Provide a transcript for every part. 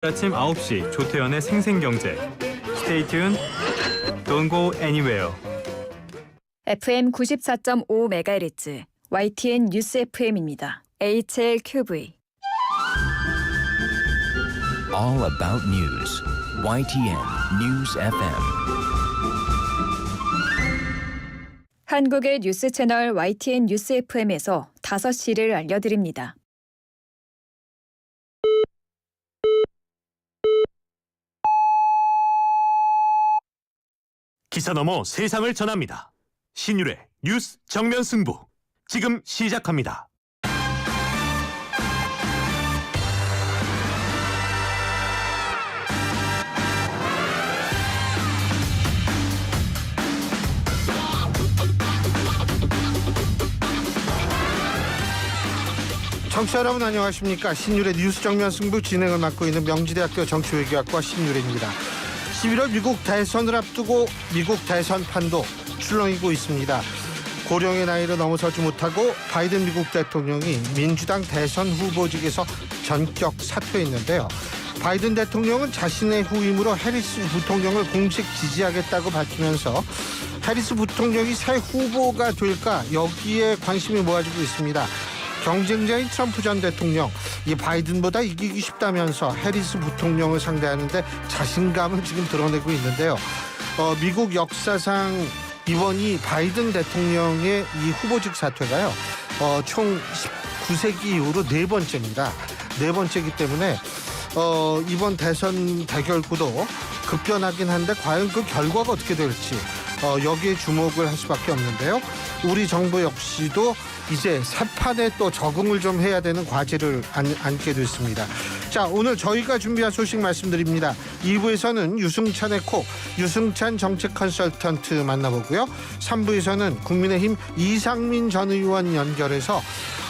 아침 9시 조태현의 생생경제. Stay tuned. Don't go anywhere. FM 94.5MHz YTN 뉴스 FM입니다. HLQV. All about news. YTN News FM. 한국의 뉴스 채널 YTN 뉴스 FM에서 5시를 알려드립니다. 기사 넘어 세상을 전합니다. 신율의 뉴스 정면 승부 지금 시작합니다. 청취자 여러분 안녕하십니까. 신율의 뉴스 정면 승부 진행을 맡고 있는 명지대학교 정치외교학과 신율입니다. 11월 미국 대선을 앞두고 미국 대선판도 출렁이고 있습니다. 고령의 나이를 넘어서지 못하고 바이든 미국 대통령이 민주당 대선 후보직에서 전격 사퇴했는데요. 바이든 대통령은 자신의 후임으로 해리스 부통령을 공식 지지하겠다고 밝히면서 해리스 부통령이 새 후보가 될까 여기에 관심이 모아지고 있습니다. 경쟁자인 트럼프 전 대통령, 이 바이든보다 이기기 쉽다면서 해리스 부통령을 상대하는데 자신감을 지금 드러내고 있는데요. 미국 역사상 이번이 바이든 대통령의 이 후보직 사퇴가요. 총 19세기 이후로 네 번째입니다. 네 번째이기 때문에 이번 대선 대결 구도 급변하긴 한데 과연 그 결과가 어떻게 될지 여기에 주목을 할 수밖에 없는데요. 우리 정부 역시도 이제 새 판에 또 적응을 좀 해야 되는 과제를 안게 됐습니다. 자, 오늘 저희가 준비한 소식 말씀드립니다. 2부에서는 유승찬의 콕, 유승찬 정책 컨설턴트 만나보고요. 3부에서는 국민의힘 이상민 전 의원 연결해서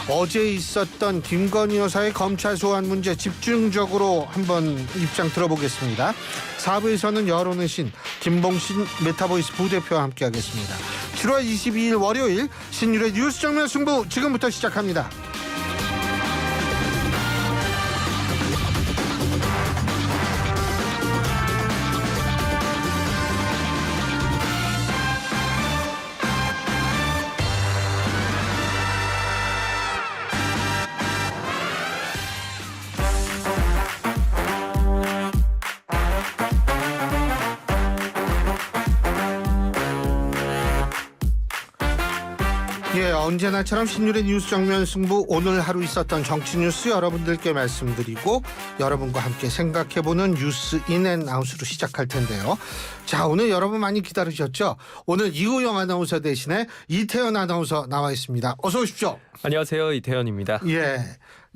어제 있었던 김건희 여사의 검찰 소환 문제 집중적으로 한번 입장 들어보겠습니다. 4부에서는 여론의 신 김봉신 메타보이스 부대표와 함께하겠습니다. 7월 22일 월요일 신율의 뉴스 정면 승부 지금부터 시작합니다. 예, 언제나처럼 신율의 뉴스 정면 승부 오늘 하루 있었던 정치 뉴스 여러분들께 말씀드리고 여러분과 함께 생각해보는 뉴스 인앤아웃으로 시작할 텐데요. 자, 오늘 여러분 많이 기다리셨죠? 오늘 이우영 아나운서 대신에 이태현 아나운서 나와 있습니다. 어서 오십시오. 안녕하세요. 이태현입니다. 예.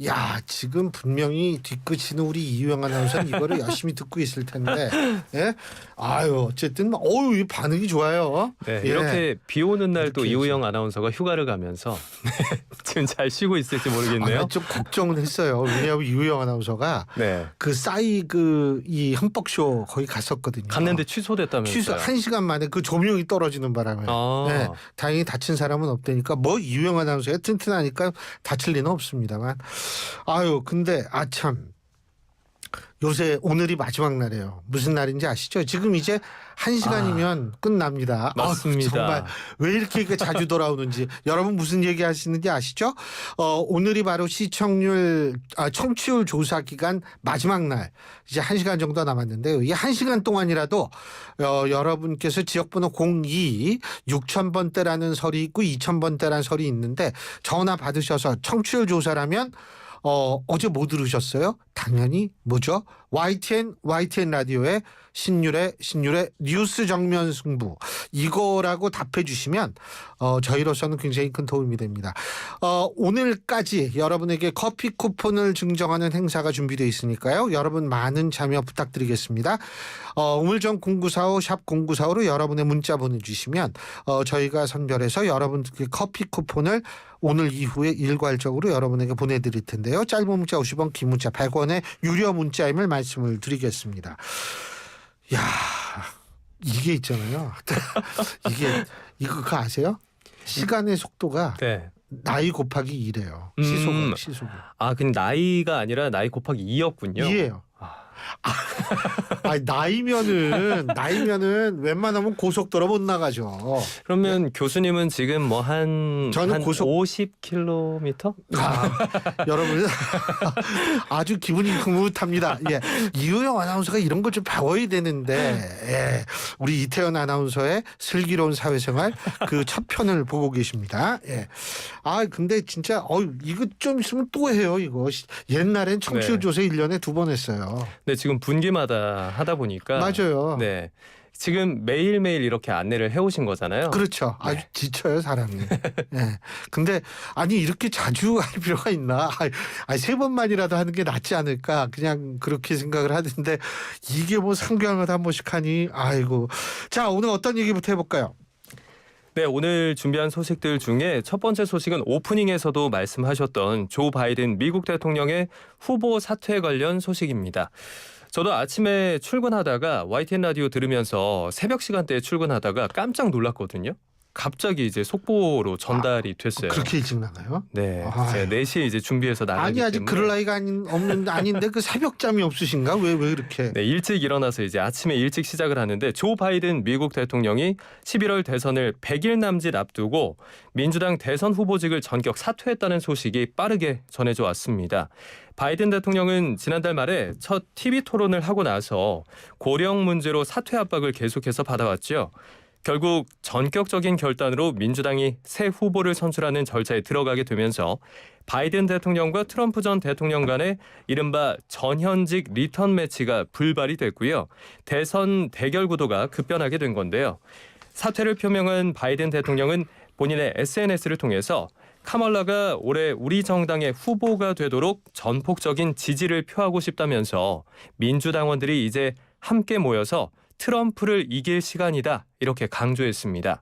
야, 지금 분명히 뒤끝이는 우리 이유영 아나운서는 이거를 열심히 듣고 있을 텐데, 예, 아유, 어쨌든, 이 반응이 좋아요. 네, 예. 이렇게 비 오는 날도 이렇게 이우영 아나운서가 휴가를 가면서 지금 잘 쉬고 있을지 모르겠네요. 아, 좀 걱정은 했어요. 왜냐하면 이우영 아나운서가 네, 그 이 흠뻑쇼 거기 갔었거든요. 갔는데 취소됐다면서요. 취소 1시간 만에 그 조명이 떨어지는 바람에. 아. 네, 다행히 다친 사람은 없다니까 뭐 이우영 아나운서가 튼튼하니까 다칠 리는 없습니다만. 아유, 근데 참 요새 오늘이 마지막 날이에요. 무슨 날인지 아시죠? 지금 이제 1시간이면 끝납니다. 맞습니다. 정말 왜 이렇게 자주 돌아오는지 여러분 무슨 얘기 하시는지 아시죠? 오늘이 바로 청취율 조사 기간 마지막 날. 이제 1시간 정도 남았는데요. 이 1시간 동안이라도 여러분께서 지역번호 02 6000번대라는 설이 있고 2000번대라는 설이 있는데 전화 받으셔서 청취율 조사라면 어제 뭐 들으셨어요? 당연히 뭐죠? YTN 라디오의 신율의 뉴스 정면 승부 이거라고 답해 주시면 저희로서는 굉장히 큰 도움이 됩니다. 오늘까지 여러분에게 커피 쿠폰을 증정하는 행사가 준비되어 있으니까요. 여러분 많은 참여 부탁드리겠습니다. 우물정 0945 샵 0945로 여러분의 문자 보내주시면 저희가 선별해서 여러분께 커피 쿠폰을 오늘 이후에 일괄적으로 여러분에게 보내드릴 텐데요. 짧은 문자 50원, 긴 문자 100원의 유료 문자임을 말씀을 드리겠습니다. 야, 이게 있잖아요. 이거 그거 아세요? 시간의 속도가 네. 나이 곱하기 2래요. 시속이. 아, 그냥 나이가 아니라 나이 곱하기 2였군요. 2예요. 나이면은 웬만하면 고속도로 못 나가죠. 그러면 교수님은 지금 뭐 한 저는 50km? 여러분 아주 기분이 흐뭇합니다. 예, 이우영 아나운서가 이런 걸 좀 배워야 되는데 예, 우리 이태원 아나운서의 슬기로운 사회생활 그 첫 편을 보고 계십니다. 예. 근데 진짜 이거 좀 있으면 또 해요. 이거 옛날엔 청취율 네. 조사 1년에 2번 했어요. 네, 지금 분기마다 하다 보니까 맞아요. 네. 지금 매일매일 이렇게 안내를 해오신 거잖아요. 그렇죠. 아주 네. 지쳐요, 사람이. 예. 근데 이렇게 자주 할 필요가 있나? 3번만이라도 하는 게 낫지 않을까? 그냥 그렇게 생각을 하는데 이게 뭐 3개월마다 한 번씩 하니 아이고. 자, 오늘 어떤 얘기부터 해볼까요? 네, 오늘 준비한 소식들 중에 첫 번째 소식은 오프닝에서도 말씀하셨던 조 바이든 미국 대통령의 후보 사퇴 관련 소식입니다. 저도 아침에 출근하다가 YTN 라디오 들으면서 새벽 시간대에 출근하다가 깜짝 놀랐거든요. 갑자기 이제 속보로 전달이 됐어요. 그렇게 일찍 나가요? 네, 아유. 제가 4시에 이제 준비해서 나가기 때문에. 아직 그럴 나이가 아닌데 그 새벽잠이 없으신가? 왜 그렇게? 네, 일찍 일어나서 이제 아침에 일찍 시작을 하는데 조 바이든 미국 대통령이 11월 대선을 100일 남짓 앞두고 민주당 대선 후보직을 전격 사퇴했다는 소식이 빠르게 전해져 왔습니다. 바이든 대통령은 지난달 말에 첫 TV 토론을 하고 나서 고령 문제로 사퇴 압박을 계속해서 받아왔죠. 결국 전격적인 결단으로 민주당이 새 후보를 선출하는 절차에 들어가게 되면서 바이든 대통령과 트럼프 전 대통령 간의 이른바 전현직 리턴 매치가 불발이 됐고요. 대선 대결 구도가 급변하게 된 건데요. 사퇴를 표명한 바이든 대통령은 본인의 SNS를 통해서 카멀라가 올해 우리 정당의 후보가 되도록 전폭적인 지지를 표하고 싶다면서 민주당원들이 이제 함께 모여서 트럼프를 이길 시간이다 이렇게 강조했습니다.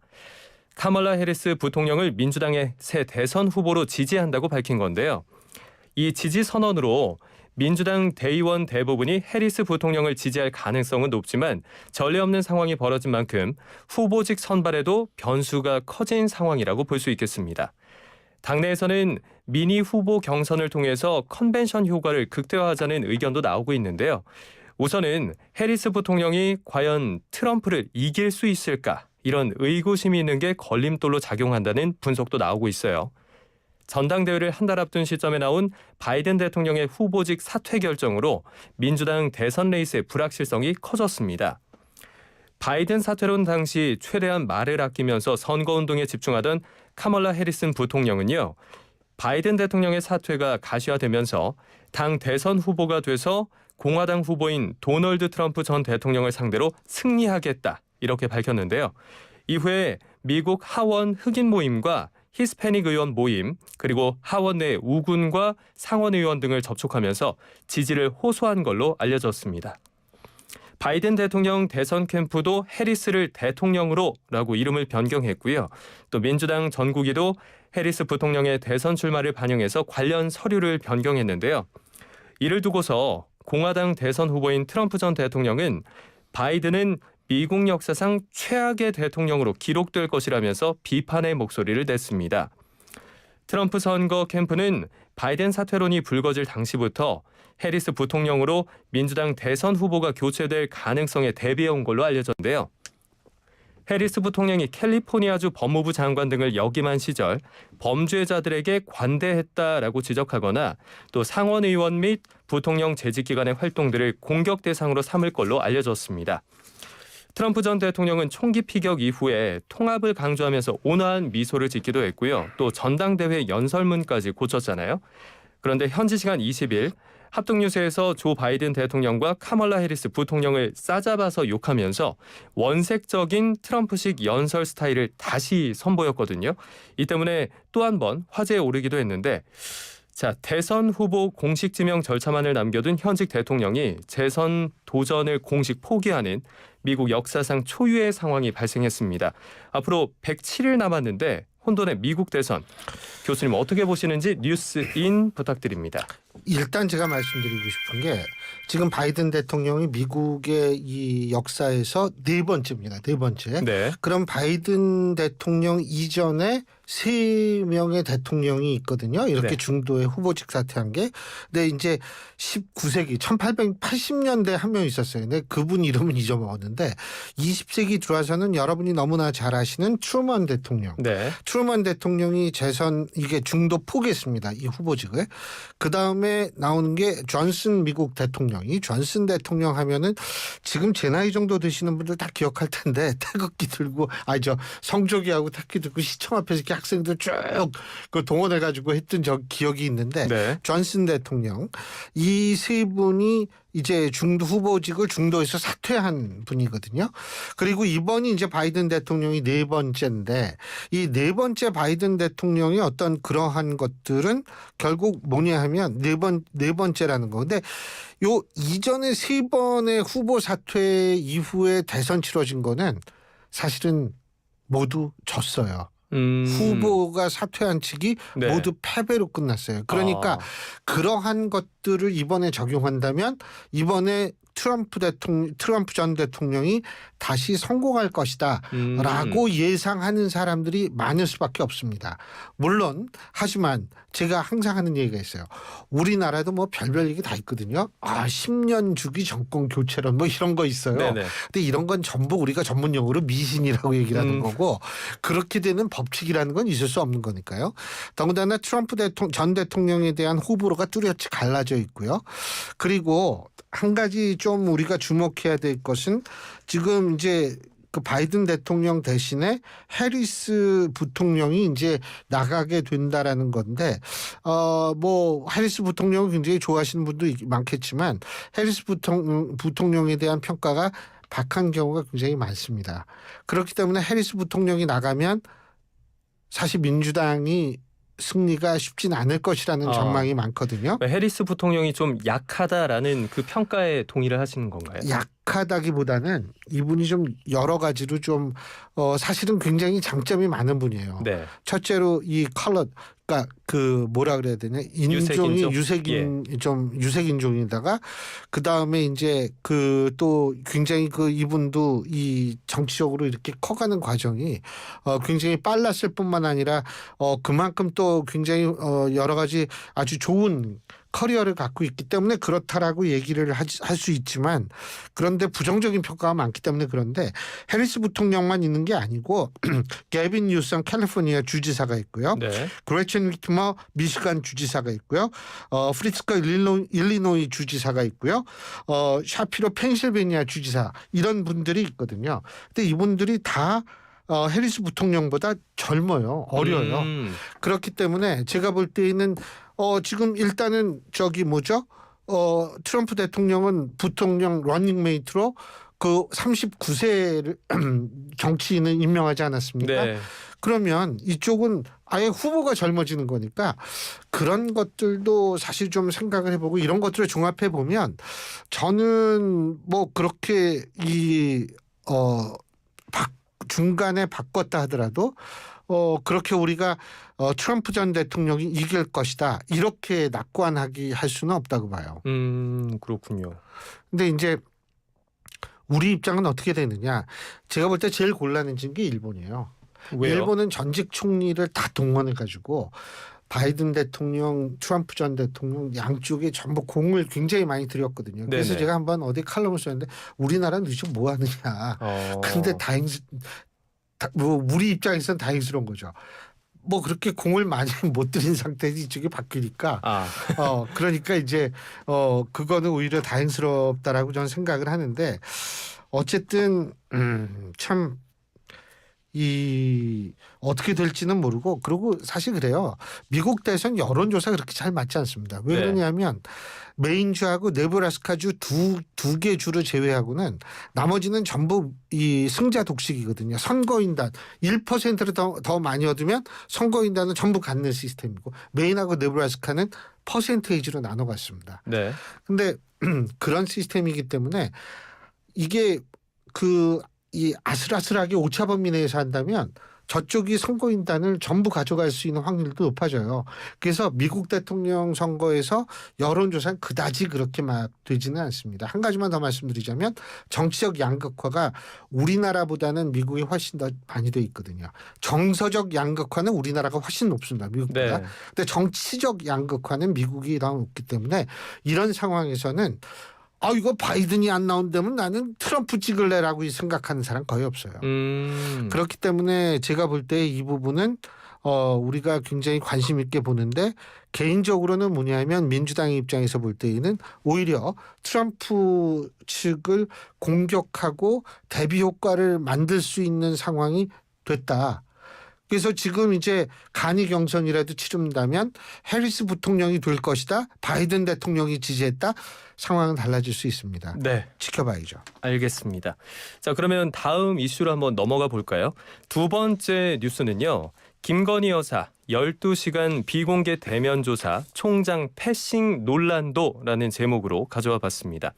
카멀라 해리스 부통령을 민주당의 새 대선 후보로 지지한다고 밝힌 건데요. 이 지지 선언으로 민주당 대의원 대부분이 해리스 부통령을 지지할 가능성은 높지만 전례 없는 상황이 벌어진 만큼 후보직 선발에도 변수가 커진 상황이라고 볼 수 있겠습니다. 당내에서는 미니 후보 경선을 통해서 컨벤션 효과를 극대화하자는 의견도 나오고 있는데요. 우선은 해리스 부통령이 과연 트럼프를 이길 수 있을까? 이런 의구심이 있는 게 걸림돌로 작용한다는 분석도 나오고 있어요. 전당대회를 한 달 앞둔 시점에 나온 바이든 대통령의 후보직 사퇴 결정으로 민주당 대선 레이스의 불확실성이 커졌습니다. 바이든 사퇴론 당시 최대한 말을 아끼면서 선거운동에 집중하던 카멀라 해리슨 부통령은요. 바이든 대통령의 사퇴가 가시화되면서 당 대선 후보가 돼서 공화당 후보인 도널드 트럼프 전 대통령을 상대로 승리하겠다 이렇게 밝혔는데요. 이후에 미국 하원 흑인 모임과 히스패닉 의원 모임 그리고 하원 내 우군과 상원 의원 등을 접촉하면서 지지를 호소한 걸로 알려졌습니다. 바이든 대통령 대선 캠프도 해리스를 대통령으로라고 이름을 변경했고요. 또 민주당 전국위도 해리스 부통령의 대선 출마를 반영해서 관련 서류를 변경했는데요. 이를 두고서 공화당 대선 후보인 트럼프 전 대통령은 바이든은 미국 역사상 최악의 대통령으로 기록될 것이라면서 비판의 목소리를 냈습니다. 트럼프 선거 캠프는 바이든 사퇴론이 불거질 당시부터 해리스 부통령으로 민주당 대선 후보가 교체될 가능성에 대비해온 걸로 알려졌는데요. 해리스 부통령이 캘리포니아주 법무부 장관 등을 역임한 시절 범죄자들에게 관대했다라고 지적하거나 또 상원 의원 및 부통령 재직기관의 활동들을 공격 대상으로 삼을 걸로 알려졌습니다. 트럼프 전 대통령은 총기 피격 이후에 통합을 강조하면서 온화한 미소를 짓기도 했고요. 또 전당대회 연설문까지 고쳤잖아요. 그런데 현지 시간 20일 합동뉴스에서 조 바이든 대통령과 카멀라 해리스 부통령을 싸잡아서 욕하면서 원색적인 트럼프식 연설 스타일을 다시 선보였거든요. 이 때문에 또 한 번 화제에 오르기도 했는데 자, 대선 후보 공식 지명 절차만을 남겨둔 현직 대통령이 재선 도전을 공식 포기하는 미국 역사상 초유의 상황이 발생했습니다. 앞으로 107일 남았는데 혼돈의 미국 대선. 교수님 어떻게 보시는지 뉴스인 부탁드립니다. 일단 제가 말씀드리고 싶은 게 지금 바이든 대통령이 미국의 이 역사에서 네 번째입니다. 네 번째. 네. 그럼 바이든 대통령 이전에 3명의 대통령이 있거든요. 이렇게 네. 중도에 후보직 사퇴한 게. 근데 이제 19세기 1880년대 한 명 있었어요. 근데 그분 이름은 잊어먹었는데 20세기 들어와서는 여러분이 너무나 잘 아시는 트루먼 대통령. 네. 트루먼 대통령이 재선 이게 중도 포기했습니다. 이 후보직을. 그다음에 나오는 게 존슨 미국 대통령이 존슨 대통령 하면은 지금 제 나이 정도 되시는 분들 다 기억할 텐데 태극기 들고 저 성조기하고 태극기 들고 시청 앞에서 이렇게 학생들 쭉 그 동원해 가지고 했던 저 기억이 있는데 네. 존슨 대통령 이 세 분이 이제 중도 후보직을 중도에서 사퇴한 분이거든요. 그리고 이번이 이제 바이든 대통령이 네 번째인데 이 네 번째 바이든 대통령의 어떤 그러한 것들은 결국 뭐냐 하면 네 번째라는 거. 근데 요 이전에 3번의 후보 사퇴 이후에 대선 치러진 거는 사실은 모두 졌어요. 후보가 사퇴한 측이 네. 모두 패배로 끝났어요. 그러니까 그러한 것들을 이번에 적용한다면 이번에 트럼프 전 대통령이 다시 성공할 것이다 라고 예상하는 사람들이 많을 수밖에 없습니다. 물론 하지만 제가 항상 하는 얘기가 있어요. 우리나라도 뭐 별별 얘기 다 있거든요. 10년 주기 정권 교체론 뭐 이런 거 있어요. 네네. 근데 이런 건 전부 우리가 전문 용어로 미신이라고 얘기를 하는 거고 그렇게 되는 법칙이라는 건 있을 수 없는 거니까요. 더군다나 트럼프 전 대통령에 대한 호불호가 뚜렷이 갈라져 있고요. 그리고 한 가지 좀 우리가 주목해야 될 것은 지금 이제 그 바이든 대통령 대신에 해리스 부통령이 이제 나가게 된다라는 건데 뭐 해리스 부통령을 굉장히 좋아하시는 분도 많겠지만 해리스 부통령에 대한 평가가 박한 경우가 굉장히 많습니다. 그렇기 때문에 해리스 부통령이 나가면 사실 민주당이 승리가 쉽진 않을 것이라는 전망이 많거든요. 해리스 부통령이 좀 약하다라는 그 평가에 동의를 하시는 건가요? 약하다기보다는 이분이 좀 여러 가지로 좀 사실은 굉장히 장점이 많은 분이에요. 네. 첫째로 이 컬러, 그러니까 그 뭐라 그래야 되냐 인종이 유색인종에다가 그 다음에 이제 그 또 굉장히 그 이분도 이 정치적으로 이렇게 커가는 과정이 굉장히 빨랐을 뿐만 아니라 그만큼 또 굉장히 여러 가지 아주 좋은 커리어를 갖고 있기 때문에 그렇다라고 얘기를 할 수 있지만 그런데 부정적인 평가가 많기 때문에 그런데 해리스 부통령만 있는 게 아니고 게빈 뉴섬 캘리포니아 주지사가 있고요. 네. 그레첸 위트머 미시간 주지사가 있고요. 프리츠커 일리노이 주지사가 있고요. 샤피로 펜실베니아 주지사 이런 분들이 있거든요. 근데 이분들이 다 해리스 부통령보다 젊어요. 어려요. 그렇기 때문에 제가 볼 때에는 지금 일단은 저기 뭐죠? 트럼프 대통령은 부통령 러닝메이트로 그 39세를 정치인을 임명하지 않았습니까? 네. 그러면 이쪽은 아예 후보가 젊어지는 거니까 그런 것들도 사실 좀 생각을 해보고 이런 것들을 종합해 보면 저는 뭐 그렇게 중간에 바꿨다 하더라도 그렇게 우리가 트럼프 전 대통령이 이길 것이다 이렇게 낙관하기 할 수는 없다고 봐요. 그렇군요. 근데 이제 우리 입장은 어떻게 되느냐? 제가 볼 때 제일 곤란해진 게 일본이에요. 왜요? 일본은 전직 총리를 다 동원해 가지고 바이든 대통령, 트럼프 전 대통령 양쪽에 전부 공을 굉장히 많이 들였거든요. 그래서 네네. 제가 한번 어디 칼럼을 썼는데 우리나라는 도대체 뭐 하느냐. 근데 뭐 우리 입장에서는 다행스러운 거죠. 뭐 그렇게 공을 많이 못 들인 상태에서 이쪽이 바뀌니까 그러니까 이제 그거는 오히려 다행스럽다라고 저는 생각을 하는데 어쨌든 참 어떻게 될지는 모르고 그리고 사실 그래요. 미국 대선 여론조사 그렇게 잘 맞지 않습니다. 왜 네. 그러냐면 메인주하고 네브라스카주 두 개 주를 제외하고는 나머지는 전부 이 승자 독식이거든요. 선거인단 1%를 더 많이 얻으면 선거인단은 전부 갖는 시스템이고 메인하고 네브라스카는 퍼센테이지로 나눠갔습니다. 네. 근데 그런 시스템이기 때문에 이게 이 아슬아슬하게 오차범위 내에서 한다면 저쪽이 선거인단을 전부 가져갈 수 있는 확률도 높아져요. 그래서 미국 대통령 선거에서 여론조사는 그다지 그렇게 막 되지는 않습니다. 한 가지만 더 말씀드리자면 정치적 양극화가 우리나라보다는 미국이 훨씬 더 많이 돼 있거든요. 정서적 양극화는 우리나라가 훨씬 높습니다. 미국보다. 네. 근데 정치적 양극화는 미국이 더 높기 때문에 이런 상황에서는 이거 바이든이 안 나온다면 나는 트럼프 찍을래라고 생각하는 사람 거의 없어요. 그렇기 때문에 제가 볼 때 이 부분은 우리가 굉장히 관심 있게 보는데 개인적으로는 뭐냐면 민주당의 입장에서 볼 때에는 오히려 트럼프 측을 공격하고 대비 효과를 만들 수 있는 상황이 됐다. 그래서 지금 이제 간이 경선이라도 치른다면 해리스 부통령이 될 것이다. 바이든 대통령이 지지했다. 상황은 달라질 수 있습니다. 네. 지켜봐야죠. 알겠습니다. 자, 그러면 다음 이슈로 한번 넘어가 볼까요? 두 번째 뉴스는요. 김건희 여사 12시간 비공개 대면 조사 총장 패싱 논란도라는 제목으로 가져와 봤습니다.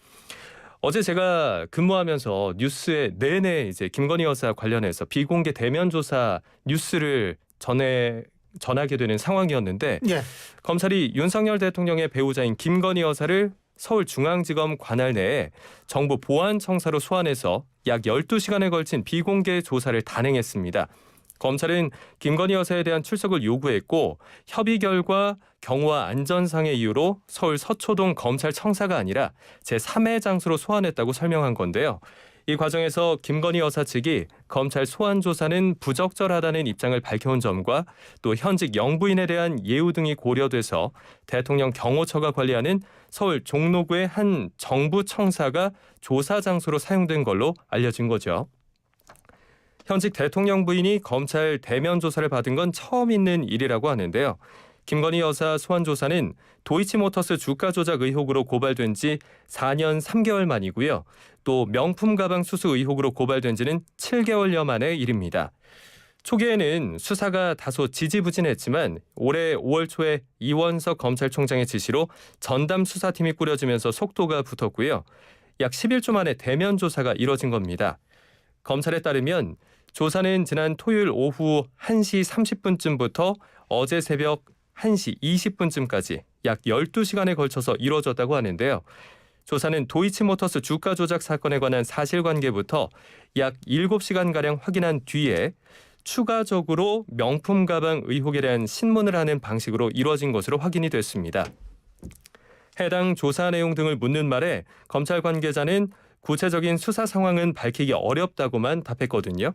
어제 제가 근무하면서 뉴스에 내내 이제 김건희 여사 관련해서 비공개 대면 조사 뉴스를 전하게 되는 상황이었는데 예. 검찰이 윤석열 대통령의 배우자인 김건희 여사를 서울중앙지검 관할 내에 정부 보안청사로 소환해서 약 12시간에 걸친 비공개 조사를 단행했습니다. 검찰은 김건희 여사에 대한 출석을 요구했고 협의 결과 경호와 안전상의 이유로 서울 서초동 검찰청사가 아니라 제3의 장소로 소환했다고 설명한 건데요. 이 과정에서 김건희 여사 측이 검찰 소환 조사는 부적절하다는 입장을 밝혀온 점과 또 현직 영부인에 대한 예우 등이 고려돼서 대통령 경호처가 관리하는 서울 종로구의 한 정부 청사가 조사 장소로 사용된 걸로 알려진 거죠. 현직 대통령 부인이 검찰 대면 조사를 받은 건 처음 있는 일이라고 하는데요. 김건희 여사 소환 조사는 도이치모터스 주가 조작 의혹으로 고발된 지 4년 3개월 만이고요. 또 명품 가방 수수 의혹으로 고발된 지는 7개월여 만의 일입니다. 초기에는 수사가 다소 지지부진했지만 올해 5월 초에 이원석 검찰총장의 지시로 전담 수사팀이 꾸려지면서 속도가 붙었고요. 약 11주 만에 대면 조사가 이뤄진 겁니다. 검찰에 따르면 조사는 지난 토요일 오후 1시 30분쯤부터 어제 새벽 1시 20분쯤까지 약 12시간에 걸쳐서 이루어졌다고 하는데요. 조사는 도이치모터스 주가 조작 사건에 관한 사실관계부터 약 7시간가량 확인한 뒤에 추가적으로 명품 가방 의혹에 대한 신문을 하는 방식으로 이루어진 것으로 확인이 됐습니다. 해당 조사 내용 등을 묻는 말에 검찰 관계자는 구체적인 수사 상황은 밝히기 어렵다고만 답했거든요.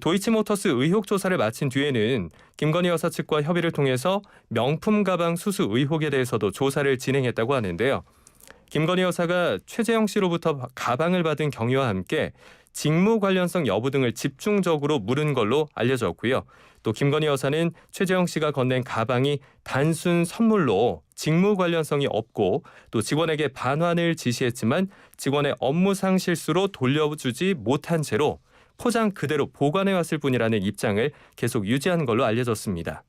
도이치모터스 의혹 조사를 마친 뒤에는 김건희 여사 측과 협의를 통해서 명품 가방 수수 의혹에 대해서도 조사를 진행했다고 하는데요. 김건희 여사가 최재형 씨로부터 가방을 받은 경위와 함께 직무 관련성 여부 등을 집중적으로 물은 걸로 알려졌고요. 또 김건희 여사는 최재형 씨가 건넨 가방이 단순 선물로 직무 관련성이 없고 또 직원에게 반환을 지시했지만 직원의 업무상 실수로 돌려주지 못한 채로 포장 그대로 보관해왔을 뿐이라는 입장을 계속 유지한 걸로 알려졌습니다.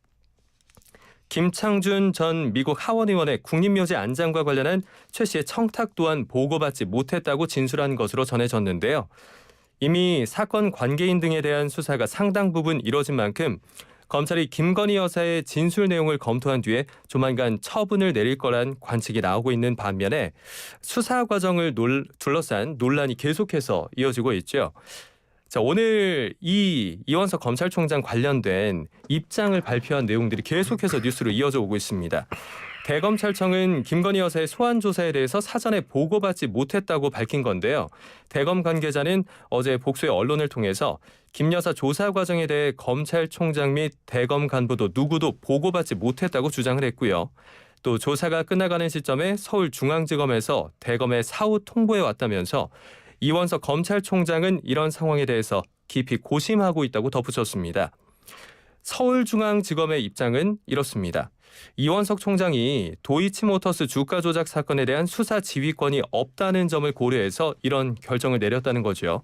김창준 전 미국 하원 의원의 국립묘지 안장과 관련한 최 씨의 청탁 또한 보고받지 못했다고 진술한 것으로 전해졌는데요. 이미 사건 관계인 등에 대한 수사가 상당 부분 이뤄진 만큼 검찰이 김건희 여사의 진술 내용을 검토한 뒤에 조만간 처분을 내릴 거란 관측이 나오고 있는 반면에 수사 과정을 둘러싼 논란이 계속해서 이어지고 있죠. 자, 오늘 이원석 검찰총장 관련된 입장을 발표한 내용들이 계속해서 뉴스로 이어져 오고 있습니다. 대검찰청은 김건희 여사의 소환 조사에 대해서 사전에 보고받지 못했다고 밝힌 건데요. 대검 관계자는 어제 복수의 언론을 통해서 김 여사 조사 과정에 대해 검찰총장 및 대검 간부도 누구도 보고받지 못했다고 주장을 했고요. 또 조사가 끝나가는 시점에 서울중앙지검에서 대검에 사후 통보해 왔다면서 이원석 검찰총장은 이런 상황에 대해서 깊이 고심하고 있다고 덧붙였습니다. 서울중앙지검의 입장은 이렇습니다. 이원석 총장이 도이치모터스 주가 조작 사건에 대한 수사 지휘권이 없다는 점을 고려해서 이런 결정을 내렸다는 거죠.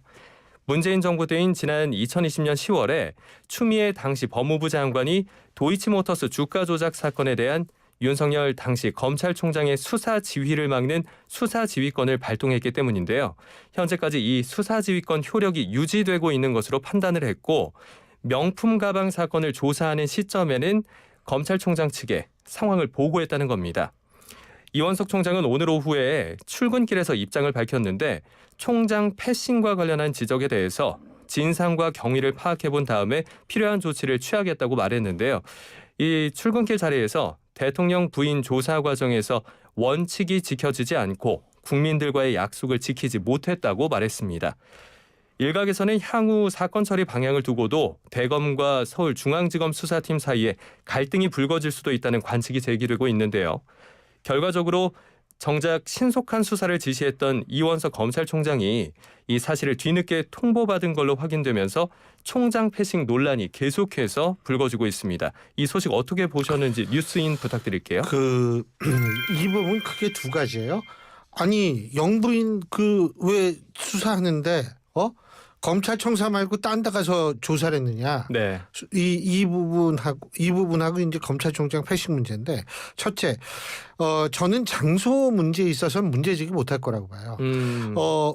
문재인 정부 때인 지난 2020년 10월에 추미애 당시 법무부 장관이 도이치모터스 주가 조작 사건에 대한 윤석열 당시 검찰총장의 수사 지휘를 막는 수사 지휘권을 발동했기 때문인데요. 현재까지 이 수사 지휘권 효력이 유지되고 있는 것으로 판단을 했고 명품 가방 사건을 조사하는 시점에는 검찰총장 측에 상황을 보고했다는 겁니다. 이원석 총장은 오늘 오후에 출근길에서 입장을 밝혔는데 총장 패싱과 관련한 지적에 대해서 진상과 경위를 파악해본 다음에 필요한 조치를 취하겠다고 말했는데요. 이 출근길 자리에서 대통령 부인 조사 과정에서 원칙이 지켜지지 않고 국민들과의 약속을 지키지 못했다고 말했습니다. 일각에서는 향후 사건 처리 방향을 두고도 대검과 서울중앙지검 수사팀 사이에 갈등이 불거질 수도 있다는 관측이 제기되고 있는데요. 결과적으로 정작 신속한 수사를 지시했던 이원석 검찰총장이 이 사실을 뒤늦게 통보받은 걸로 확인되면서 총장 패싱 논란이 계속해서 불거지고 있습니다. 이 소식 어떻게 보셨는지 뉴스인 부탁드릴게요. 이 부분 크게 두 가지예요. 아니 영부인 왜 수사하는데 검찰청사 말고 딴 데 가서 조사를 했느냐. 네. 이 부분하고 이제 검찰총장 패싱 문제인데 첫째, 저는 장소 문제에 있어서는 문제제기 못할 거라고 봐요.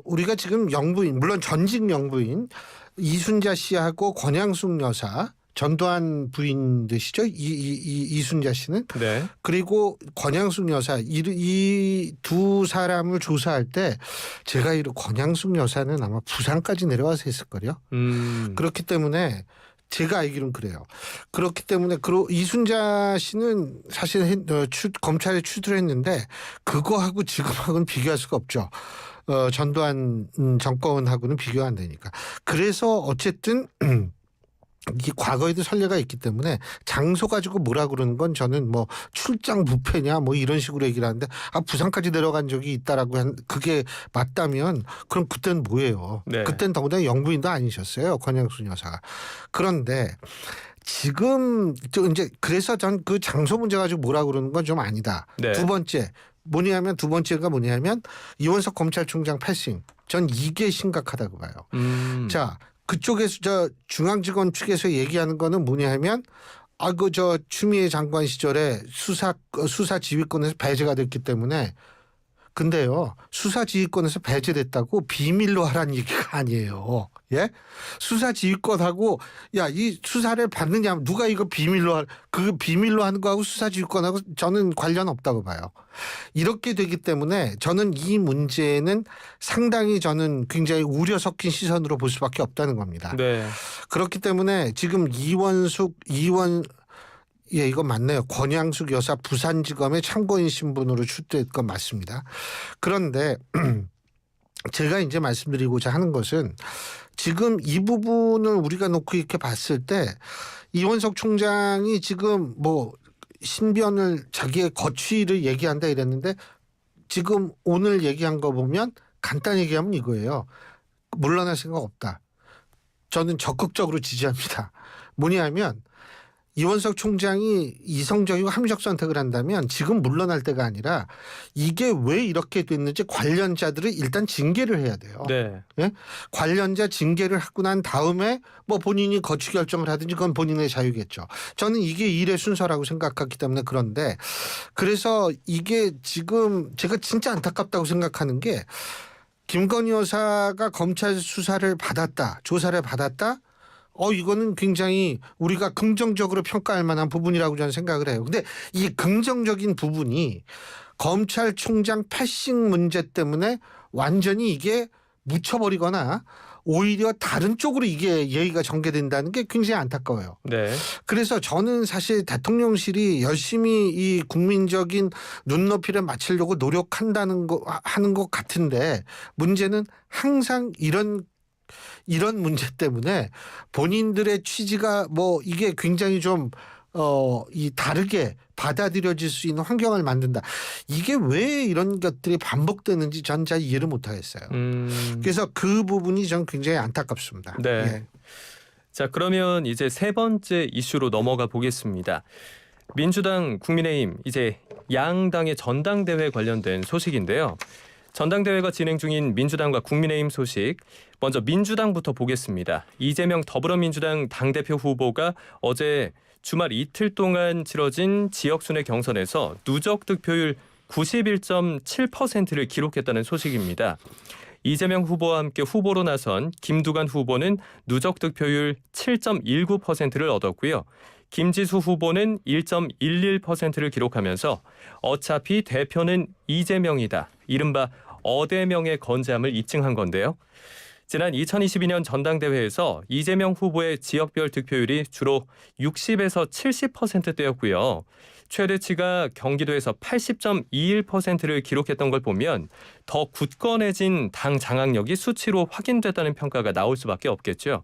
우리가 지금 영부인, 물론 전직 영부인 이순자 씨하고 권양숙 여사, 전두환 부인 되시죠? 이순자 씨는. 네. 그리고 권양숙 여사 이 두 사람을 조사할 때 제가 권양숙 여사는 아마 부산까지 내려와서 했을 거요. 그렇기 때문에 제가 알기로는 그래요. 그렇기 때문에 이순자 씨는 사실 검찰에 추들했는데 그거하고 지금하고는 비교할 수가 없죠. 전두환 정권하고는 비교가 안 되니까. 그래서 어쨌든 이 과거에도 선례가 있기 때문에 장소 가지고 뭐라 그러는 건 저는 뭐 출장 뷔페냐 뭐 이런 식으로 얘기를 하는데 부산까지 내려간 적이 있다라고 그게 맞다면 그럼 그때는 뭐예요? 네. 그때는 더군다나 영부인도 아니셨어요. 권양숙 여사가. 그런데 지금 이제 그래서 전 그 장소 문제 가지고 뭐라 그러는 건 좀 아니다. 네. 두 번째가 뭐냐면 이원석 검찰총장 패싱. 전 이게 심각하다고 봐요. 자. 그쪽에서 중앙지검 측에서 얘기하는 거는 뭐냐 하면 추미애 장관 시절에 수사 지휘권에서 배제가 됐기 때문에 근데요 수사 지휘권에서 배제됐다고 비밀로 하라는 얘기가 아니에요. 예? 수사 지휘권하고 이 수사를 받느냐 누가 이거 비밀로 비밀로 하는 거하고 수사 지휘권하고 저는 관련 없다고 봐요. 이렇게 되기 때문에 저는 이 문제는 상당히 저는 굉장히 우려 섞인 시선으로 볼 수밖에 없다는 겁니다. 네. 그렇기 때문에 지금 이거 맞네요. 권양숙 여사 부산지검의 참고인 신분으로 출두했던 건 맞습니다. 그런데 제가 이제 말씀드리고자 하는 것은 지금 이 부분을 우리가 놓고 이렇게 봤을 때 이원석 총장이 지금 신변을 자기의 거취를 얘기한다 이랬는데 지금 오늘 얘기한 거 보면 간단히 얘기하면 이거예요. 물러날 생각 없다. 저는 적극적으로 지지합니다. 뭐냐면 이원석 총장이 이성적이고 합리적 선택을 한다면 지금 물러날 때가 아니라 이게 왜 이렇게 됐는지 관련자들을 일단 징계를 해야 돼요. 네. 예? 관련자 징계를 하고 난 다음에 본인이 거취 결정을 하든지 그건 본인의 자유겠죠. 저는 이게 일의 순서라고 생각하기 때문에 그런데 그래서 이게 지금 제가 진짜 안타깝다고 생각하는 게 김건희 여사가 검찰 수사를 받았다. 조사를 받았다. 이거는 굉장히 우리가 긍정적으로 평가할 만한 부분이라고 저는 생각을 해요. 근데 이 긍정적인 부분이 검찰총장 패싱 문제 때문에 완전히 이게 묻혀버리거나 오히려 다른 쪽으로 이게 예의가 전개된다는 게 굉장히 안타까워요. 네. 그래서 저는 사실 대통령실이 열심히 이 국민적인 눈높이를 맞추려고 노력한다는 하는 것 같은데 문제는 항상 이런 문제 때문에 본인들의 취지가 이게 굉장히 좀 다르게 받아들여질 수 있는 환경을 만든다. 이게 왜 이런 것들이 반복되는지 전 잘 이해를 못하겠어요. 그래서 그 부분이 전 굉장히 안타깝습니다. 네. 예. 자, 그러면 이제 세 번째 이슈로 넘어가 보겠습니다. 민주당, 국민의힘 이제 양당의 전당대회 관련된 소식인데요. 전당대회가 진행 중인 민주당과 국민의힘 소식. 먼저 민주당부터 보겠습니다. 이재명 더불어민주당 당대표 후보가 어제 주말 이틀 동안 치러진 지역순회 경선에서 누적 득표율 91.7%를 기록했다는 소식입니다. 이재명 후보와 함께 후보로 나선 김두관 후보는 누적 득표율 7.19%를 얻었고요. 김지수 후보는 1.11%를 기록하면서 어차피 대표는 이재명이다. 이른바 어대명의 건재함을 입증한 건데요. 지난 2022년 전당대회에서 이재명 후보의 지역별 득표율이 주로 60에서 70%대였고요. 최대치가 경기도에서 80.21%를 기록했던 걸 보면 더 굳건해진 당 장악력이 수치로 확인됐다는 평가가 나올 수밖에 없겠죠.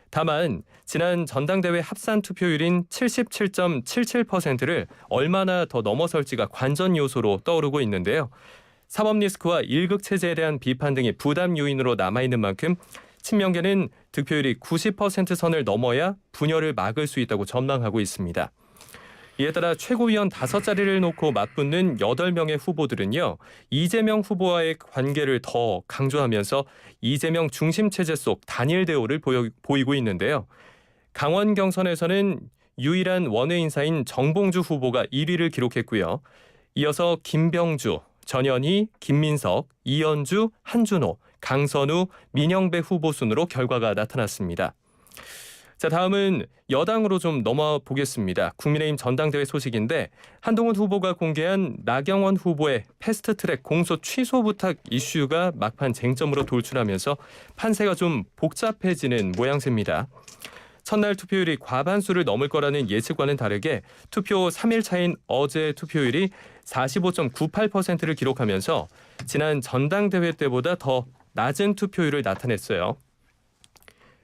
다만 지난 전당대회 합산 투표율인 77.77%를 얼마나 더 넘어설지가 관전 요소로 떠오르고 있는데요. 사법 리스크와 일극 체제에 대한 비판 등이 부담 요인으로 남아있는 만큼 친명계는 득표율이 90% 선을 넘어야 분열을 막을 수 있다고 전망하고 있습니다. 이에 따라 최고위원 5자리를 놓고 맞붙는 8명의 후보들은요. 이재명 후보와의 관계를 더 강조하면서 이재명 중심 체제 속 단일 대우를 보이고 있는데요. 강원 경선에서는 유일한 원외 인사인 정봉주 후보가 1위를 기록했고요. 이어서 김병주, 전현희, 김민석, 이현주, 한준호, 강선우, 민영배 후보 순으로 결과가 나타났습니다. 자, 다음은 여당으로 좀 넘어가 보겠습니다. 국민의힘 전당대회 소식인데 한동훈 후보가 공개한 나경원 후보의 패스트트랙 공소 취소 부탁 이슈가 막판 쟁점으로 돌출하면서 판세가 좀 복잡해지는 모양새입니다. 첫날 투표율이 과반수를 넘을 거라는 예측과는 다르게 투표 3일 차인 어제 투표율이 45.98%를 기록하면서 지난 전당대회 때보다 더 낮은 투표율을 나타냈어요.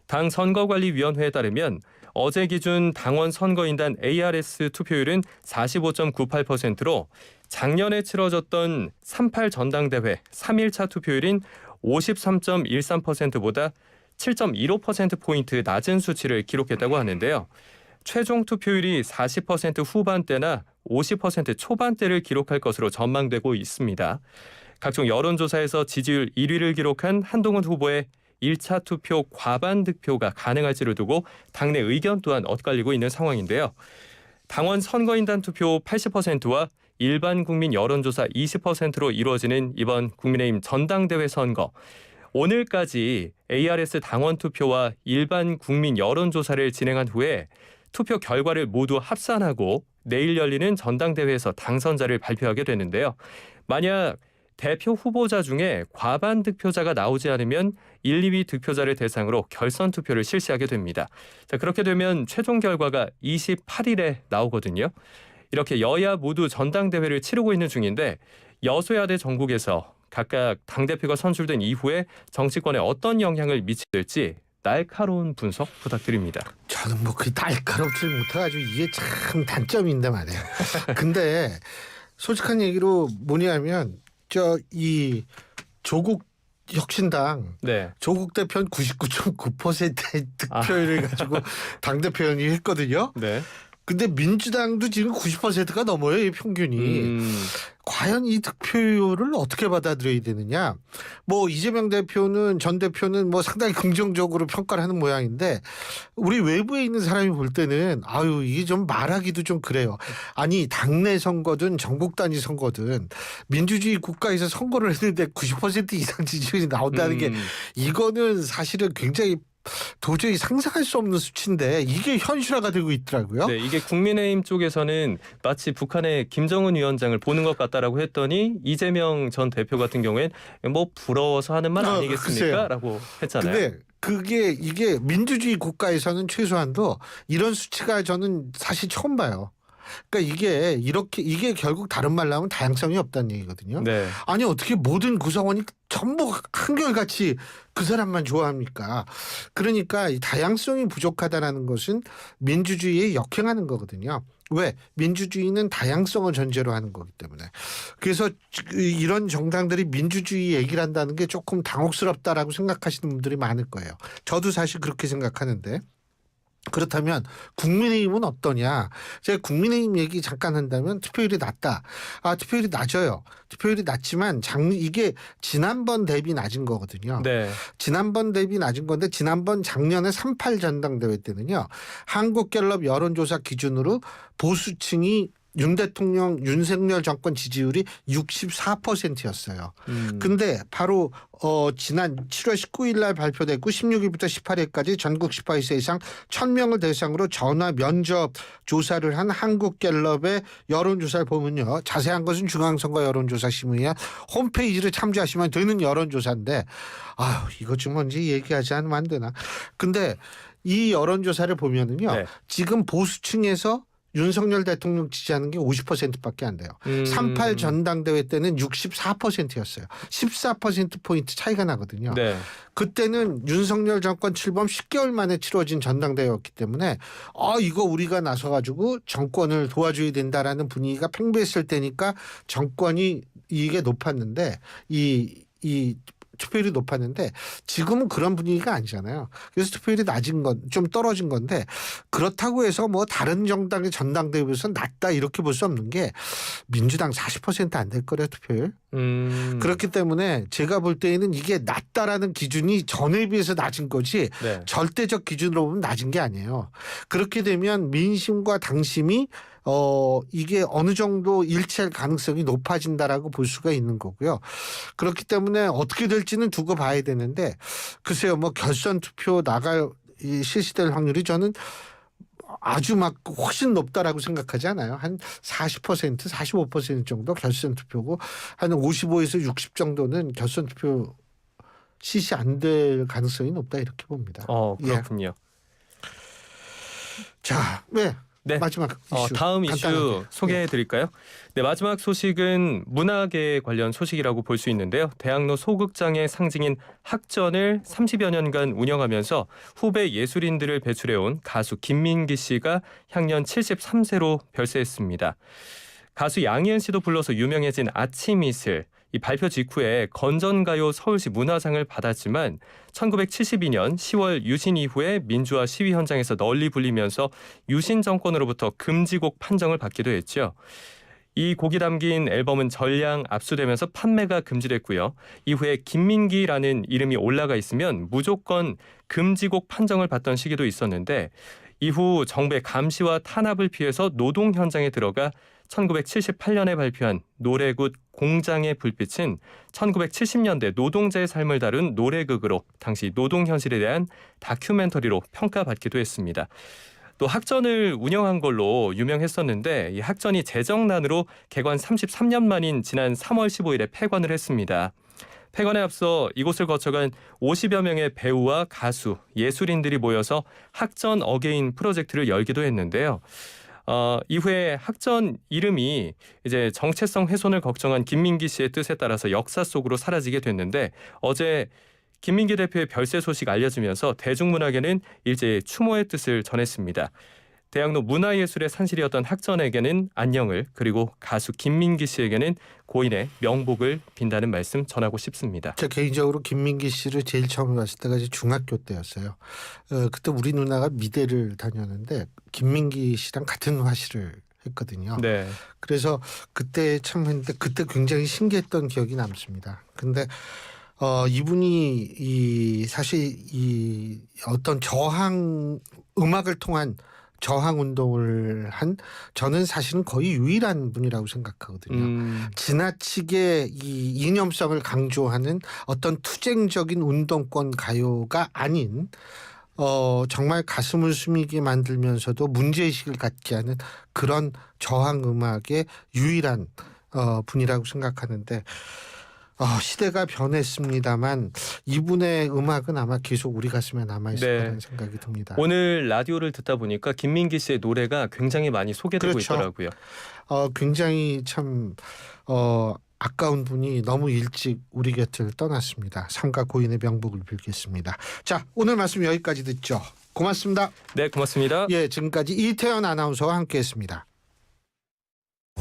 당 선거관리위원회에 따르면 어제 기준 당원 선거인단 ARS 투표율은 45.98%로 작년에 치러졌던 38 전당대회 3일차 투표율인 53.13%보다 7.15%포인트 낮은 수치를 기록했다고 하는데요. 최종 투표율이 40% 후반대나 50% 초반대를 기록할 것으로 전망되고 있습니다. 각종 여론조사에서 지지율 1위를 기록한 한동훈 후보의 1차 투표 과반 득표가 가능할지를 두고 당내 의견 또한 엇갈리고 있는 상황인데요. 당원 선거인단 투표 80%와 일반 국민 여론조사 20%로 이루어지는 이번 국민의힘 전당대회 선거. 오늘까지 ARS 당원 투표와 일반 국민 여론조사를 진행한 후에 투표 결과를 모두 합산하고 내일 열리는 전당대회에서 당선자를 발표하게 되는데요. 만약 대표 후보자 중에 과반 득표자가 나오지 않으면 1, 2위 득표자를 대상으로 결선 투표를 실시하게 됩니다. 자, 그렇게 되면 최종 결과가 28일에 나오거든요. 이렇게 여야 모두 전당대회를 치르고 있는 중인데 여소야대 전국에서 각각 당대표가 선출된 이후에 정치권에 어떤 영향을 미칠지 날카로운 분석 부탁드립니다. 저는 뭐 그 날카롭지 못해가지고 이게 참 단점인데 말이에요. 근데 솔직한 얘기로 뭐냐면 이 조국 혁신당 네. 조국 대표는 99.9%의 득표율을 가지고 당대표연이 했거든요. 네. 근데 민주당도 지금 90%가 넘어요, 이 평균이. 과연 이 득표율을 어떻게 받아들여야 되느냐. 뭐 이재명 대표는 전 대표는 뭐 상당히 긍정적으로 평가를 하는 모양인데 우리 외부에 있는 사람이 볼 때는 아유 이게 좀 말하기도 좀 그래요. 아니 당내 선거든 전국 단위 선거든 민주주의 국가에서 선거를 했는데 90% 이상 지지율이 나온다는 게 이거는 사실은 굉장히 도저히 상상할 수 없는 수치인데 이게 현실화가 되고 있더라고요. 네, 이게 국민의힘 쪽에서는 마치 북한의 김정은 위원장을 보는 것 같다라고 했더니 이재명 전 대표 같은 경우엔 뭐 부러워서 하는 말 아니겠습니까? 라고 했잖아요. 근데 이게 민주주의 국가에서는 최소한도 이런 수치가 저는 사실 처음 봐요. 그러니까 이게 결국 다른 말로 하면 다양성이 없다는 얘기거든요. 네. 아니 어떻게 모든 구성원이 전부 한결같이 그 사람만 좋아합니까? 그러니까 이 다양성이 부족하다는 것은 민주주의에 역행하는 거거든요. 왜? 민주주의는 다양성을 전제로 하는 거기 때문에. 그래서 이런 정당들이 민주주의 얘기를 한다는 게 조금 당혹스럽다라고 생각하시는 분들이 많을 거예요. 저도 사실 그렇게 생각하는데. 그렇다면 국민의힘은 어떠냐? 제가 국민의힘 얘기 잠깐 한다면 투표율이 낮다. 투표율이 낮아요. 투표율이 낮지만 이게 지난번 대비 낮은 거거든요. 네. 지난번 대비 낮은 건데 지난번 작년에 38 전당대회 때는요. 한국갤럽 여론조사 기준으로 보수층이 윤 대통령 윤석열 정권 지지율이 64%였어요. 근데 바로 지난 7월 19일 날 발표됐고 16일부터 18일까지 전국 18세 이상 1000명을 대상으로 전화 면접 조사를 한 한국갤럽의 여론조사를 보면요. 자세한 것은 중앙선거 여론조사심의위원 홈페이지를 참조하시면 되는 여론조사인데 이거 좀 먼저 얘기하지 않으면 안 되나. 근데 이 여론조사를 보면은요. 네. 지금 보수층에서 윤석열 대통령 지지하는 게 50%밖에 안 돼요. 38 전당대회 때는 64%였어요. 14%포인트 차이가 나거든요. 네. 그때는 윤석열 정권 출범 10개월 만에 치러진 전당대회였기 때문에 이거 우리가 나서가지고 정권을 도와줘야 된다라는 분위기가 팽배했을 때니까 정권이 이게 높았는데 이 투표율이 높았는데 지금은 그런 분위기가 아니잖아요. 그래서 투표율이 좀 떨어진 건데 그렇다고 해서 뭐 다른 정당의 전당대회에서 낮다 이렇게 볼 수 없는 게 민주당 40% 안 될 거래요 투표율. 그렇기 때문에 제가 볼 때에는 이게 낮다라는 기준이 전에 비해서 낮은 거지 네. 절대적 기준으로 보면 낮은 게 아니에요. 그렇게 되면 민심과 당심이 이게 어느 정도 일치할 가능성이 높아진다라고 볼 수가 있는 거고요. 그렇기 때문에 어떻게 될지는 두고 봐야 되는데 글쎄요, 뭐 결선 투표 실시될 확률이 저는 아주 막 훨씬 높다라고 생각하지 않아요. 한 40%, 45% 정도 결선 투표고 한 55에서 60 정도는 결선 투표 실시 안 될 가능성이 높다 이렇게 봅니다. 그렇군요. 예. 자, 네. 마지막 이슈. 다음 간단하게. 이슈 소개해 드릴까요? 네, 마지막 소식은 문화계 관련 소식이라고 볼 수 있는데요. 대학로 소극장의 상징인 학전을 30여 년간 운영하면서 후배 예술인들을 배출해온 가수 김민기 씨가 향년 73세로 별세했습니다. 가수 양희은 씨도 불러서 유명해진 아침 이슬. 이 발표 직후에 건전가요 서울시 문화상을 받았지만 1972년 10월 유신 이후에 민주화 시위 현장에서 널리 불리면서 유신 정권으로부터 금지곡 판정을 받기도 했죠. 이 곡이 담긴 앨범은 전량 압수되면서 판매가 금지됐고요. 이후에 김민기라는 이름이 올라가 있으면 무조건 금지곡 판정을 받던 시기도 있었는데 이후 정부의 감시와 탄압을 피해서 노동 현장에 들어가 1978년에 발표한 노래굿 공장의 불빛은 1970년대 노동자의 삶을 다룬 노래극으로 당시 노동 현실에 대한 다큐멘터리로 평가받기도 했습니다. 또 학전을 운영한 걸로 유명했었는데 이 학전이 재정난으로 개관 33년 만인 지난 3월 15일에 폐관을 했습니다. 폐관에 앞서 이곳을 거쳐간 50여 명의 배우와 가수, 예술인들이 모여서 학전 어게인 프로젝트를 열기도 했는데요. 이후에 학전 이름이 이제 정체성 훼손을 걱정한 김민기 씨의 뜻에 따라서 역사 속으로 사라지게 됐는데 어제 김민기 대표의 별세 소식 알려지면서 대중문화계는 일제히 추모의 뜻을 전했습니다. 대학로 문화예술의 산실이었던 학전에게는 안녕을 그리고 가수 김민기 씨에게는 고인의 명복을 빈다는 말씀 전하고 싶습니다. 제가 개인적으로 김민기 씨를 제일 처음 봤을 때가 이제 중학교 때였어요. 그때 우리 누나가 미대를 다녔는데 김민기 씨랑 같은 화실을 했거든요. 네. 그래서 그때 참 했는데 그때 굉장히 신기했던 기억이 남습니다. 근데 이분이 사실 이 어떤 음악을 통한 저항 운동을 한 저는 사실은 거의 유일한 분이라고 생각하거든요. 지나치게 이 이념성을 강조하는 어떤 투쟁적인 운동권 가요가 아닌 정말 가슴을 숨이게 만들면서도 문제의식을 갖게 하는 그런 저항 음악의 유일한 분이라고 생각하는데 시대가 변했습니다만 이분의 음악은 아마 계속 우리 가슴에 남아있을 거라는 생각이 듭니다. 오늘 라디오를 듣다 보니까 김민기 씨의 노래가 굉장히 많이 소개되고 그렇죠. 있더라고요. 굉장히 참 아까운 분이 너무 일찍 우리 곁을 떠났습니다. 삼가 고인의 명복을 빌겠습니다. 자, 오늘 말씀 여기까지 듣죠. 고맙습니다. 네, 고맙습니다. 예, 지금까지 이태현 아나운서와 함께했습니다.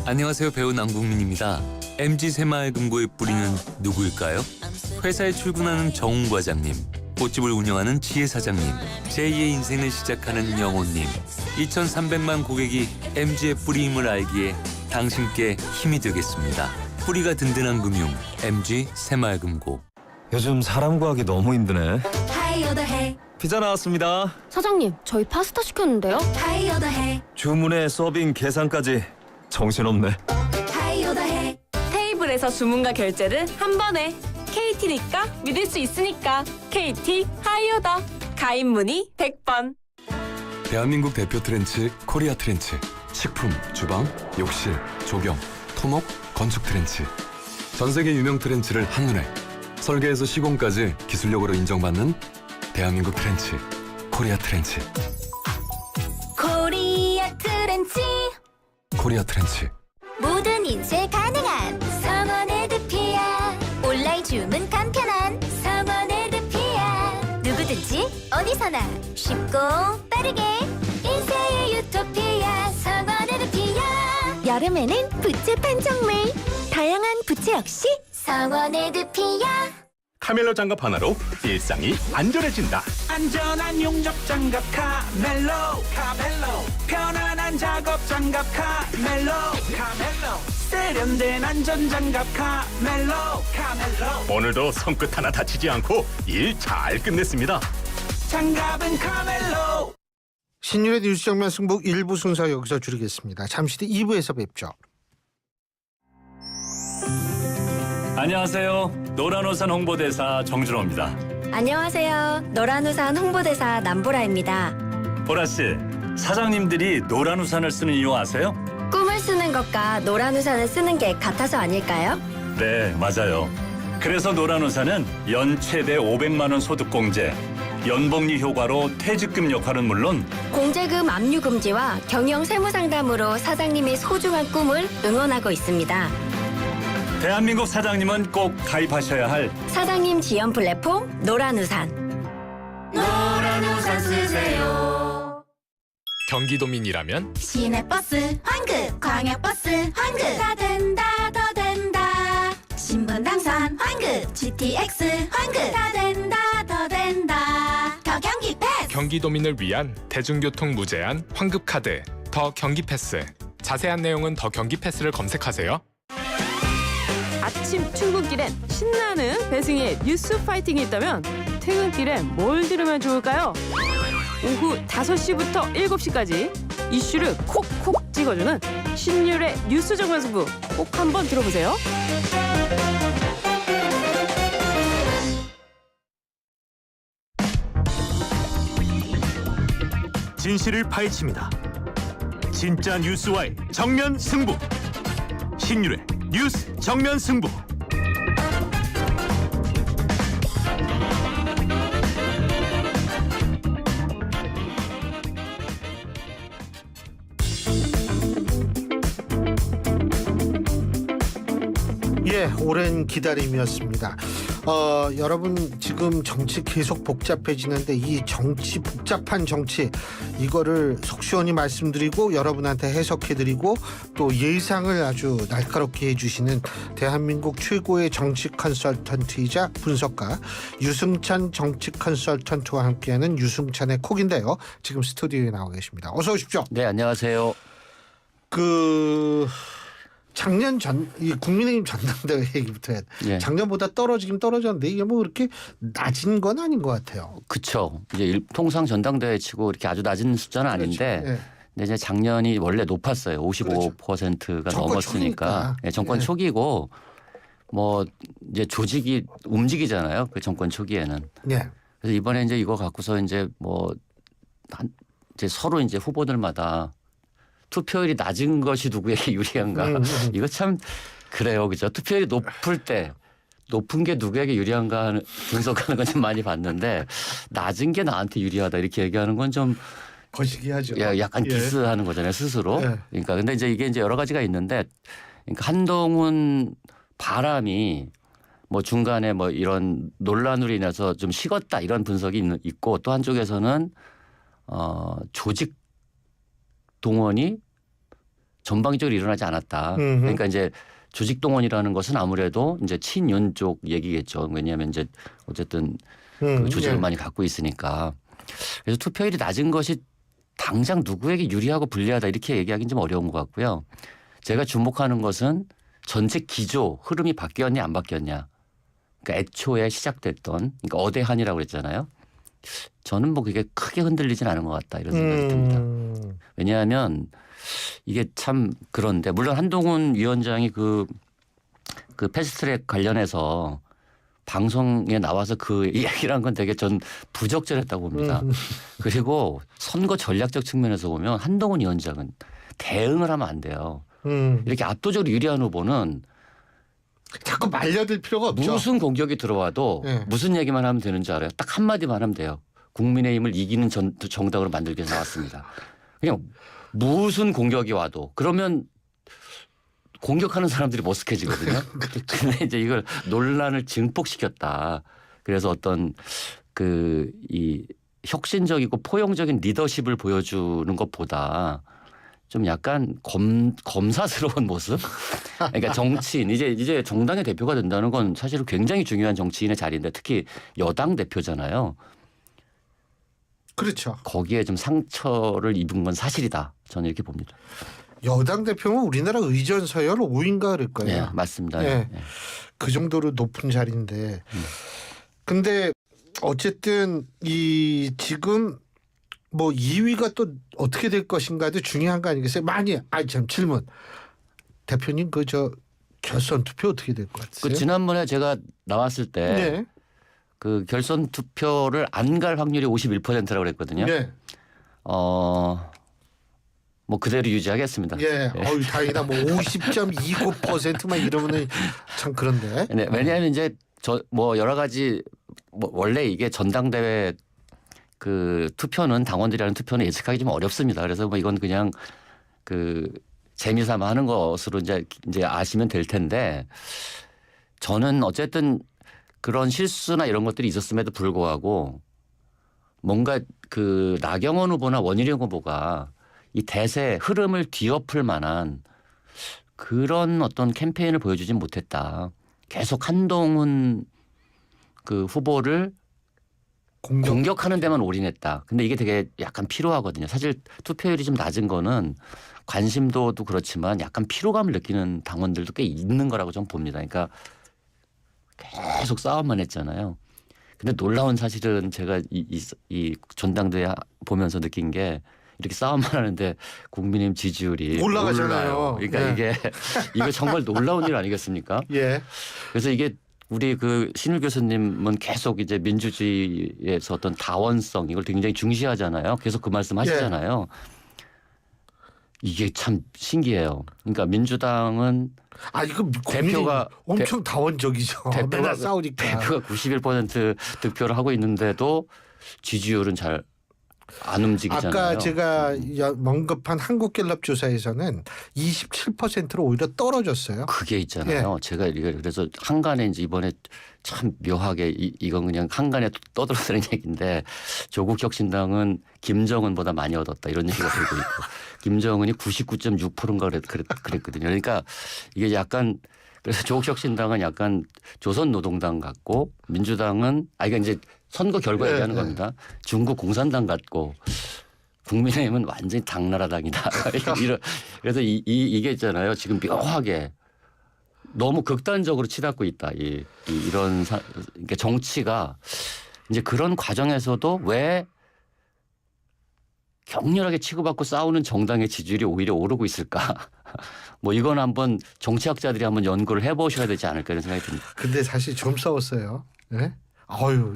안녕하세요. 배우 남궁민입니다. MG 새마을금고의 뿌리는 누구일까요? 회사에 출근하는 정웅 과장님, 꽃집을 운영하는 지혜 사장님, 제2의 인생을 시작하는 영호님, 2,300만 고객이 MG의 뿌리임을 알기에 당신께 힘이 되겠습니다. 뿌리가 든든한 금융, MG 새마을금고. 요즘 사람 구하기 너무 힘드네. 하이어더해. 피자 나왔습니다. 사장님, 저희 파스타 시켰는데요. 하이어더해. 주문에 서빙 계산까지 정신없네. 테이블에서 주문과 결제를 한 번에. KT니까 믿을 수 있으니까. KT 하이오더. 가입 문의 100번. 대한민국 대표 트렌치 코리아 트렌치. 식품, 주방, 욕실, 조경, 토목, 건축 트렌치. 전 세계 유명 트렌치를 한눈에 설계에서 시공까지 기술력으로 인정받는 대한민국 트렌치 코리아 트렌치. 코리아 트렌치. 코리아 트렌치. 모든 인쇄 가능한 성원 에드피아. 온라인 주문 간편한 성원 에드피아. 누구든지 어디서나 쉽고 빠르게 인쇄의 유토피아 성원 에드피아. 여름에는 부채 판촉물. 다양한 부채 역시 성원 에드피아. 카멜로 장갑 하나로 일상이 안전해진다. 안전한 용접 장갑 카멜로. 편안한 작업 장갑 카멜로. 세련된 안전 장갑 카멜로. 오늘도 손끝 하나 다치지 않고 일 잘 끝냈습니다. 장갑은 카멜로. 신율의 뉴스 정면 승부 1부 순서 여기서 줄이겠습니다. 잠시 뒤 2부에서 뵙죠. 안녕하세요. 노란우산 홍보대사 정준호입니다. 안녕하세요. 노란우산 홍보대사 남보라입니다. 보라 씨, 사장님들이 노란우산을 쓰는 이유 아세요? 꿈을 쓰는 것과 노란우산을 쓰는 게 같아서 아닐까요? 네, 맞아요. 그래서 노란우산은 연 최대 500만 원 소득공제, 연복리 효과로 퇴직금 역할은 물론 공제금 압류 금지와 경영 세무 상담으로 사장님의 소중한 꿈을 응원하고 있습니다. 대한민국 사장님은 꼭 가입하셔야 할 사장님 지원 플랫폼 노란우산. 노란우산 쓰세요. 경기도민이라면 시내버스 환급, 광역버스 환급. 다 된다, 더 된다. 신분 당선 환급, GTX 환급. 다 된다, 더 된다. 더 경기 패스. 경기도민을 위한 대중교통 무제한 환급카드 더 경기 패스. 자세한 내용은 더 경기 패스를 검색하세요. 아침 출근길엔 신나는 배승희의 뉴스 파이팅이 있다면 퇴근길엔 뭘 들으면 좋을까요? 오후 5시부터 7시까지 이슈를 콕콕 찍어주는 신율의 뉴스 정면승부 꼭 한번 들어보세요. 진실을 파헤칩니다. 진짜 뉴스와의 정면 승부. 신율의 뉴스 정면 승부. 예, 오랜 기다림이었습니다. 여러분 지금 정치 계속 복잡해지는데 이 정치 복잡한 정치 이거를 속 시원히 말씀드리고 여러분한테 해석해드리고 또 예상을 아주 날카롭게 해주시는 대한민국 최고의 정치 컨설턴트이자 분석가 유승찬 정치 컨설턴트와 함께하는 유승찬의 콕인데요. 지금 스튜디오에 나와 계십니다. 어서 오십시오. 네, 안녕하세요. 작년 이 국민의힘 전당대회 얘기부터 해야 돼. 예. 작년보다 떨어지긴 떨어졌는데 이게 뭐 그렇게 낮은 건 아닌 것 같아요. 그렇죠. 이제 통상 전당대회 치고 이렇게 아주 낮은 숫자는 아닌데, 그렇죠. 예. 근데 이제 작년이 원래 높았어요. 55%가 정권 넘었으니까. 초기니까. 예, 정권 예. 초기고 뭐 이제 조직이 움직이잖아요. 그 정권 초기에는. 예. 그래서 이번에 이제 이거 갖고서 이제 이제 서로 이제 후보들마다 투표율이 낮은 것이 누구에게 유리한가. 이거 참 그래요. 그죠. 투표율이 높은 게 누구에게 유리한가 분석하는 건 좀 많이 봤는데 낮은 게 나한테 유리하다 이렇게 얘기하는 건 좀 거시기하죠. 약간 디스하는 거잖아요. 스스로. 예. 그러니까 근데 이제 이게 이제 여러 가지가 있는데 그러니까 한동훈 바람이 뭐 중간에 뭐 이런 논란으로 인해서 좀 식었다 이런 분석이 있고 또 한쪽에서는 조직 동원이 전방위적으로 일어나지 않았다. 그러니까 이제 조직 동원이라는 것은 아무래도 이제 친윤 쪽 얘기겠죠. 왜냐하면 이제 어쨌든 그 조직을 많이 갖고 있으니까. 그래서 투표율이 낮은 것이 당장 누구에게 유리하고 불리하다 이렇게 얘기하기는 좀 어려운 것 같고요. 제가 주목하는 것은 전체 기조 흐름이 바뀌었냐 안 바뀌었냐. 그러니까 애초에 시작됐던 그러니까 어대한이라고 그랬잖아요. 저는 뭐 그게 크게 흔들리진 않은 것 같다 이런 생각이 듭니다. 왜냐하면 이게 참 그런데 물론 한동훈 위원장이 그 패스트트랙 관련해서 방송에 나와서 그 이야기를 한 건 되게 전 부적절했다고 봅니다. 그리고 선거 전략적 측면에서 보면 한동훈 위원장은 대응을 하면 안 돼요. 이렇게 압도적으로 유리한 후보는 자꾸 말려들 필요가 없죠. 무슨 공격이 들어와도 네. 무슨 얘기만 하면 되는 줄 알아요. 딱 한마디만 하면 돼요. 국민의힘을 이기는 정당으로 만들기 위해서 나왔습니다. 그냥 무슨 공격이 와도 그러면 공격하는 사람들이 머쓱해지거든요. 근데 이제 이걸 논란을 증폭시켰다. 그래서 어떤 이 혁신적이고 포용적인 리더십을 보여주는 것보다 좀 약간 검사스러운 모습? 그러니까 정치인, 이제 정당의 대표가 된다는 건 사실은 굉장히 중요한 정치인의 자리인데 특히 여당 대표잖아요. 그렇죠. 거기에 좀 상처를 입은 건 사실이다. 저는 이렇게 봅니다. 여당 대표는 우리나라 의전 서열 5인가 그럴 거예요. 네, 맞습니다. 네. 네. 그 정도로 높은 자리인데. 근데 어쨌든 이 지금 뭐 2위가 또 어떻게 될 것인가도 중요한 거 아니겠어요? 참 질문. 대표님 결선 투표 어떻게 될 것 같으세요? 지난번에 제가 나왔을 때 네. 그 결선 투표를 안 갈 확률이 51%라고 그랬거든요. 네. 뭐 그대로 유지하겠습니다. 예. 네. 다행이다. 뭐 50.29%만 이러면은 참 그런데. 네, 왜냐하면 이제 뭐 여러 가지 원래 이게 전당대회 그 투표는 당원들이 하는 투표는 예측하기 좀 어렵습니다. 그래서 뭐 이건 그냥 재미삼아 하는 것으로 이제 아시면 될 텐데 저는 어쨌든 그런 실수나 이런 것들이 있었음에도 불구하고 뭔가 나경원 후보나 원희룡 후보가 이 대세 흐름을 뒤엎을 만한 그런 어떤 캠페인을 보여주진 못했다. 계속 한동훈 후보를 공격하는 데만 올인했다. 근데 이게 되게 약간 피로하거든요. 사실 투표율이 좀 낮은 거는 관심도도 그렇지만 약간 피로감을 느끼는 당원들도 꽤 있는 거라고 좀 봅니다. 그러니까 계속 싸움만 했잖아요. 근데 놀라운 사실은 제가 이 전당대회 보면서 느낀 게 이렇게 싸움만 하는데 국민의힘 지지율이 올라가잖아요. 그러니까 네. 이게 정말 놀라운 일 아니겠습니까? 예. 그래서 이게 우리 신일 교수님은 계속 이제 민주주의에서 어떤 다원성 이걸 굉장히 중시하잖아요. 계속 그 말씀 하시잖아요. 이게 참 신기해요. 그러니까 민주당은 이거 대표가 엄청 다원적이죠. 맨날 싸우니까. 대표가 91% 득표를 하고 있는데도 지지율은 잘 안 움직이잖아요. 아까 제가 언급한 한국갤럽 조사에서는 27%로 오히려 떨어졌어요. 그게 있잖아요. 제가 그래서 한간에 이제 이번에 참 묘하게 이건 그냥 한간에 떠들어대는 얘기인데 조국 혁신당은 김정은보다 많이 얻었다 이런 얘기가 들고 있고 김정은이 99.6%인가 그랬거든요. 그러니까 이게 약간 그래서 조국 혁신당은 약간 조선노동당 같고 민주당은 그러니까 이제 선거 결과 얘기하는 겁니다. 중국 공산당 같고 국민의힘은 완전히 당나라당이다. 그래서 이게 있잖아요. 지금 묘하게 너무 극단적으로 치닫고 있다. 이런 그러니까 정치가 이제 그런 과정에서도 왜 격렬하게 치고받고 싸우는 정당의 지지율이 오히려 오르고 있을까? 뭐 이건 한번 정치학자들이 한번 연구를 해보셔야 되지 않을까 이런 생각이 듭니다. 근데 사실 좀 싸웠어요. 네?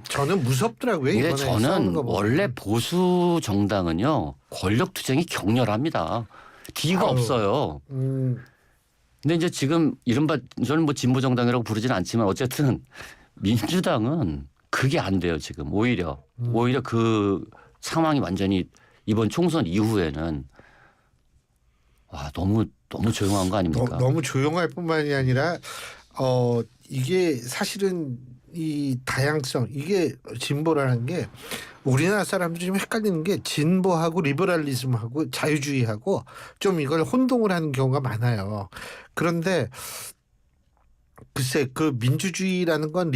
저는 무섭더라고요. 근데 이번에 저는 원래 보수 정당은요 권력 투쟁이 격렬합니다. 뒤가 없어요. 근데 이제 지금 이른바 저는 뭐 진보 정당이라고 부르지는 않지만 어쨌든 민주당은 그게 안 돼요 지금 오히려 그 상황이 완전히 이번 총선 이후에는 너무 조용한 거 아닙니까? 너무 조용할 뿐만이 아니라 이게 사실은 이 다양성 이게 진보라는 게 우리나라 사람들이 좀 헷갈리는 게 진보하고 리버럴리즘하고 자유주의하고 좀 이걸 혼동을 하는 경우가 많아요. 그런데 글쎄 민주주의라는 건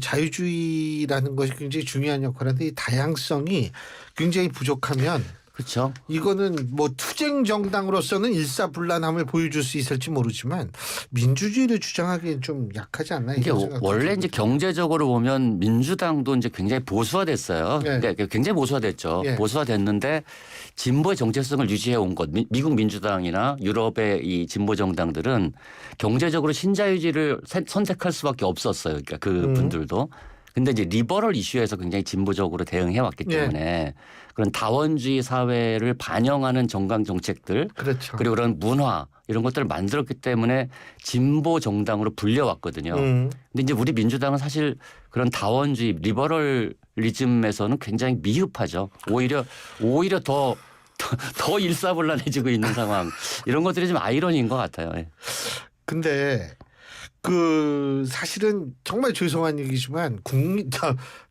자유주의라는 것이 굉장히 중요한 역할을 하는데 이 다양성이 굉장히 부족하면 그렇죠. 이거는 뭐 투쟁 정당으로서는 일사불란함을 보여줄 수 있을지 모르지만 민주주의를 주장하기엔 좀 약하지 않나 이게 이런 생각도 원래 듭니다. 이제 경제적으로 보면 민주당도 이제 굉장히 보수화됐어요. 예. 그러니까 굉장히 보수화됐죠. 예. 보수화됐는데 진보의 정체성을 유지해 온 것. 미국 민주당이나 유럽의 이 진보 정당들은 경제적으로 신자유주의를 선택할 수밖에 없었어요. 그러니까 그 분들도. 근데 이제 리버럴 이슈에서 굉장히 진보적으로 대응해 왔기 때문에 그런 다원주의 사회를 반영하는 정강 정책들 그렇죠. 그리고 그런 문화 이런 것들을 만들었기 때문에 진보 정당으로 불려왔거든요. 근데 이제 우리 민주당은 사실 그런 다원주의 리버럴리즘에서는 굉장히 미흡하죠. 오히려 더 일사불란해지고 있는 상황. 이런 것들이 좀 아이러니인 것 같아요. 예. 근데 사실은 정말 죄송한 얘기지만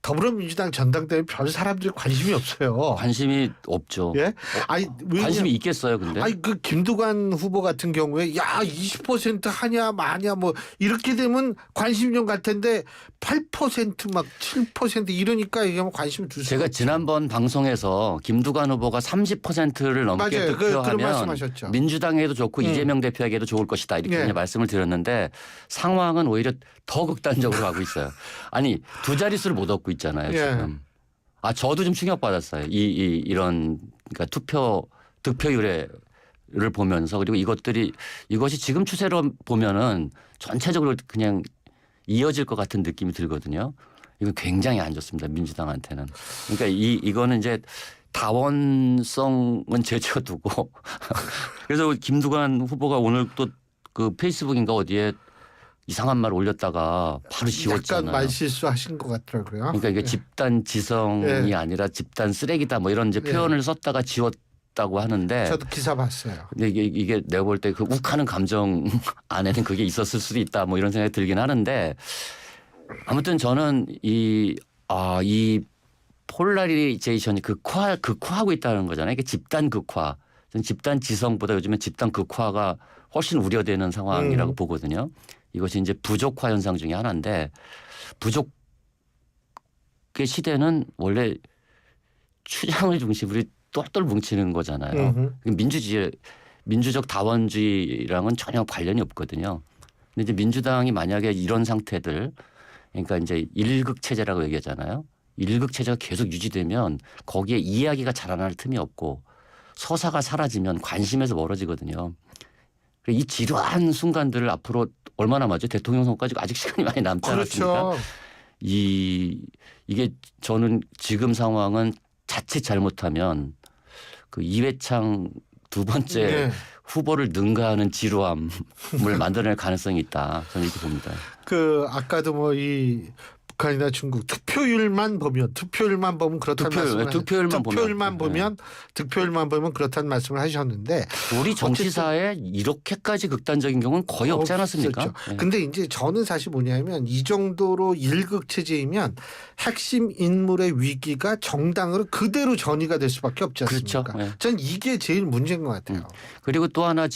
더불어민주당 전당대회 별 사람들이 관심이 없어요. 관심이 없죠. 예? 아니 관심이 있겠어요, 근데. 아니 그 김두관 후보 같은 경우에 야 20% 하냐 마냐 뭐 이렇게 되면 관심이 좀 갈 텐데 8% 막 7% 이러니까 이게 관심을 둘 수가 제가 지난번 방송에서 김두관 후보가 30%를 넘게 맞아요. 그런 득표하면 말씀하셨죠. 민주당에도 좋고 이재명 대표에게도 좋을 것이다 이렇게 그냥 말씀을 드렸는데 상황은 오히려 더 극단적으로 가고 있어요. 아니 두 자릿수를 못 얻고 있잖아요 지금. 저도 좀 충격받았어요. 이런 그러니까 득표율을 보면서 그리고 이것이 지금 추세로 보면은 전체적으로 그냥 이어질 것 같은 느낌이 들거든요. 이건 굉장히 안 좋습니다. 민주당한테는. 그러니까 이거는 이제 다원성은 제쳐두고 그래서 김두관 후보가 오늘 또 그 페이스북인가 어디에 이상한 말 올렸다가 바로 지웠잖아요. 약간 말실수하신 것 같더라고요. 그러니까 이게 집단 지성이 아니라 집단 쓰레기다 뭐 이런 이제 표현을 썼다가 지웠다고 하는데 저도 기사 봤어요. 근데 이게 내가 볼 때 그 욱하는 감정 안에는 그게 있었을 수도 있다 뭐 이런 생각이 들긴 하는데 아무튼 저는 이 폴라리제이션이 극화하고 있다는 거잖아요. 이게 집단 극화. 집단 지성보다 요즘에 집단 극화가 훨씬 우려되는 상황이라고 보거든요. 이것이 이제 부족화 현상 중에 하나인데 부족의 시대는 원래 추장을 중심으로 똘똘 뭉치는 거잖아요. 민주적 다원주의랑은 전혀 관련이 없거든요. 근데 이제 민주당이 만약에 이런 상태들 그러니까 이제 일극 체제라고 얘기하잖아요. 일극 체제가 계속 유지되면 거기에 이야기가 자라날 틈이 없고 서사가 사라지면 관심에서 멀어지거든요. 이 지루한 순간들을 앞으로 얼마나 남았죠? 대통령 선거까지 아직 시간이 많이 남지 않았습니까? 그렇죠. 이게 저는 지금 상황은 자칫 잘못하면 그 이회창 두 번째 후보를 능가하는 지루함을 만들어낼 가능성이 있다. 저는 이렇게 봅니다. 아까도 뭐 이 북한이나 중국 득표율만 보면 그렇다는 말씀을 득표율만 보면 그렇다는 말씀을 하셨는데 우리 정치사에 이렇게까지 극단적인 경우는 거의 없지 않았습니까? 근데 이제 저는 사실 뭐냐면 이 정도로 일극 체제이면 핵심 인물의 위기가 정당으로 그대로 전이가 될 수밖에 없지 않습니까? 그렇죠. 전 이게 제일 문제인 것 같아요. 그리고 또 하나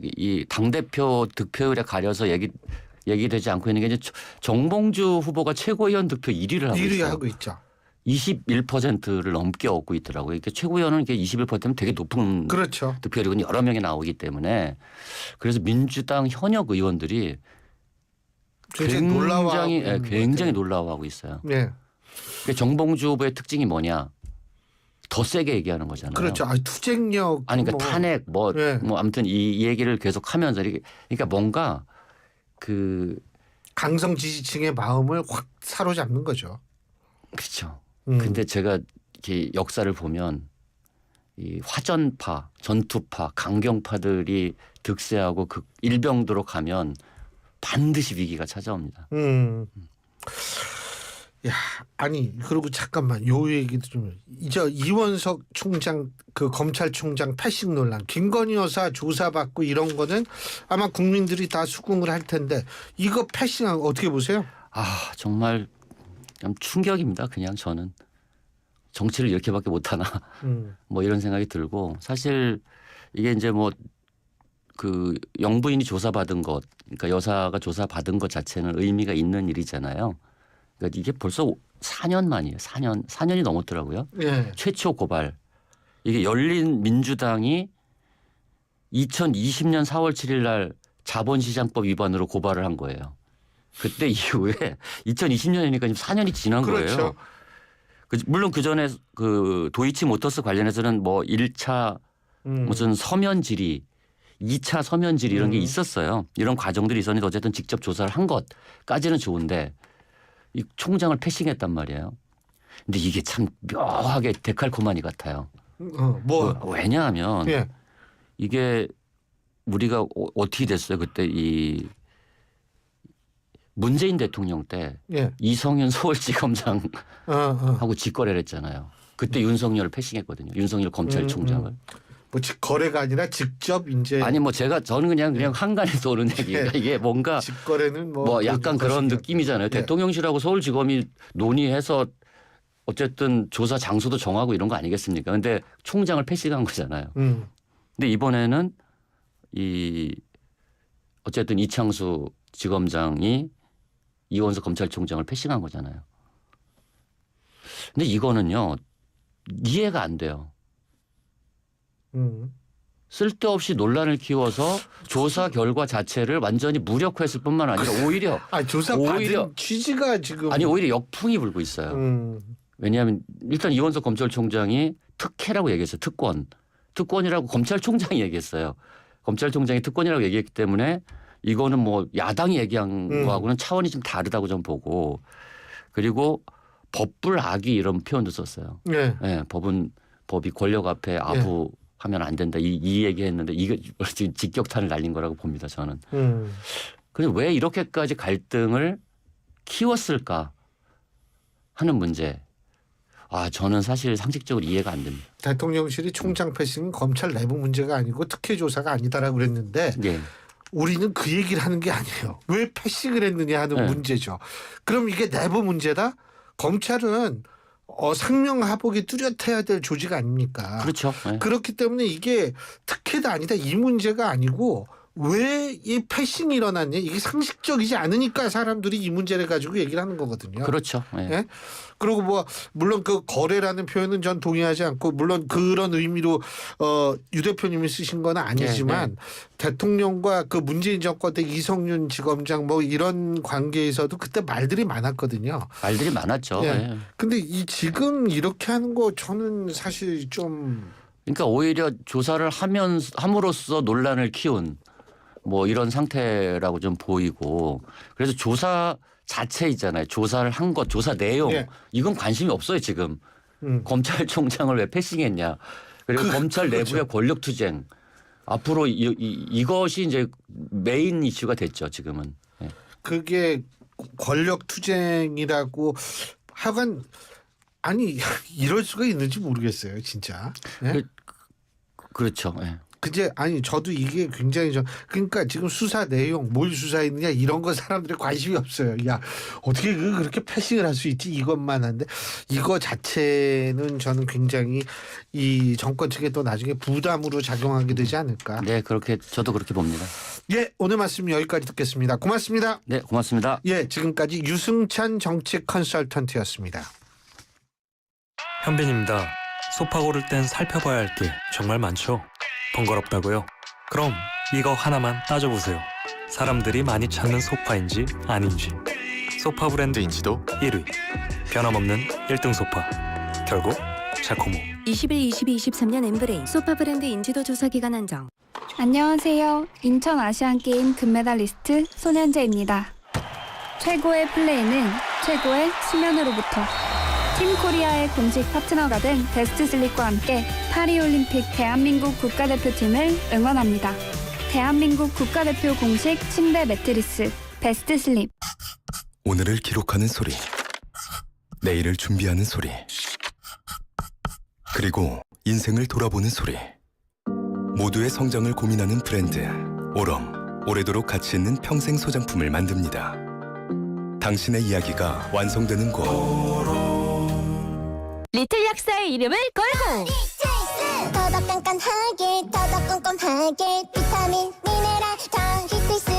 이 당대표 득표율에 가려서 얘기되지 않고 있는 게 이제 정봉주 후보가 최고위원 득표 1위를 하고 있어요. 1위 하고 있죠. 21%를 넘게 얻고 있더라고요. 이게 최고위원은 이게 21%면 되게 높은 그렇죠. 득표율이고 여러 명이 나오기 때문에 그래서 민주당 현역 의원들이 굉장히 놀라워하고 있어요. 네. 그러니까 정봉주 후보의 특징이 뭐냐? 더 세게 얘기하는 거잖아요. 그렇죠. 투쟁력. 그러니까 탄핵 뭐 아무튼 이 얘기를 계속 하면서 그러니까 뭔가 강성 지지층의 마음을 확 사로잡는 거죠. 그렇죠. 근데 제가 이렇게 역사를 보면 이 화전파, 전투파, 강경파들이 득세하고 일병도로 가면 반드시 위기가 찾아옵니다. 그리고 잠깐만 요 얘기도 좀 이원석 총장 검찰총장 패싱 논란 김건희 여사 조사받고 이런 거는 아마 국민들이 다 수긍을 할 텐데 이거 패싱 어떻게 보세요? 정말 좀 충격입니다. 그냥 저는 정치를 이렇게밖에 못하나 뭐 이런 생각이 들고 사실 이게 이제 뭐 영부인이 조사받은 것 그러니까 여사가 조사받은 것 자체는 의미가 있는 일이잖아요. 그러니까 이게 벌써 4년 만이에요. 4년이 넘었더라고요. 예. 최초 고발. 이게 열린 민주당이 2020년 4월 7일 날 자본시장법 위반으로 고발을 한 거예요. 그때 이후에 2020년이니까 지금 4년이 지난 그렇죠. 거예요. 물론 그 전에 그 도이치모터스 관련해서는 뭐 1차 무슨 서면 질의, 2차 서면 질의 이런 게 있었어요. 이런 과정들이 있었는데 어쨌든 직접 조사를 한 것까지는 좋은데 이 총장을 패싱했단 말이에요. 근데 이게 참 묘하게 데칼코마니 같아요. 왜냐하면 예. 이게 우리가 어떻게 됐어요? 그때 이 문재인 대통령 때 예. 이성윤 서울지검장하고 직거래를 했잖아요. 그때 윤석열을 패싱했거든요. 윤석열 검찰총장을. 뭐 거래가 아니라 직접 이제 아니 뭐 저는 그냥 한간에서 오는 얘기가 이게 뭔가 직거래는 뭐 약간 그런 느낌이잖아요. 예. 대통령실하고 서울지검이 논의해서 어쨌든 조사 장소도 정하고 이런 거 아니겠습니까? 근데 총장을 패싱한 거잖아요. 근데 이번에는 어쨌든 이창수 지검장이 이원석 검찰총장을 패싱한 거잖아요. 근데 이거는요 이해가 안 돼요. 쓸데없이 논란을 키워서 조사 결과 자체를 완전히 무력화했을 뿐만 아니라 오히려 조사 받은 취지가 지금 오히려 역풍이 불고 있어요. 왜냐하면 일단 이원석 검찰총장이 특혜라고 얘기했어요. 특권이라고 검찰총장이 얘기했어요. 검찰총장이 특권이라고 얘기했기 때문에 이거는 뭐 야당이 얘기한 거하고는 차원이 좀 다르다고 좀 보고 그리고 법불악의 이런 표현도 썼어요. 네. 네, 법이 권력 앞에 아부하면 안 된다 이 얘기했는데 이거 지금 직격탄을 날린 거라고 봅니다. 저는. 그런데 왜 이렇게까지 갈등을 키웠을까 하는 문제. 저는 사실 상식적으로 이해가 안 됩니다. 대통령실이 총장 패싱은 검찰 내부 문제가 아니고 특혜 조사가 아니다라고 그랬는데 네. 우리는 그 얘기를 하는 게 아니에요. 왜 패싱을 했느냐 하는 문제죠. 그럼 이게 내부 문제다? 검찰은 상명하복이 뚜렷해야 될 조직 아닙니까? 그렇죠. 네. 그렇기 때문에 이게 특혜도 아니다 이 문제가 아니고 왜 이 패싱이 일어났냐 이게 상식적이지 않으니까 사람들이 이 문제를 가지고 얘기를 하는 거거든요. 그렇죠. 네. 예? 그리고 뭐 물론 그 거래라는 표현은 전 동의하지 않고 물론 그런 의미로 유 대표님이 쓰신 건 아니지만 대통령과 그 문재인 정권 때 이성윤 지검장 뭐 이런 관계에서도 그때 말들이 많았거든요. 말들이 많았죠. 예. 네. 근데 지금 이렇게 하는 거 저는 사실 좀 그러니까 오히려 조사를 함으로써 논란을 키운 뭐 이런 상태라고 좀 보이고 그래서 조사 자체 있잖아요. 조사를 한 것, 조사 내용 이건 관심이 없어요 지금. 검찰총장을 왜 패싱했냐. 그리고 검찰 내부의 권력투쟁. 앞으로 이것이 이제 메인 이슈가 됐죠 지금은. 네. 그게 권력투쟁이라고 하여간 아니 이럴 수가 있는지 모르겠어요 진짜. 네? 그렇죠. 네. 근데 아니 저도 이게 굉장히 그러니까 지금 수사 내용 뭘 수사했느냐 이런 거 사람들이 관심이 없어요. 야 어떻게 그렇게 패싱을 할 수 있지 이것만 한데 이거 자체는 저는 굉장히 이 정권 측에 또 나중에 부담으로 작용하게 되지 않을까. 네 저도 그렇게 봅니다. 예 오늘 말씀 여기까지 듣겠습니다. 고맙습니다. 네 고맙습니다. 예 지금까지 유승찬 정치 컨설턴트였습니다. 현빈입니다. 소파 고를 땐 살펴봐야 할 게 정말 많죠. 번거롭다고요? 그럼 이거 하나만 따져보세요. 사람들이 많이 찾는 소파인지 아닌지. 소파 브랜드 인지도 1위. 변함없는 1등 소파. 결국 자코모. 21, 22, 23년 엠브레인 소파 브랜드 인지도 조사 기간 한정. 안녕하세요. 인천 아시안게임 금메달리스트 손현재입니다. 최고의 플레이는 최고의 수면으로부터. 팀 코리아의 공식 파트너가 된 베스트 슬립과 함께 파리올림픽 대한민국 국가대표팀을 응원합니다. 대한민국 국가대표 공식 침대 매트리스 베스트 슬립. 오늘을 기록하는 소리, 내일을 준비하는 소리, 그리고 인생을 돌아보는 소리. 모두의 성장을 고민하는 브랜드 오럼. 오래도록 가치 있는 평생 소장품을 만듭니다. 당신의 이야기가 완성되는 곳. 리틀 약사의 이름을 걸고 더더 깐깐하게 더더 꼼꼼하게 비타민 미네랄 다 히트스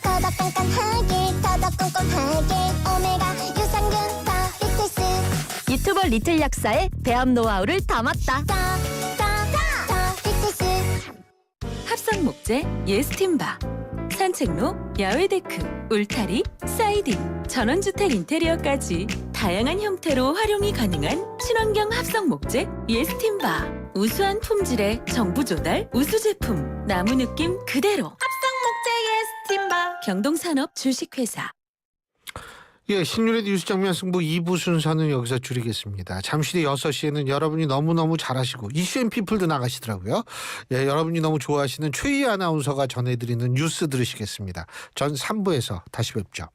더더 깐깐하게 더더 꼼꼼하게 오메가 유산균 더 리틀스 유튜버 리틀 약사의 배합 노하우를 담았다. 더 리틀스 합성 목재 예스팀바, 산책로, 야외 데크, 울타리, 사이딩, 전원주택 인테리어까지 다양한 형태로 활용이 가능한 친환경 합성 목재 예스팀바. 우수한 품질의 정부 조달 우수 제품, 나무 느낌 그대로. 합성 목재 예스팀바. 경동산업 주식회사. 예, 신율의 뉴스 정면 승부 2부 순서는 여기서 줄이겠습니다. 잠시 뒤 6시에는 여러분이 너무너무 잘하시고 이슈앤피플도 나가시더라고요. 예, 여러분이 너무 좋아하시는 최희 아나운서가 전해드리는 뉴스 들으시겠습니다. 전 3부에서 다시 뵙죠.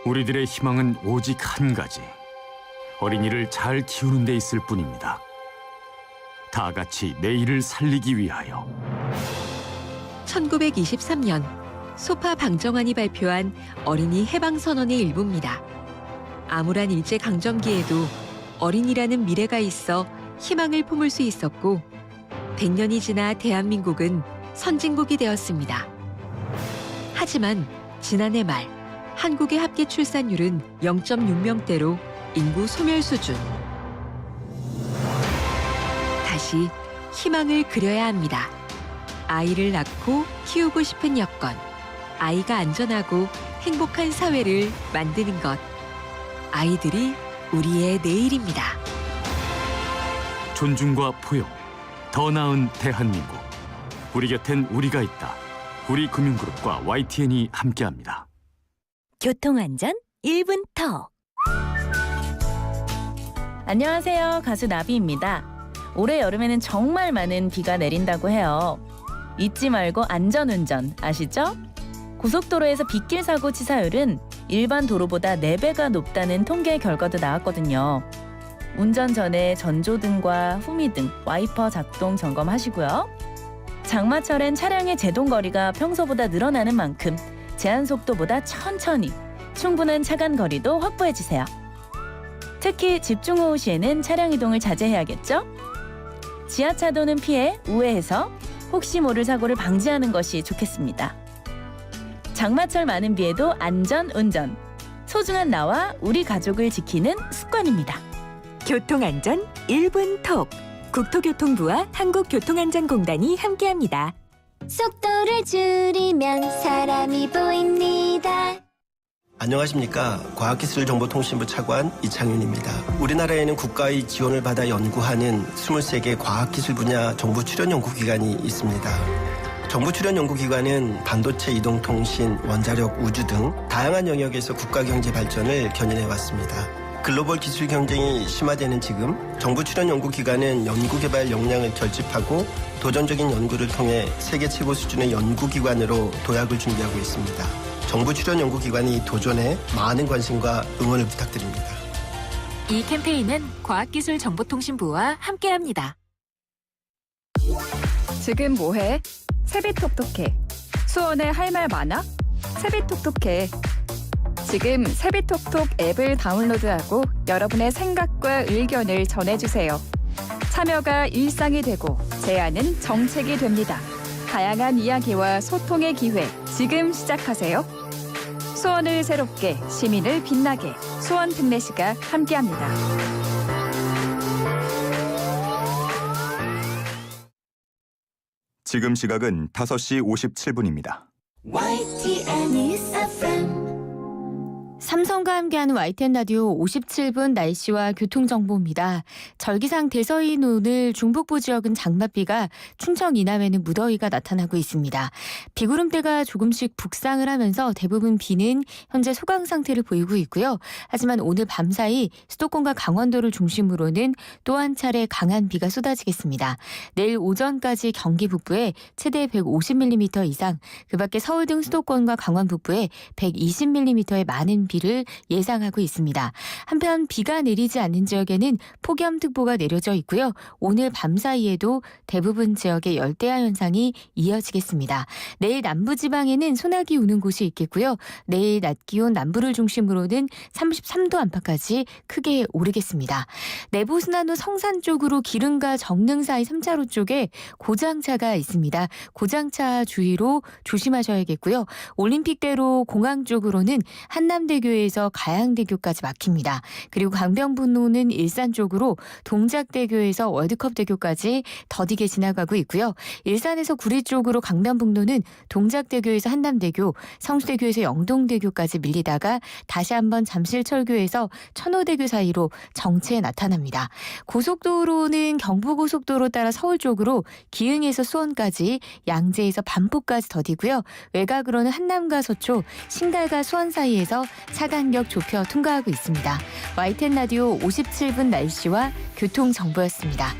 우리들의 희망은 오직 한 가지. 어린이를 잘 키우는 데 있을 뿐입니다. 다 같이 내일을 살리기 위하여. 1923년 소파 방정환이 발표한 어린이 해방선언의 일부입니다. 암울한 일제강점기에도 어린이라는 미래가 있어 희망을 품을 수 있었고 100년이 지나 대한민국은 선진국이 되었습니다. 하지만 지난해 말 한국의 합계 출산율은 0.6명대로 인구 소멸 수준. 다시 희망을 그려야 합니다. 아이를 낳고 키우고 싶은 여건, 아이가 안전하고 행복한 사회를 만드는 것. 아이들이 우리의 내일입니다. 존중과 포용, 더 나은 대한민국. 우리 곁엔 우리가 있다. 우리금융그룹과 YTN이 함께합니다. 교통안전 1분 턱. 안녕하세요. 가수 나비입니다. 올해 여름에는 정말 많은 비가 내린다고 해요. 잊지 말고 안전운전 아시죠? 고속도로에서 빗길 사고 치사율은 일반 도로보다 4배가 높다는 통계 결과도 나왔거든요. 운전 전에 전조등과 후미등, 와이퍼 작동 점검하시고요. 장마철엔 차량의 제동거리가 평소보다 늘어나는 만큼 제한 속도보다 천천히 충분한 차간 거리도 확보해주세요. 특히 집중호우 시에는 차량 이동을 자제해야겠죠? 지하차도는 피해 우회해서 혹시 모를 사고를 방지하는 것이 좋겠습니다. 장마철 많은 비에도 안전 운전. 소중한 나와 우리 가족을 지키는 습관입니다. 교통안전 1분 톡. 국토교통부와 한국교통안전공단이 함께합니다. 속도를 줄이면 사람이 보입니다. 안녕하십니까. 과학기술정보통신부 차관 이창윤입니다. 우리나라에는 국가의 지원을 받아 연구하는 23개 과학기술 분야 정부 출연 연구기관이 있습니다. 정부 출연 연구기관은 반도체, 이동통신, 원자력, 우주 등 다양한 영역에서 국가 경제 발전을 견인해왔습니다. 글로벌 기술 경쟁이 심화되는 지금 정부 출연 연구기관은 연구개발 역량을 결집하고 도전적인 연구를 통해 세계 최고 수준의 연구기관으로 도약을 준비하고 있습니다. 정부 출연 연구기관이 도전에 많은 관심과 응원을 부탁드립니다. 이 캠페인은 과학기술정보통신부와 함께합니다. 지금 뭐해? 세비톡톡해. 수원에 할 말 많아? 세비톡톡해. 지금 세비톡톡 앱을 다운로드하고 여러분의 생각과 의견을 전해주세요. 참여가 일상이 되고 제안은 정책이 됩니다. 다양한 이야기와 소통의 기회 지금 시작하세요. 수원을 새롭게, 시민을 빛나게 수원 특례시가 함께합니다. 지금 시각은 5시 57분입니다. YTN News FM. 삼성과 함께하는 YTN 라디오 57분 날씨와 교통정보입니다. 절기상 대서인 오늘 중북부 지역은 장맛비가, 충청 이남에는 무더위가 나타나고 있습니다. 비구름대가 조금씩 북상을 하면서 대부분 비는 현재 소강 상태를 보이고 있고요. 하지만 오늘 밤사이 수도권과 강원도를 중심으로는 또 한 차례 강한 비가 쏟아지겠습니다. 내일 오전까지 경기 북부에 최대 150mm 이상, 그 밖에 서울 등 수도권과 강원 북부에 120mm의 많은 비를 비를 예상하고 있습니다. 한편 비가 내리지 않는 지역에는 폭염특보가 내려져 있고요. 오늘 밤 사이에도 대부분 지역의 열대야 현상이 이어지겠습니다. 내일 남부지방에는 소나기 우는 곳이 있겠고요. 내일 낮 기온 남부를 중심으로는 33도 안팎까지 크게 오르겠습니다. 내부순환로 성산 쪽으로 기름과 정릉 사이 3차로 쪽에 고장차가 있습니다. 고장차 주의로 조심하셔야겠고요. 올림픽대로 공항 쪽으로는 한남대교에서 가양대교까지 막힙니다. 그리고 강변북로는 일산 쪽으로 동작대교에서 월드컵대교까지 더디게 지나가고 있고요. 일산에서 구리 쪽으로 강변북로는 동작대교에서 한남대교, 성수대교에서 영동대교까지 밀리다가 다시 한번 잠실철교에서 천호대교 사이로 정체 나타납니다. 고속도로는 경부고속도로 따라 서울 쪽으로 기흥에서 수원까지, 양재에서 반포까지 더디고요. 외곽으로는 한남과 서초, 신갈과 수원 사이에서 차간격 좁혀 통과하고 있습니다. YTN 라디오 57분 날씨와 교통정보였습니다.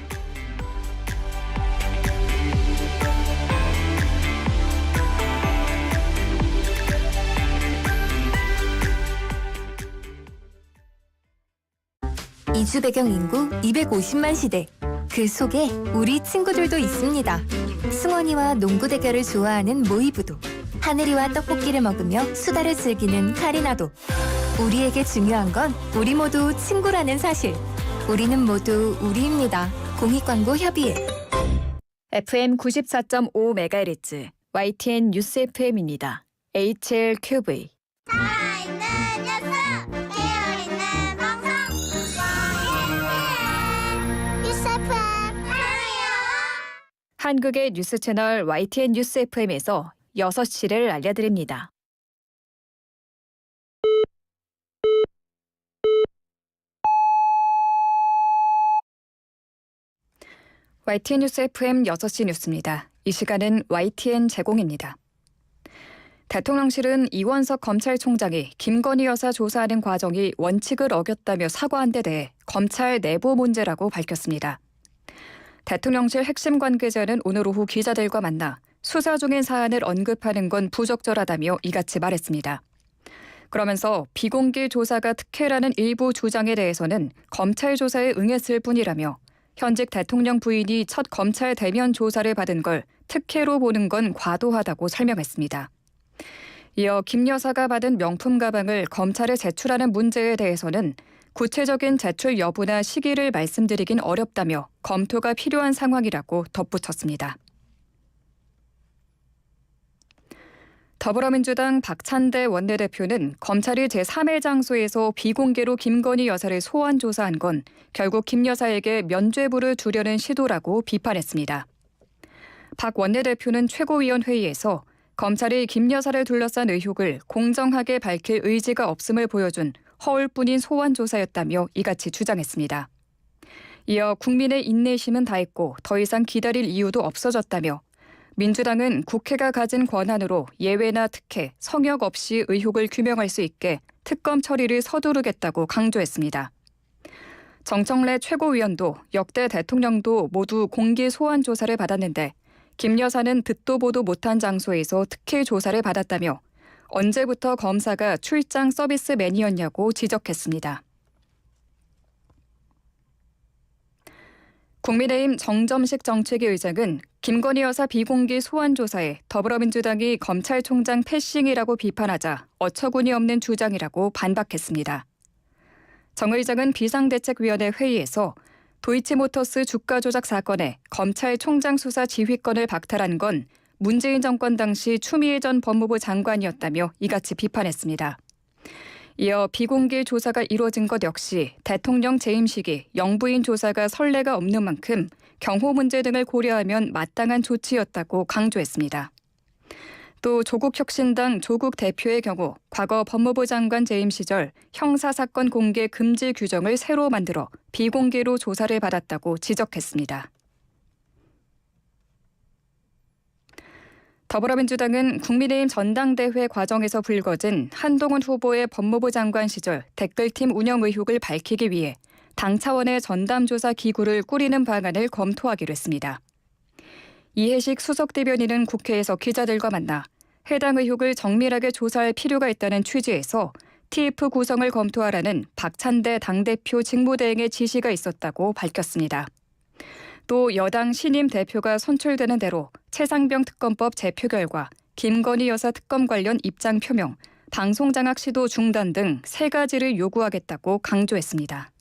이주 배경 인구 250만 시대. 그 속에 우리 친구들도 있습니다. 승원이와 농구 대결을 좋아하는 모이부도, 하늘이와 떡볶이를 먹으며 수다를 즐기는 카리나도. 우리에게 중요한 건 우리 모두 친구라는 사실. 우리는 모두 우리입니다. 공익광고협의회. FM 94.5MHz YTN 뉴스 FM입니다. HLQV. 한국의 뉴스 채널 YTN 뉴스 FM에서 6시를 알려드립니다. YTN 뉴스 FM 6시 뉴스입니다. 이 시간은 YTN 제공입니다. 대통령실은 이원석 검찰총장이 김건희 여사 조사하는 과정이 원칙을 어겼다며 사과한 데 대해 검찰 내부 문제라고 밝혔습니다. 대통령실 핵심 관계자는 오늘 오후 기자들과 만나 수사 중인 사안을 언급하는 건 부적절하다며 이같이 말했습니다. 그러면서 비공개 조사가 특혜라는 일부 주장에 대해서는 검찰 조사에 응했을 뿐이라며 현직 대통령 부인이 첫 검찰 대면 조사를 받은 걸 특혜로 보는 건 과도하다고 설명했습니다. 이어 김 여사가 받은 명품 가방을 검찰에 제출하는 문제에 대해서는 구체적인 제출 여부나 시기를 말씀드리긴 어렵다며 검토가 필요한 상황이라고 덧붙였습니다. 더불어민주당 박찬대 원내대표는 검찰이 제3의 장소에서 비공개로 김건희 여사를 소환 조사한 건 결국 김 여사에게 면죄부를 주려는 시도라고 비판했습니다. 박 원내대표는 최고위원회의에서 검찰이 김 여사를 둘러싼 의혹을 공정하게 밝힐 의지가 없음을 보여준 허울뿐인 소환 조사였다며 이같이 주장했습니다. 이어 국민의 인내심은 다했고 더 이상 기다릴 이유도 없어졌다며 민주당은 국회가 가진 권한으로 예외나 특혜, 성역 없이 의혹을 규명할 수 있게 특검 처리를 서두르겠다고 강조했습니다. 정청래 최고위원도 역대 대통령도 모두 공개 소환 조사를 받았는데 김 여사는 듣도 보도 못한 장소에서 특혜 조사를 받았다며 언제부터 검사가 출장 서비스맨이었냐고 지적했습니다. 국민의힘 정점식 정책위 의장은 김건희 여사 비공개 소환 조사에 더불어민주당이 검찰총장 패싱이라고 비판하자 어처구니 없는 주장이라고 반박했습니다. 정 의장은 비상대책위원회 회의에서 도이치모터스 주가 조작 사건에 검찰총장 수사 지휘권을 박탈한 건 문재인 정권 당시 추미애 전 법무부 장관이었다며 이같이 비판했습니다. 이어 비공개 조사가 이루어진 것 역시 대통령 재임 시기 영부인 조사가 선례가 없는 만큼 경호 문제 등을 고려하면 마땅한 조치였다고 강조했습니다. 또 조국혁신당 조국 대표의 경우 과거 법무부 장관 재임 시절 형사사건 공개 금지 규정을 새로 만들어 비공개로 조사를 받았다고 지적했습니다. 더불어민주당은 국민의힘 전당대회 과정에서 불거진 한동훈 후보의 법무부 장관 시절 댓글팀 운영 의혹을 밝히기 위해 당 차원의 전담조사 기구를 꾸리는 방안을 검토하기로 했습니다. 이해식 수석 대변인은 국회에서 기자들과 만나 해당 의혹을 정밀하게 조사할 필요가 있다는 취지에서 TF 구성을 검토하라는 박찬대 당대표 직무대행의 지시가 있었다고 밝혔습니다. 또 여당 신임 대표가 선출되는 대로 최상병 특검법 제표 결과, 김건희 여사 특검 관련 입장 표명, 방송장악 시도 중단 등 3가지를 요구하겠다고 강조했습니다.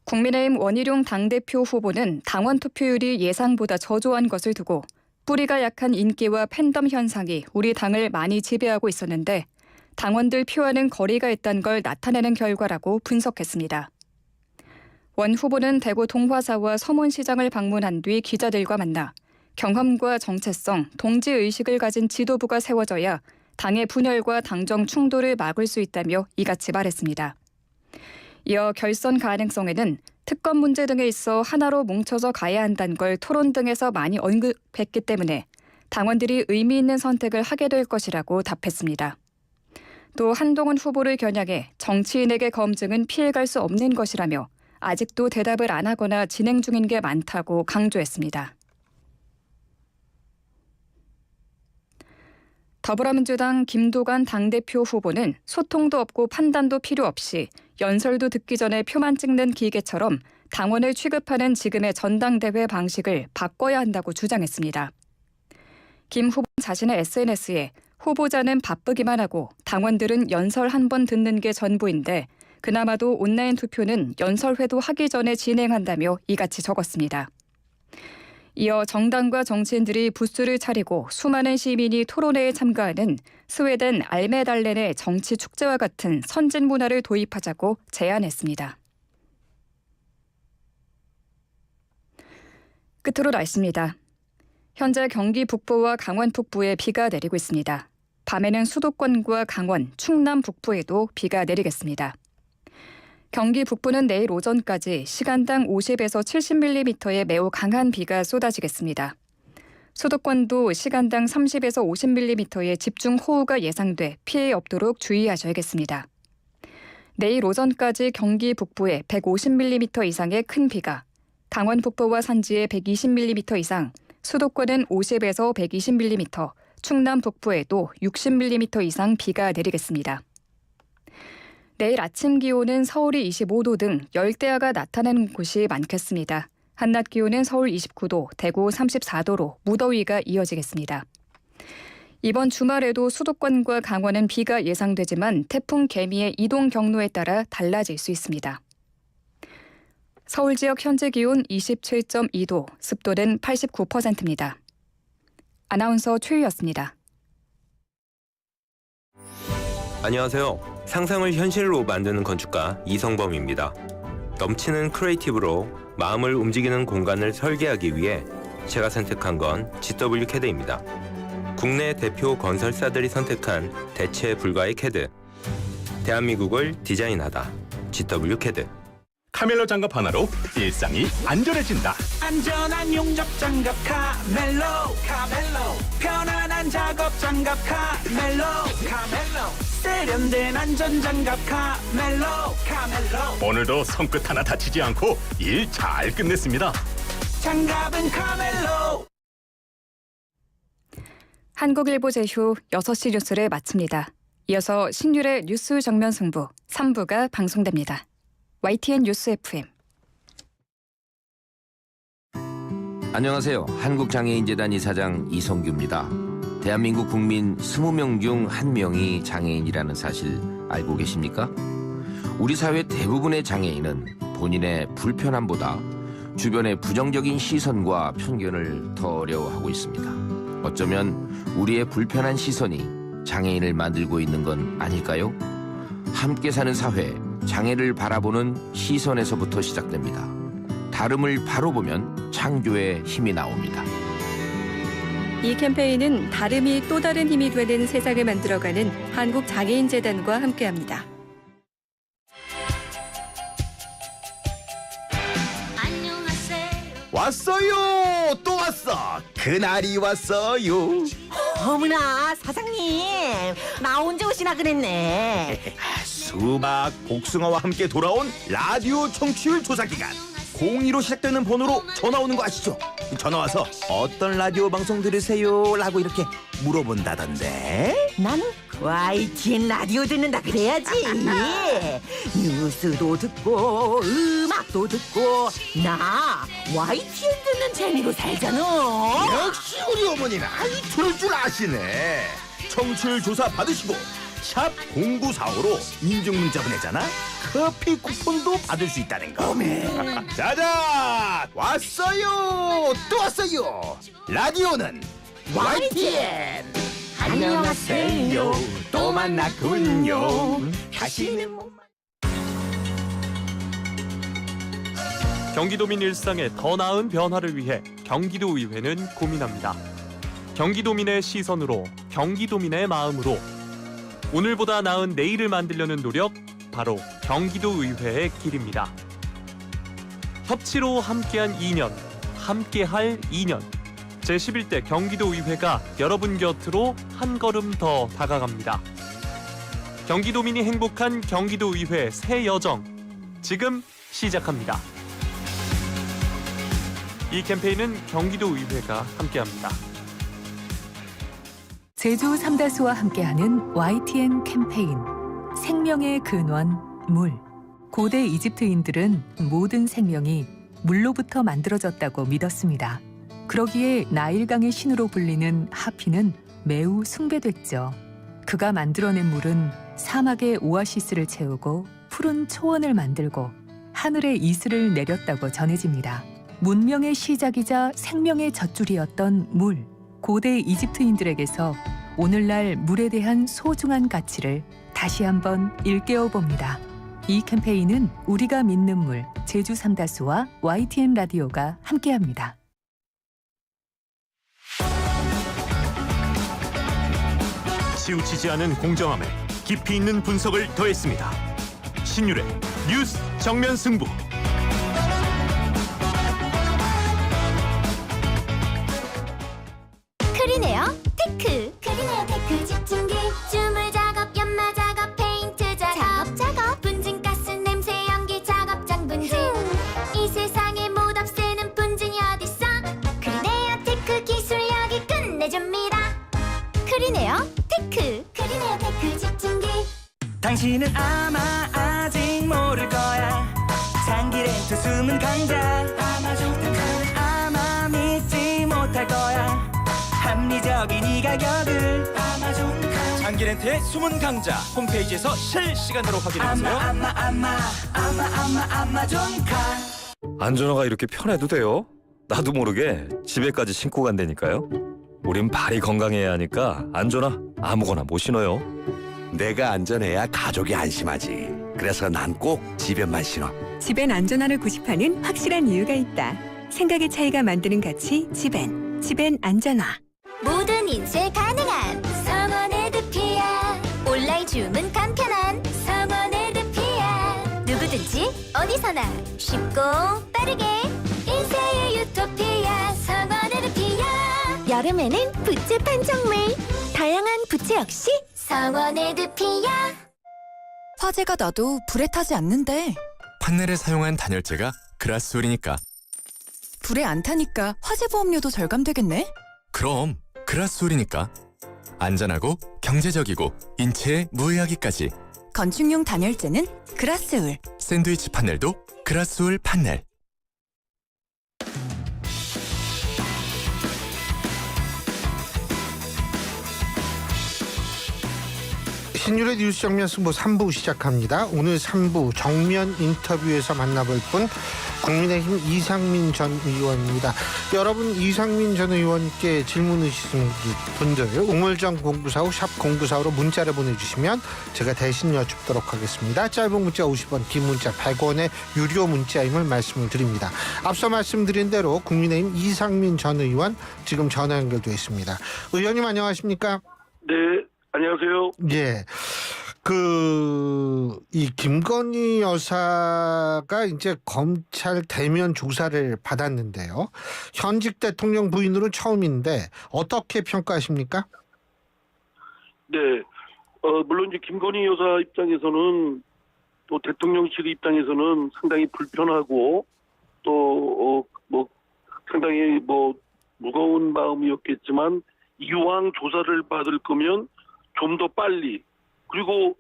국민의힘 원희룡 당대표 후보는 당원 투표율이 예상보다 저조한 것을 두고 뿌리가 약한 인기와 팬덤 현상이 우리 당을 많이 지배하고 있었는데 당원들 표와는 거리가 있다는 걸 나타내는 결과라고 분석했습니다. 원 후보는 대구 동화사와 서문시장을 방문한 뒤 기자들과 만나 경험과 정체성, 동지의식을 가진 지도부가 세워져야 당의 분열과 당정 충돌을 막을 수 있다며 이같이 말했습니다. 이어 결선 가능성에는 특검 문제 등에 있어 하나로 뭉쳐서 가야 한다는 걸 토론 등에서 많이 언급했기 때문에 당원들이 의미 있는 선택을 하게 될 것이라고 답했습니다. 또 한동훈 후보를 겨냥해 정치인에게 검증은 피해갈 수 없는 것이라며 아직도 대답을 안 하거나 진행 중인 게 많다고 강조했습니다. 더불어민주당 김도관 당대표 후보는 소통도 없고 판단도 필요 없이 연설도 듣기 전에 표만 찍는 기계처럼 당원을 취급하는 지금의 전당대회 방식을 바꿔야 한다고 주장했습니다. 김 후보는 자신의 SNS에 후보자는 바쁘기만 하고 당원들은 연설 한 번 듣는 게 전부인데 그나마도 온라인 투표는 연설회도 하기 전에 진행한다며 이같이 적었습니다. 이어 정당과 정치인들이 부스를 차리고 수많은 시민이 토론회에 참가하는 스웨덴 알메달렌의 정치 축제와 같은 선진 문화를 도입하자고 제안했습니다. 끝으로 날씨입니다. 현재 경기 북부와 강원 북부에 비가 내리고 있습니다. 밤에는 수도권과 강원, 충남 북부에도 비가 내리겠습니다. 경기 북부는 내일 오전까지 시간당 50에서 70mm의 매우 강한 비가 쏟아지겠습니다. 수도권도 시간당 30에서 50mm의 집중 호우가 예상돼 피해 없도록 주의하셔야겠습니다. 내일 오전까지 경기 북부에 150mm 이상의 큰 비가, 강원 북부와 산지에 120mm 이상, 수도권은 50에서 120mm, 충남 북부에도 60mm 이상 비가 내리겠습니다. 내일 아침 기온은 서울이 25도 등 열대야가 나타나는 곳이 많겠습니다. 한낮 기온은 서울 29도, 대구 34도로 무더위가 이어지겠습니다. 이번 주말에도 수도권과 강원은 비가 예상되지만 태풍 개미의 이동 경로에 따라 달라질 수 있습니다. 서울 지역 현재 기온 27.2도, 습도는 89%입니다. 아나운서 최유였습니다. 안녕하세요. 상상을 현실로 만드는 건축가 이성범입니다. 넘치는 크리에이티브로 마음을 움직이는 공간을 설계하기 위해 제가 선택한 건 GW 캐드입니다. 국내 대표 건설사들이 선택한 대체 불가의 캐드. 대한민국을 디자인하다. GW 캐드. 카멜로 장갑 하나로 일상이 안전해진다. 안전한 용접 장갑 카멜로. 편안한 작업 장갑 카멜로. 세련된 안전 장갑 카멜로. 오늘도 손끝 하나 다치지 않고 일 잘 끝냈습니다. 장갑은 카멜로. 한국일보 제휴 6시 뉴스를 마칩니다. 이어서 신율의 뉴스 정면 승부 3부가 방송됩니다. YTN 뉴스 FM. 안녕하세요. 한국장애인재단 이사장 이성규입니다. 대한민국 국민 20명 중 1명이 장애인이라는 사실 알고 계십니까? 우리 사회 대부분의 장애인은 본인의 불편함보다 주변의 부정적인 시선과 편견을 더 어려워하고 있습니다. 어쩌면 우리의 불편한 시선이 장애인을 만들고 있는 건 아닐까요? 함께 사는 사회, 장애를 바라보는 시선에서부터 시작됩니다. 다름을 바로 보면 창조의 힘이 나옵니다. 이 캠페인은 다름이 또 다른 힘이 되는 세상을 만들어가는 한국장애인재단과 함께합니다. 왔어요! 또 왔어! 그날이 왔어요! 어머나 사장님 나 언제 오시나 그랬네. 수박, 복숭아와 함께 돌아온 라디오 청취율 조사 기간 02로 시작되는 번호로 전화 오는 거 아시죠? 전화 와서 어떤 라디오 방송 들으세요? 라고 이렇게 물어본다던데. 난 YTN 라디오 듣는다 그래야지. 뉴스도 듣고 음악도 듣고 나 YTN 듣는 재미로 살잖아. 역시 우리 어머니는 아이 들을 줄 아시네. 청취율 조사 받으시고 샵 0945로 인증문자 보내잖아. 커피 쿠폰도 받을 수 있다는 거. 자자, 왔어요. 또 왔어요. 라디오는 YTN. 안녕하세요. 또 만났군요. 다시는 경기도민 일상에 더 나은 변화를 위해 경기도의회는 고민합니다. 경기도민의 시선으로, 경기도민의 마음으로 오늘보다 나은 내일을 만들려는 노력, 바로 경기도의회의 길입니다. 협치로 함께한 2년, 함께할 2년. 제11대 경기도의회가 여러분 곁으로 한 걸음 더 다가갑니다. 경기도민이 행복한 경기도의회 새 여정, 지금 시작합니다. 이 캠페인은 경기도의회가 함께합니다. 제주 삼다수와 함께하는 YTN 캠페인 생명의 근원 물. 고대 이집트인들은 모든 생명이 물로부터 만들어졌다고 믿었습니다. 그러기에 나일강의 신으로 불리는 하피는 매우 숭배됐죠. 그가 만들어낸 물은 사막의 오아시스를 채우고 푸른 초원을 만들고 하늘의 이슬을 내렸다고 전해집니다. 문명의 시작이자 생명의 젖줄이었던 물. 고대 이집트인들에게서 오늘날 물에 대한 소중한 가치를 다시 한번 일깨워 봅니다. 이 캠페인은 우리가 믿는 물, 제주 삼다수와 YTN 라디오가 함께합니다. 치우치지 않은 공정함에 깊이 있는 분석을 더했습니다. 신율의 뉴스 정면 승부. 크리네어 테크. 크리네어 테크 집중기. 주물 작업, 연마 작업, 페인트 작업. 분진가스, 냄새, 연기 작업, 분진. 이 세상에 못 없애는 분진이 어딨어. 크리네어 테크 기술력이 끝내줍니다. 크리네어 테크. 크리네어 테크 집중기. 당신은 아마 아직 모를 거야. 장기 렌트 숨은 강자. 아마존카는 아마 믿지 못할 거야. 합리적인 이 가격을. 아마존카. 장기 렌트의 숨은 강자 홈페이지에서 실시간으로 확인해보세요. 아마존카. 안전화가 이렇게 편해도 돼요? 나도 모르게 집에까지 신고 간다니까요. 우린 발이 건강해야 하니까 안전화 아무거나 못 신어요. 내가 안전해야 가족이 안심하지. 그래서 난 꼭 집에만 신어. 집엔 안전화를 구입하는 확실한 이유가 있다. 생각의 차이가 만드는 가치 집엔. 집엔 안전화. 모든 인쇄 가능한 성원에드피아. 온라인 주문 간편한 성원에드피아. 누구든지 어디서나 쉽고 빠르게 인쇄의 유토피아. 성원에드피아. 여름에는 부채 판촉물. 다양한 부채 역시 성원에드피아. 화재가 나도 불에 타지 않는데. 판넬에 사용한 단열재가 그라스울이니까. 불에 안 타니까 화재 보험료도 절감되겠네. 그럼 그라스울이니까. 안전하고 경제적이고 인체에 무해하기까지. 건축용 단열재는 그라스울. 샌드위치 판넬도 그라스울 판넬. 신율의 뉴스 정면 승부 3부 시작합니다. 오늘 3부 정면 인터뷰에서 만나볼 분 국민의힘 이상민 전 의원입니다. 여러분 이상민 전 의원께 질문 있으신 분들 우물정 0945 샵 0945로 문자를 보내주시면 제가 대신 여쭙도록 하겠습니다. 짧은 문자 50원, 긴 문자 100원의 유료 문자임을 말씀을 드립니다. 앞서 말씀드린 대로 국민의힘 이상민 전 의원 지금 전화 연결되어 있습니다. 의원님 안녕하십니까? 네. 안녕하세요. 예. 이 김건희 여사가 이제 검찰 대면 조사를 받았는데요. 현직 대통령 부인으로는 처음인데 어떻게 평가하십니까? 네. 물론 이제 김건희 여사 입장에서는 또 대통령실 입장에서는 상당히 불편하고 또 상당히 뭐 무거운 마음이었겠지만 이왕 조사를 받을 거면 좀 더 빨리 그리고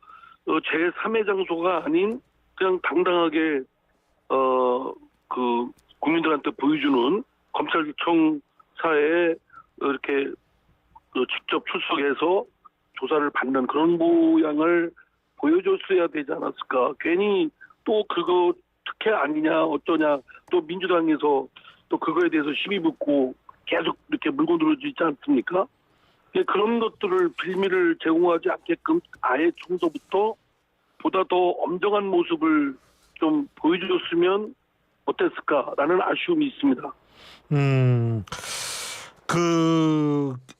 제3의 장소가 아닌 그냥 당당하게 그 국민들한테 보여주는 검찰청사에 이렇게 직접 출석해서 조사를 받는 그런 모양을 보여줬어야 되지 않았을까. 괜히 또 그거 특혜 아니냐 어쩌냐 또 민주당에서 또 그거에 대해서 시비 붙고 계속 이렇게 물고 늘어지지 않습니까? 그런 것들을 빌미를 제공하지 않게끔 아예 청소부터 보다 더 엄정한 모습을 좀 보여줬으면 어땠을까라는 아쉬움이 있습니다.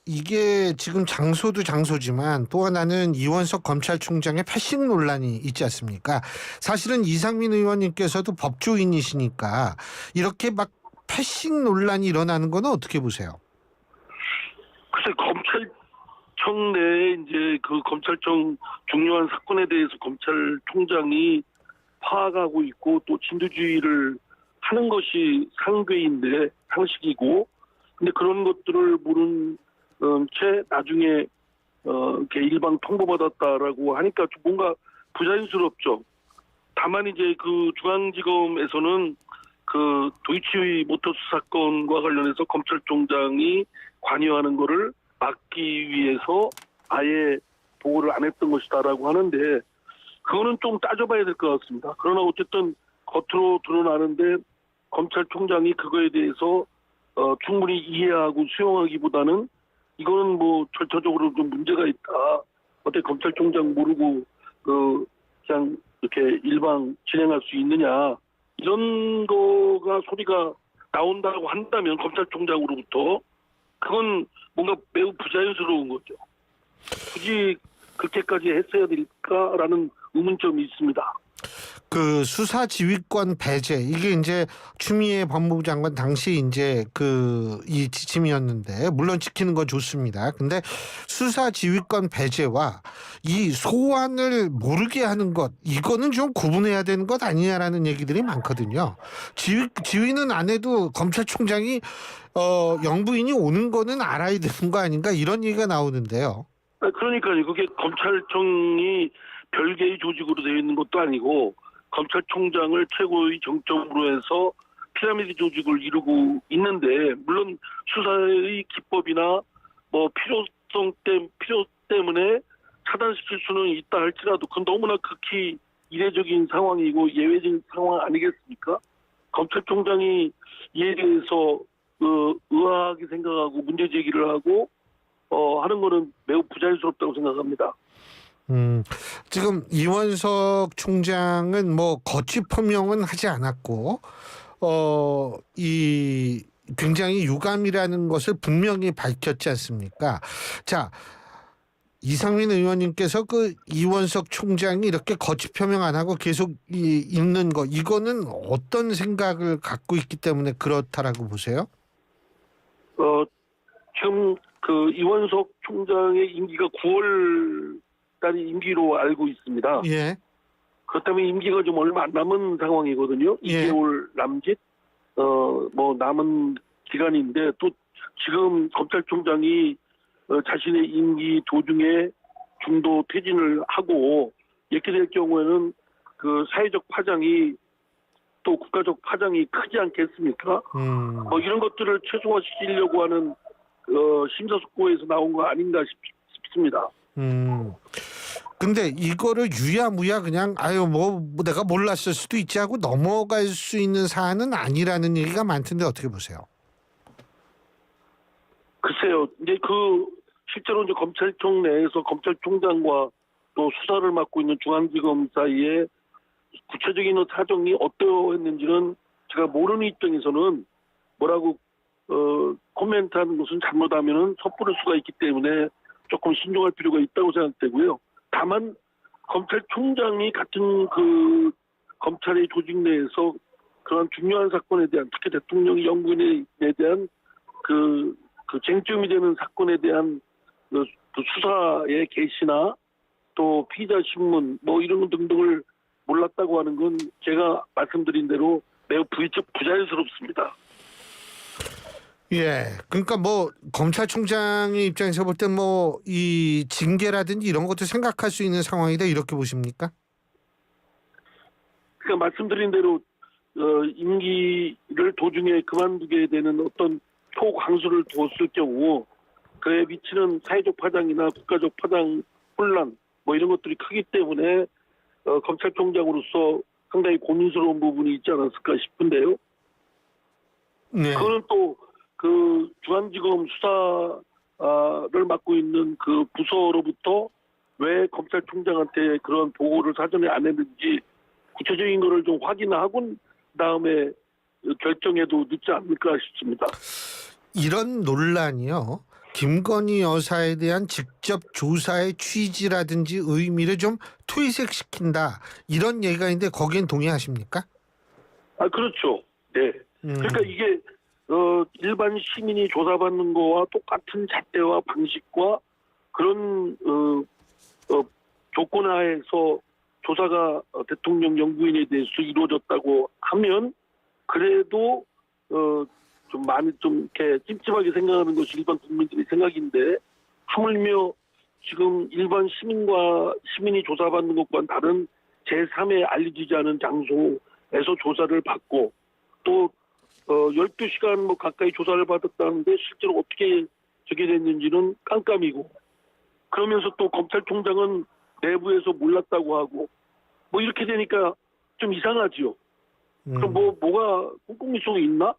이게 지금 장소도 장소지만 또 하나는 이원석 검찰총장의 패싱 논란이 있지 않습니까? 사실은 이상민 의원님께서도 법조인이시니까 이렇게 막 패싱 논란이 일어나는 건 어떻게 보세요? 글쎄 검찰청 내에 이제 그 검찰청 중요한 사건에 대해서 검찰총장이 파악하고 있고 또 진두지휘를 하는 것이 상궤인데 상식이고 근데 그런 것들을 모른 채 나중에 이렇게 일방 통보받았다라고 하니까 좀 뭔가 부자연스럽죠. 다만 이제 그 중앙지검에서는 그 도이치 모터스 사건과 관련해서 검찰총장이 관여하는 거를 막기 위해서 아예 보고를 안 했던 것이다라고 하는데 그거는 좀 따져봐야 될 것 같습니다. 그러나 어쨌든 겉으로 드러나는데 검찰총장이 그거에 대해서 충분히 이해하고 수용하기보다는 이거는 뭐 절차적으로 좀 문제가 있다. 어떻게 검찰총장 모르고 그냥 이렇게 일방 진행할 수 있느냐 이런 거가 소리가 나온다고 한다면 검찰총장으로부터 그건 뭔가 매우 부자연스러운 거죠. 굳이 그렇게까지 했어야 될까라는 의문점이 있습니다. 그 수사 지휘권 배제 이게 이제 추미애 법무부 장관 당시 이제 이 지침이었는데 물론 지키는 건 좋습니다. 근데 수사 지휘권 배제와 이 소환을 모르게 하는 것 이거는 좀 구분해야 되는 것 아니냐라는 얘기들이 많거든요. 지휘는 안 해도 검찰총장이 영부인이 오는 거는 알아야 되는 거 아닌가 이런 얘기가 나오는데요. 그러니까요. 그게 검찰청이 별개의 조직으로 되어 있는 것도 아니고 검찰총장을 최고의 정점으로 해서 피라미드 조직을 이루고 있는데 물론 수사의 기법이나 뭐 필요 때문에 차단시킬 수는 있다 할지라도 그건 너무나 극히 이례적인 상황이고 예외적인 상황 아니겠습니까? 검찰총장이 이에 대해서 의아하게 생각하고 문제 제기를 하고 하는 거는 매우 부자연스럽다고 생각합니다. 지금 이원석 총장은 뭐 거취 표명은 하지 않았고 이 굉장히 유감이라는 것을 분명히 밝혔지 않습니까? 자, 이상민 의원님께서 그 이원석 총장이 이렇게 거취 표명 안 하고 계속 있는 거 이거는 어떤 생각을 갖고 있기 때문에 그렇다라고 보세요? 지금 그 이원석 총장의 임기가 9월 달이 임기로 알고 있습니다. 예. 그렇다면 임기가 좀 얼마 안 남은 상황이거든요. 예. 2개월 남짓 뭐 남은 기간인데 또 지금 검찰총장이 자신의 임기 도중에 중도 퇴진을 하고 이렇게 될 경우에는 그 사회적 파장이 또 국가적 파장이 크지 않겠습니까? 이런 것들을 최소화시키려고 하는 심사숙고에서 나온 거 아닌가 싶습니다. 근데 이거를 유야무야 그냥 뭐 내가 몰랐을 수도 있지 하고 넘어갈 수 있는 사안은 아니라는 얘기가 많던데 어떻게 보세요? 글쎄요. 이제 실제로 이제 검찰청 내에서 검찰총장과 또 수사를 맡고 있는 중앙지검 사이에 구체적인 사정이 어떠했는지는 제가 모르는 입장에서는 뭐라고 코멘트하는 것은 잘못하면은 섣부를 수가 있기 때문에 조금 신중할 필요가 있다고 생각되고요. 다만 검찰총장이 같은 그 검찰의 조직 내에서 그런 중요한 사건에 대한 특히 대통령이 영부인에 대한 그 쟁점이 되는 사건에 대한 그 수사의 개시나 또 피의자 신문 뭐 이런 것 등등을 몰랐다고 하는 건 제가 말씀드린 대로 매우 부자연스럽습니다. 예, 그러니까 뭐 검찰총장의 입장에서 볼 때 뭐 이 징계라든지 이런 것도 생각할 수 있는 상황이다 이렇게 보십니까? 그러니까 말씀드린 대로 임기를 도중에 그만두게 되는 어떤 초광수를 두었을 경우 그에 미치는 사회적 파장이나 국가적 파장, 혼란 뭐 이런 것들이 크기 때문에 검찰총장으로서 상당히 고민스러운 부분이 있지 않았을까 싶은데요. 네. 그거는 또 그 중앙지검 수사를 맡고 있는 그 부서로부터 왜 검찰총장한테 그런 보고를 사전에 안 했는지 구체적인 거를 좀 확인하고 그다음에 결정해도 늦지 않을까 싶습니다. 이런 논란이요. 김건희 여사에 대한 직접 조사의 취지라든지 의미를 좀 퇴색시킨다. 이런 얘기가 있는데 거기엔 동의하십니까? 아, 그렇죠. 네. 그러니까 이게 일반 시민이 조사받는 거와 똑같은 잣대와 방식과 그런 조건 하에서 조사가 대통령 영부인에 대해서 이루어졌다고 하면 그래도 좀 많이 좀 이렇게 찝찝하게 생각하는 것이 일반 국민들의 생각인데 하물며 지금 일반 시민이 조사받는 것과는 다른 제3의 알려지지 않은 장소에서 조사를 받고 또 12시간 뭐 가까이 조사를 받았다는데 실제로 어떻게 저게 됐는지는 깜깜이고 그러면서 또 검찰총장은 내부에서 몰랐다고 하고 뭐 이렇게 되니까 좀 이상하지요. 그럼 뭐가 꼼꼼히 속에 있나?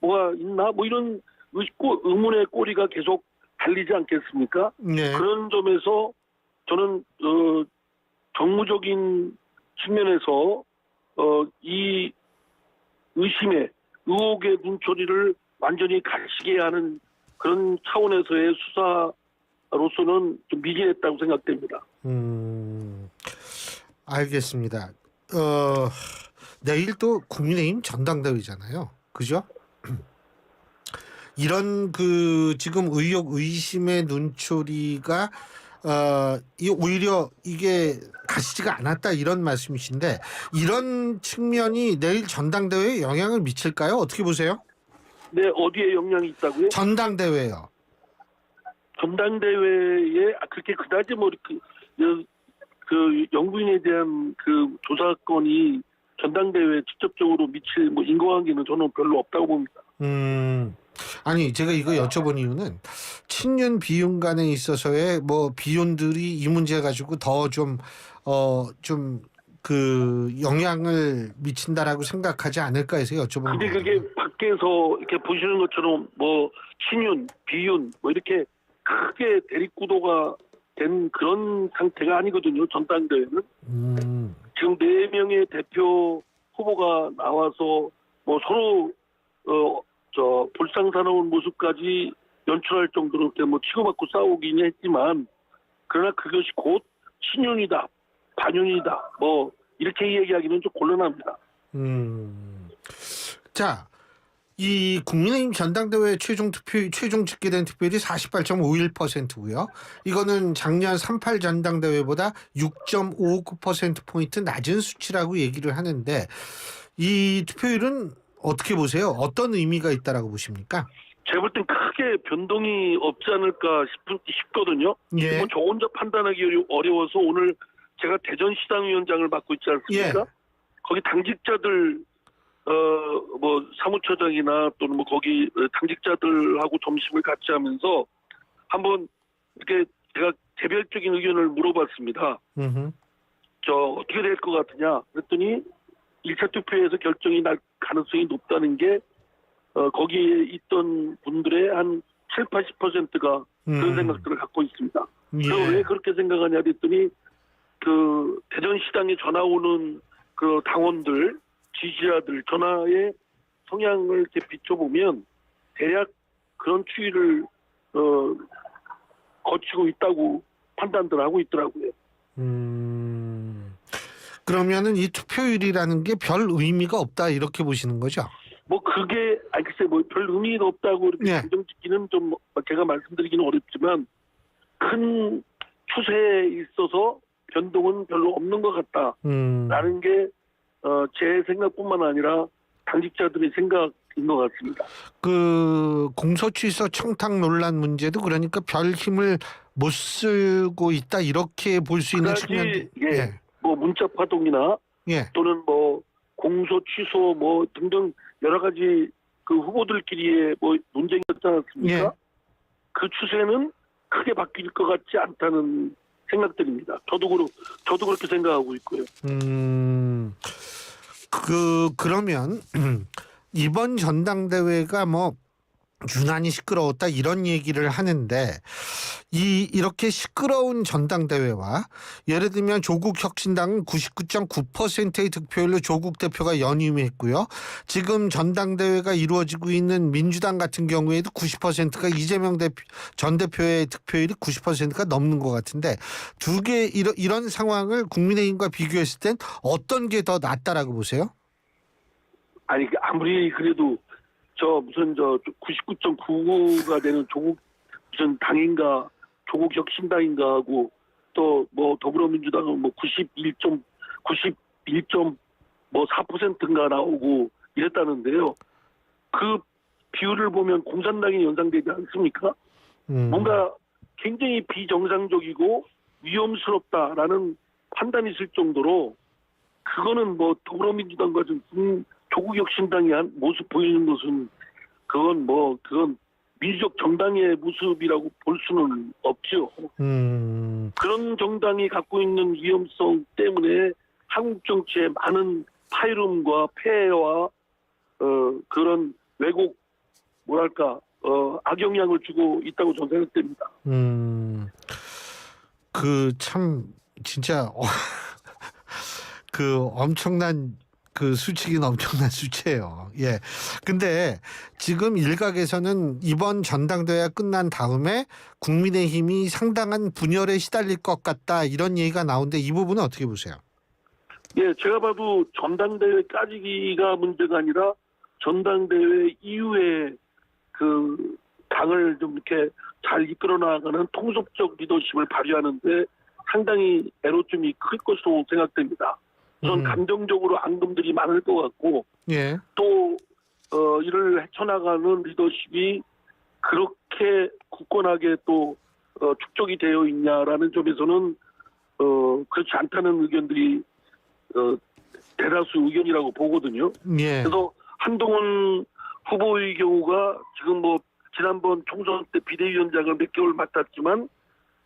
뭐가 있나? 뭐 이런 의문의 꼬리가 계속 달리지 않겠습니까? 네. 그런 점에서 저는 정무적인 측면에서 이 의혹의 눈초리를 완전히 가시게 하는 그런 차원에서의 수사로서는 좀 미진했다고 생각됩니다. 알겠습니다. 내일 또 국민의힘 전당대회잖아요. 그죠? 이런 그 지금 의혹 의심의 눈초리가 오히려 이게 가시지가 않았다 이런 말씀이신데 이런 측면이 내일 전당대회에 영향을 미칠까요? 어떻게 보세요? 네, 어디에 영향이 있다고요? 전당대회요. 전당대회에 그렇게 그다지 뭐 그 영부인에 대한 그 조사건이 전당대회에 직접적으로 미칠 뭐 인과관계는 저는 별로 없다고 봅니다. 아니 제가 이거 여쭤본 이유는 친윤 비윤 간에 있어서의 뭐 비윤들이 이 문제 가지고 더 좀 그 영향을 미친다라고 생각하지 않을까 해서 여쭤본 근데 거예요. 그게 밖에서 이렇게 보시는 것처럼 뭐 친윤, 비윤 뭐 이렇게 크게 대립구도가 된 그런 상태가 아니거든요. 전당대회는. 지금 4명의 대표 후보가 나와서 뭐 서로 볼상사나운 모습까지 연출할 정도로 이렇게 뭐 치고받고 싸우긴 했지만 그러나 그것이 곧 친윤이다, 반윤이다 뭐 이렇게 얘기하기는 좀 곤란합니다. 자, 이 국민의힘 전당대회 최종 집계된 투표율이 48.51%고요. 이거는 작년 38 전당대회보다 6.59%포인트 낮은 수치라고 얘기를 하는데 이 투표율은 어떻게 보세요? 어떤 의미가 있다라고 보십니까? 제가 볼 땐 크게 변동이 없지 않을까 싶거든요. 예. 뭐 저 혼자 판단하기 어려워서 오늘 제가 대전시당위원장을 맡고 있지 않습니까? 예. 거기 당직자들 뭐 사무처장이나 또는 뭐 거기 당직자들하고 점심을 같이 하면서 한번 이렇게 제가 개별적인 의견을 물어봤습니다. 어떻게 될 것 같으냐? 그랬더니 1차 투표에서 결정이 날 가능성이 높다는 게 거기에 있던 분들의 한 7, 80%가 그런 생각들을 갖고 있습니다. 그래서 왜 그렇게 생각하냐 그랬더니 그 대전시당에 전화 오는 그 당원들, 지지자들 전화의 성향을 이렇게 비춰보면 대략 그런 추이를 거치고 있다고 판단들 하고 있더라고요. 그러면은 이 투표율이라는 게 별 의미가 없다 이렇게 보시는 거죠? 뭐 그게 글쎄 뭐 별 의미가 없다고 이렇게 단정짓기는 좀 제가 말씀드리기는 어렵지만 큰 추세에 있어서 변동은 별로 없는 것 같다라는 게 제 생각뿐만 아니라 당직자들의 생각 것 같습니다. 그 공소 취소 청탁 논란 문제도 그러니까 별 힘을 못 쓰고 있다 이렇게 볼 수 있는 측면도 뭐 문자 파동이나 또는 뭐 공소 취소 뭐 등등 여러 가지 그 후보들끼리의 뭐 논쟁이 있지 않았습니까? 그 추세는 크게 바뀔 것 같지 않다는 생각들입니다. 저도 그렇게 생각하고 있고요. 그러면 이번 전당대회가 뭐 유난히 시끄러웠다 이런 얘기를 하는데 이렇게 시끄러운 전당대회와 예를 들면 조국 혁신당은 99.9%의 득표율로 조국 대표가 연임했고요. 지금 전당대회가 이루어지고 있는 민주당 같은 경우에도 90%가 이재명 전 대표의 득표율이 90%가 넘는 것 같은데 두 개 이런 상황을 국민의힘과 비교했을 땐 어떤 게 더 낫다라고 보세요? 아니 아무리 그래도 무슨 99.99가 되는 조국 무슨 당인가 조국 혁신당인가 하고 또 뭐 더불어민주당은 뭐 91.4%인가 나오고 이랬다는데요. 그 비율을 보면 공산당이 연상되지 않습니까? 뭔가 굉장히 비정상적이고 위험스럽다라는 판단이 있을 정도로 그거는 뭐 더불어민주당과 좀 조국 혁신당이 한 모습 보이는 것은 그건 민주적 정당의 모습이라고 볼 수는 없죠. 그런 정당이 갖고 있는 위험성 때문에 한국 정치에 많은 파열음과 폐해와 그런 왜곡 악영향을 주고 있다고 저는 생각됩니다. 그 참 진짜 그 엄청난 그 수치긴 엄청난 수치예요. 예. 근데 지금 일각에서는 이번 전당대회가 끝난 다음에 국민의힘이 상당한 분열에 시달릴 것 같다 이런 얘기가 나오는데 이 부분은 어떻게 보세요? 예, 제가 봐도 전당대회까지가 문제가 아니라 전당대회 이후에 그 당을 좀 이렇게 잘 이끌어 나가는 통섭적 리더십을 발휘하는데 상당히 애로점이 클 것으로 생각됩니다. 우선 감정적으로 앙금들이 많을 것 같고 또 이를 헤쳐나가는 리더십이 그렇게 굳건하게 또 축적이 되어 있냐라는 점에서는 그렇지 않다는 의견들이 대다수 의견이라고 보거든요. 그래서 한동훈 후보의 경우가 지금 뭐 지난번 총선 때 비대위원장을 몇 개월 맡았지만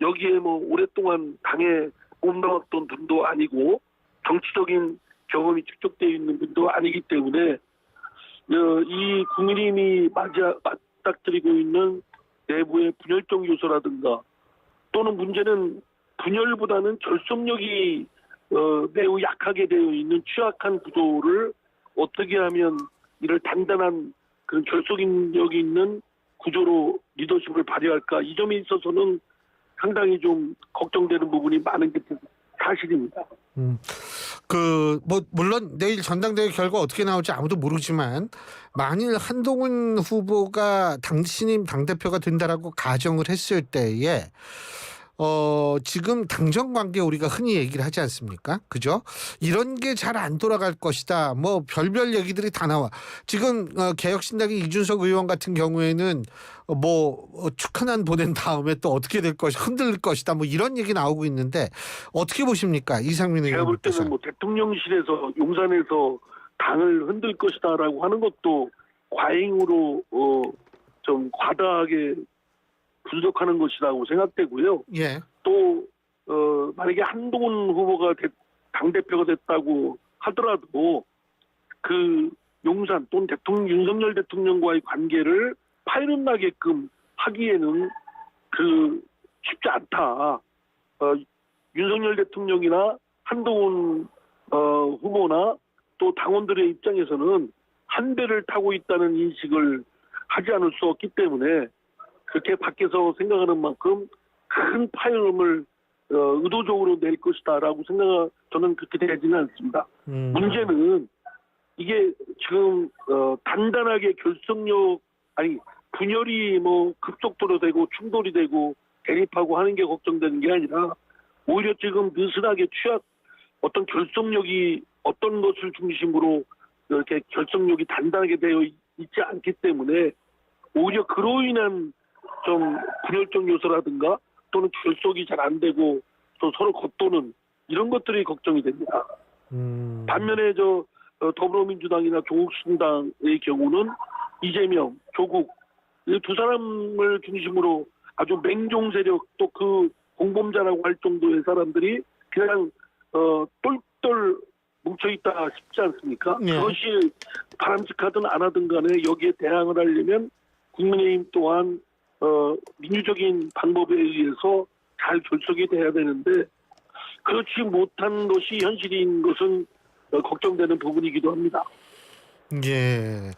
여기에 뭐 오랫동안 당에 몸담았던 분도 아니고 정치적인 경험이 축적되어 있는 분도 아니기 때문에 이 국민의힘이 맞닥뜨리고 있는 내부의 분열적 요소라든가 또는 문제는 분열보다는 결속력이 매우 약하게 되어 있는 취약한 구도를 어떻게 하면 이를 단단한 그런 결속력이 있는 구조로 리더십을 발휘할까 이 점에 있어서는 상당히 좀 걱정되는 부분이 많은 게 사실입니다. 물론 내일 전당대회 결과 어떻게 나올지 아무도 모르지만 만일 한동훈 후보가 당신임 당대표가 된다라고 가정을 했을 때에 지금 당정 관계 우리가 흔히 얘기를 하지 않습니까? 그죠? 이런 게 잘 안 돌아갈 것이다. 뭐 별별 얘기들이 다 나와. 지금 개혁신당의 이준석 의원 같은 경우에는 축하난 보낸 다음에 또 어떻게 될 것이 흔들릴 것이다. 뭐 이런 얘기 나오고 있는데 어떻게 보십니까? 이상민 의원께서. 제가 볼 때는 뭐 대통령실에서 용산에서 당을 흔들 것이다라고 하는 것도 과잉으로 좀 과다하게 분석하는 것이라고 생각되고요. 또 만약에 한동훈 후보가 당대표가 됐다고 하더라도 그 용산 또는 윤석열 대통령과의 관계를 파열음 나게끔 하기에는 쉽지 않다. 윤석열 대통령이나 한동훈 후보나 또 당원들의 입장에서는 한 배를 타고 있다는 인식을 하지 않을 수 없기 때문에 그렇게 밖에서 생각하는 만큼 큰 파열음을 의도적으로 낼 것이다라고 저는 그렇게 되지는 않습니다. 문제는 이게 지금 단단하게 분열이 뭐 급속도로 되고 충돌이 되고 대립하고 하는 게 걱정되는 게 아니라 오히려 지금 느슨하게 어떤 결속력이 어떤 것을 중심으로 이렇게 결속력이 단단하게 되어 있지 않기 때문에 오히려 그로 인한 좀 분열적 요소라든가 또는 결속이 잘 안 되고 또 서로 겉도는 이런 것들이 걱정이 됩니다. 반면에 더불어민주당이나 조국신당의 경우는 이재명, 조국 이 두 사람을 중심으로 아주 맹종 세력 또 그 공범자라고 할 정도의 사람들이 그냥 똘똘 뭉쳐있다 싶지 않습니까? 네. 그것이 바람직하든 안 하든 간에 여기에 대항을 하려면 국민의힘 또한 민주적인 방법에 의해서 잘 결속이 돼야 되는데 그렇지 못한 것이 현실인 것은 걱정되는 부분이기도 합니다. 예.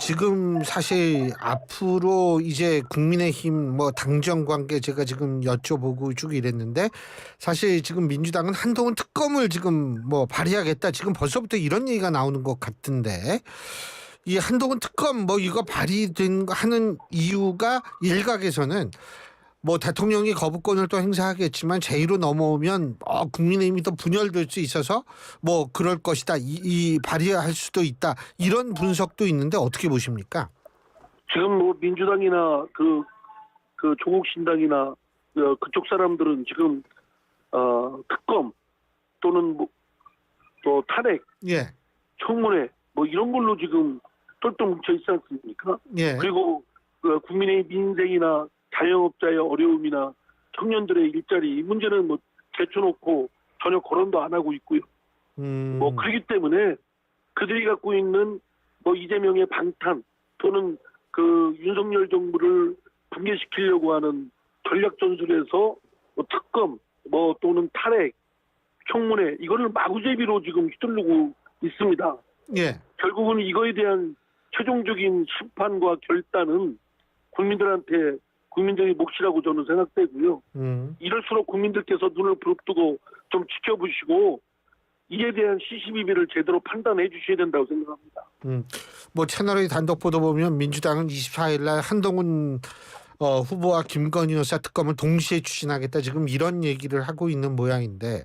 지금 사실 앞으로 이제 국민의힘 당정 관계 제가 지금 여쭤보고 쭉 이랬는데 사실 지금 민주당은 한동훈 특검을 지금 발의하겠다. 지금 벌써부터 이런 얘기가 나오는 것 같은데 이 한동훈 특검 이거 발의된 하는 이유가 일각에서는 대통령이 거부권을 또 행사하겠지만 제2로 넘어오면 국민의힘이 더 분열될 수 있어서 그럴 것이다. 이 발의할 수도 있다. 이런 분석도 있는데 어떻게 보십니까? 지금 민주당이나 그 조국 신당이나 그쪽 사람들은 지금 특검 또는 또 탄핵, 예, 청문회 이런 걸로 지금 똘똘 뭉쳐 있지 않습니까? 예. 그리고 국민의 민생이나 자영업자의 어려움이나 청년들의 일자리 이 문제는 제쳐놓고 전혀 거론도 안 하고 있고요. 그렇기 때문에 그들이 갖고 있는 이재명의 방탄 또는 윤석열 정부를 붕괴시키려고 하는 전략 전술에서 특검 또는 탄핵, 청문회 이거를 마구제비로 지금 휘두르고 있습니다. 예. 결국은 이거에 대한 최종적인 심판과 결단은 국민들의 몫이라고 저는 생각되고요. 이럴수록 국민들께서 눈을 부릅뜨고 좀 지켜보시고 이에 대한 시시비비를 제대로 판단해 주셔야 된다고 생각합니다. 채널의 단독 보도 보면 민주당은 24일 날 한동훈 후보와 김건희 여사 특검을 동시에 추진하겠다. 지금 이런 얘기를 하고 있는 모양인데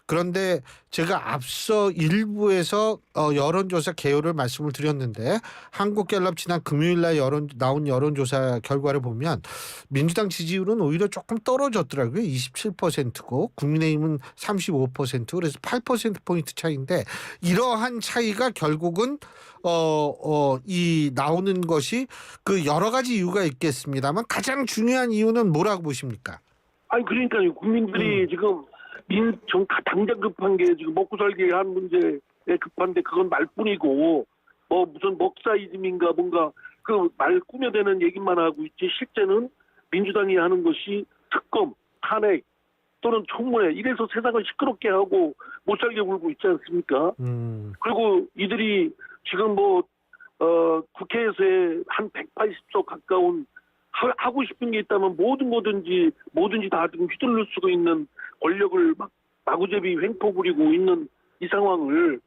그런데 제가 앞서 일부에서 여론조사 개요를 말씀을 드렸는데 한국갤럽 지난 금요일 날 나온 여론조사 결과를 보면 민주당 지지율은 오히려 조금 떨어졌더라고요. 27%고 국민의힘은 35% 그래서 8%포인트 차이인데 이러한 차이가 결국은 이 나오는 것이 여러 가지 이유가 있겠습니다만 가장 중요한 이유는 뭐라고 보십니까? 그러니까요. 국민들이 지금 당장 급한 게 지금 먹고 살기 한 문제에 급한데 그건 말뿐이고 무슨 먹사이즘인가 뭔가 말 꾸며대는 얘기만 하고 있지 실제는 민주당이 하는 것이 특검, 탄핵 또는 청문회 이래서 세상을 시끄럽게 하고 못 살게 굴고 있지 않습니까? 그리고 이들이 지금 국회에서의 한 180석 가까운 하고 싶은 게 있다면 뭐든지 다 지금 휘둘릴 수도 있는 권력을 마구제비 횡포 부리고 있는 이 상황을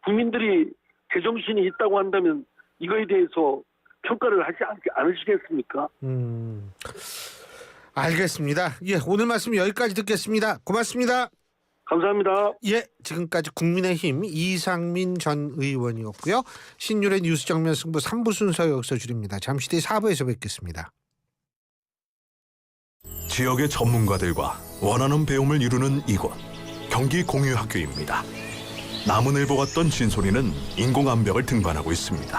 국민들이 제정신이 있다고 한다면 이거에 대해서 평가를 하지 않으시겠습니까? 알겠습니다. 예, 오늘 말씀 여기까지 듣겠습니다. 고맙습니다. 감사합니다. 예, 지금까지 국민의힘 이상민 전 의원이었고요. 신율의 뉴스 정면 승부 3부 순서 여기서 줄입니다. 잠시 뒤 4부에서 뵙겠습니다. 지역의 전문가들과 원하는 배움을 이루는 이곳 경기 공유학교입니다. 남은을 보았던 진솔이는 인공암벽을 등반하고 있습니다.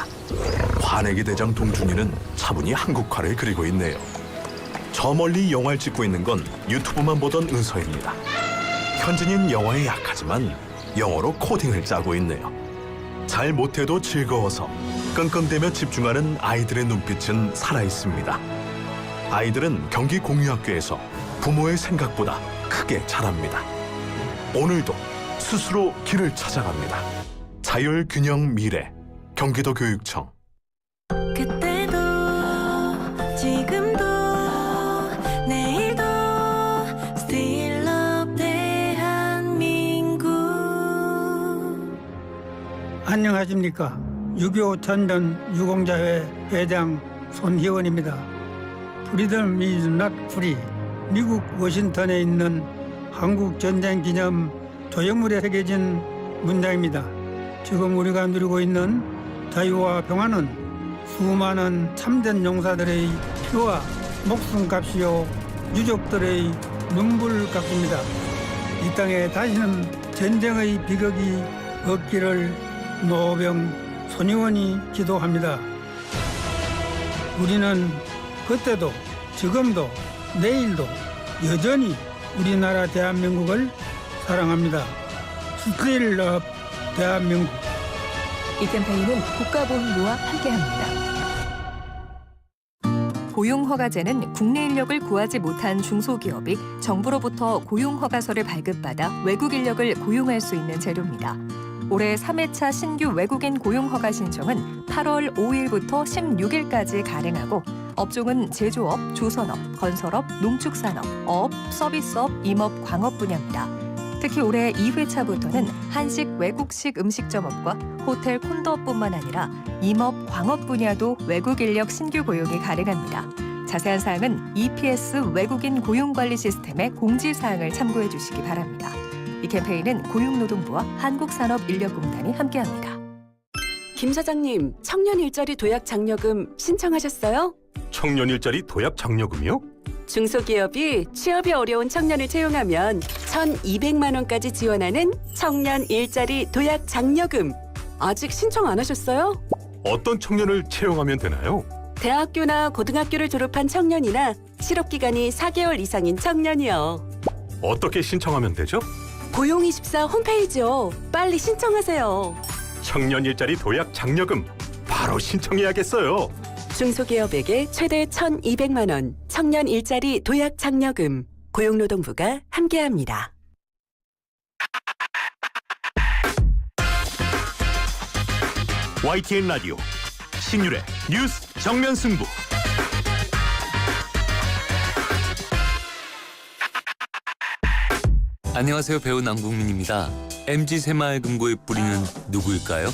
화내기 대장 동준이는 차분히 한국화를 그리고 있네요. 저 멀리 영화를 찍고 있는 건 유튜브만 보던 은서입니다. 현진이는 영어에 약하지만 영어로 코딩을 짜고 있네요. 잘 못해도 즐거워서 끙끙대며 집중하는 아이들의 눈빛은 살아있습니다. 아이들은 경기 공유학교에서 부모의 생각보다 크게 자랍니다. 오늘도 스스로 길을 찾아갑니다. 자율균형 미래 경기도 교육청. 그때도 지금도 내일도 Still Love 대한민국. 안녕하십니까. 6.25 전전 유공자회 회장 손희원입니다. Freedom is not free. 미국 워싱턴에 있는 한국전쟁기념 조형물에 새겨진 문장입니다. 지금 우리가 누리고 있는 자유와 평화는 수많은 참된 용사들의 피와 목숨값이요 유족들의 눈물값입니다. 이 땅에 다시는 전쟁의 비극이 없기를 노병 손의원이 기도합니다. 우리는 그때도 지금도 내일도 여전히 우리나라 대한민국을 사랑합니다. 스틸 업 대한민국. 이 캠페인은 국가보훈부와 함께합니다. 고용허가제는 국내 인력을 구하지 못한 중소기업이 정부로부터 고용허가서를 발급받아 외국 인력을 고용할 수 있는 제도입니다. 올해 3회차 신규 외국인 고용허가 신청은 8월 5일부터 16일까지 가능하고 업종은 제조업, 조선업, 건설업, 농축산업, 어업, 서비스업, 임업, 광업 분야입니다. 특히 올해 2회차부터는 한식, 외국식 음식점업과 호텔, 콘도업뿐만 아니라 임업, 광업 분야도 외국 인력 신규 고용이 가능합니다. 자세한 사항은 EPS 외국인 고용관리 시스템의 공지사항을 참고해 주시기 바랍니다. 이 캠페인은 고용노동부와 한국산업인력공단이 함께합니다. 김 사장님, 청년 일자리 도약 장려금 신청하셨어요? 청년 일자리 도약 장려금이요? 중소기업이 취업이 어려운 청년을 채용하면 1,200만 원까지 지원하는 청년 일자리 도약 장려금. 아직 신청 안 하셨어요? 어떤 청년을 채용하면 되나요? 대학교나 고등학교를 졸업한 청년이나 실업기간이 4개월 이상인 청년이요. 어떻게 신청하면 되죠? 고용24 홈페이지요. 빨리 신청하세요. 청년 일자리 도약 장려금 바로 신청해야겠어요. 중소기업에게 최대 1,200만 원 청년 일자리 도약 장려금. 고용노동부가 함께합니다. YTN 라디오 신율의 뉴스 정면 승부. 안녕하세요. 배우 남국민입니다. MG 새마을금고의 뿌리는 누구일까요?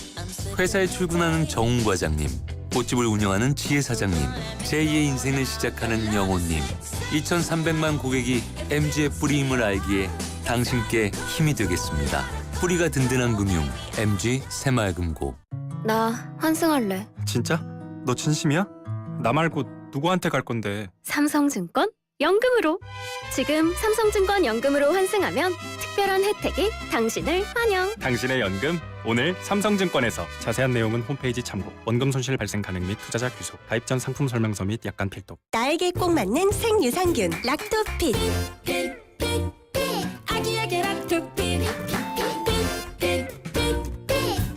회사에 출근하는 정웅 과장님, 꽃집을 운영하는 지혜 사장님, 제2의 인생을 시작하는 영호님, 2,300만 고객이 MG의 뿌리임을 알기에 당신께 힘이 되겠습니다. 뿌리가 든든한 금융, MG 새마을금고. 나 환승할래. 진짜? 너 진심이야? 나 말고 누구한테 갈 건데? 삼성증권 연금으로. 지금 삼성증권 연금으로 환승하면 특별한 혜택이 당신을 환영. 당신의 연금 오늘 삼성증권에서. 자세한 내용은 홈페이지 참고. 원금 손실 발생 가능 및 투자자 규소, 가입 전 상품 설명서 및 약관 필독. 나에게 꼭 맞는 생유산균 락토핏. 아기에게 락토핏.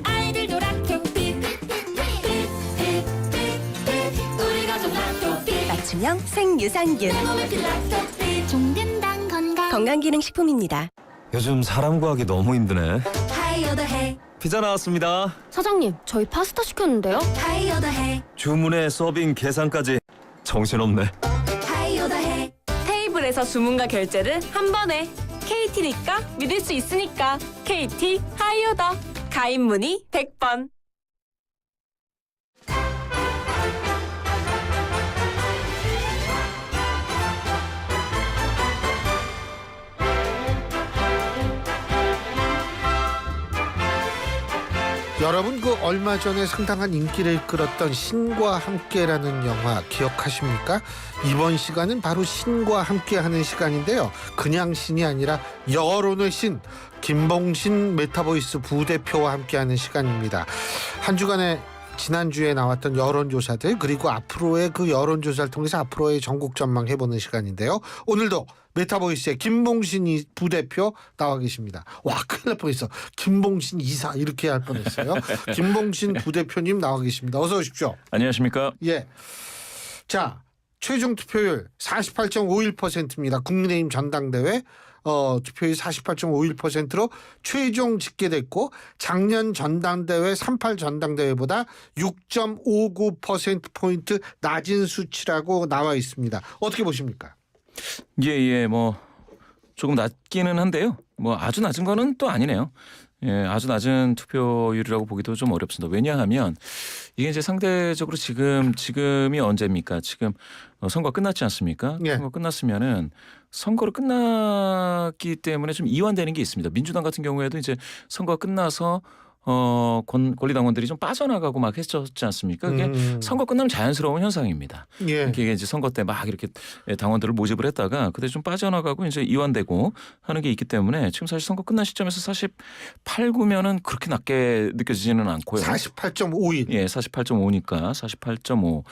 아이들도 락토핏. 우리 가족 락토핏. 맞춤형 생유산균. 종근당 건강기능식품입니다. 요즘 사람 구하기 너무 힘드네. 하이오더해. 피자 나왔습니다. 사장님, 저희 파스타 시켰는데요. 하이오더해. 주문에 서빙 계산까지 정신없네. 하이오더해. 테이블에서 주문과 결제를 한 번에. KT니까 믿을 수 있으니까. KT 하이오더. 가입 문의 100번. 여러분 그 얼마 전에 상당한 인기를 끌었던 신과 함께라는 영화 기억하십니까? 이번 시간은 바로 신과 함께하는 시간인데요. 그냥 신이 아니라 여론의 신 김봉신 메타보이스 부대표와 함께하는 시간입니다. 한 주간의 지난주에 나왔던 여론조사들 그리고 앞으로의 그 여론조사를 통해서 앞으로의 전국 전망해보는 시간인데요. 오늘도 메타보이스의 김봉신 부대표 나와 계십니다. 와, 큰일 날 뻔했어. 김봉신 이사 이렇게 할 뻔했어요. 김봉신 부대표님 나와 계십니다. 어서 오십시오. 안녕하십니까? 예. 자, 최종 투표율 48.51%입니다. 국민의힘 전당대회 투표율 48.51%로 최종 집계됐고 작년 전당대회 38 전당대회보다 6.59%포인트 낮은 수치라고 나와 있습니다. 어떻게 보십니까? 예, 뭐 조금 낮기는 한데요. 뭐 아주 낮은 거는 또 아니네요. 예, 아주 낮은 투표율이라고 보기도 좀 어렵습니다. 왜냐하면 이게 이제 상대적으로 지금이 언제입니까? 지금 선거 끝났지 않습니까? 예. 선거 끝났으면은 선거로 끝났기 때문에 좀 이완되는 게 있습니다. 민주당 같은 경우에도 이제 선거가 끝나서 권리당원들이 좀 빠져나가고 막 했었지 않습니까? 그게 선거 끝나면 자연스러운 현상입니다. 예. 이게 이제 선거 때 막 이렇게 당원들을 모집을 했다가 그때 좀 빠져나가고 이제 이완되고 하는 게 있기 때문에 지금 사실 선거 끝난 시점에서 48, 9면은 그렇게 낮게 느껴지지는 않고요. 48.5인. 예, 48.5니까 48.5.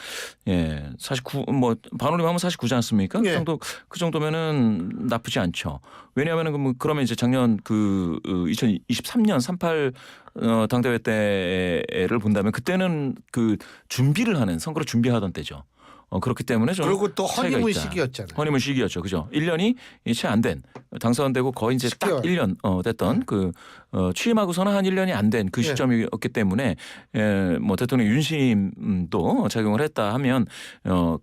예, 49 뭐 반올림하면 49지 않습니까? 예. 그 정도면은 나쁘지 않죠. 왜냐하면은 그러면 이제 작년 2023년 38 당대회 때를 본다면 그때는 그 준비를 하는 선거를 준비하던 때죠. 그렇기 때문에 좀 그리고 또 차이가 허니문 있다. 시기였잖아요. 허니문 시기였죠. 그죠? 1년이 채 안 된 당선되고 거의 이제 딱 1년 됐던 그 취임하고서는 한 1년이 안 된 그 시점이었기 때문에 뭐 대통령 윤심도 작용을 했다 하면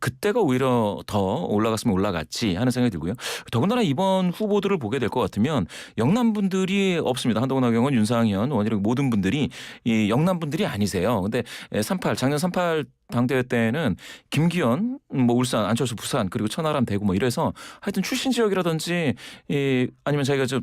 그때가 오히려 더 올라갔으면 올라갔지 하는 생각이 들고요. 더군다나 이번 후보들을 보게 될 것 같으면 영남 분들이 없습니다. 한동훈, 나경원, 윤상현, 원희룡 모든 분들이 이 영남 분들이 아니세요. 근데 작년 38 당대회 때는 김기현, 뭐 울산, 안철수, 부산 그리고 천하람, 대구 뭐 이래서 하여튼 출신 지역이라든지 아니면 자기가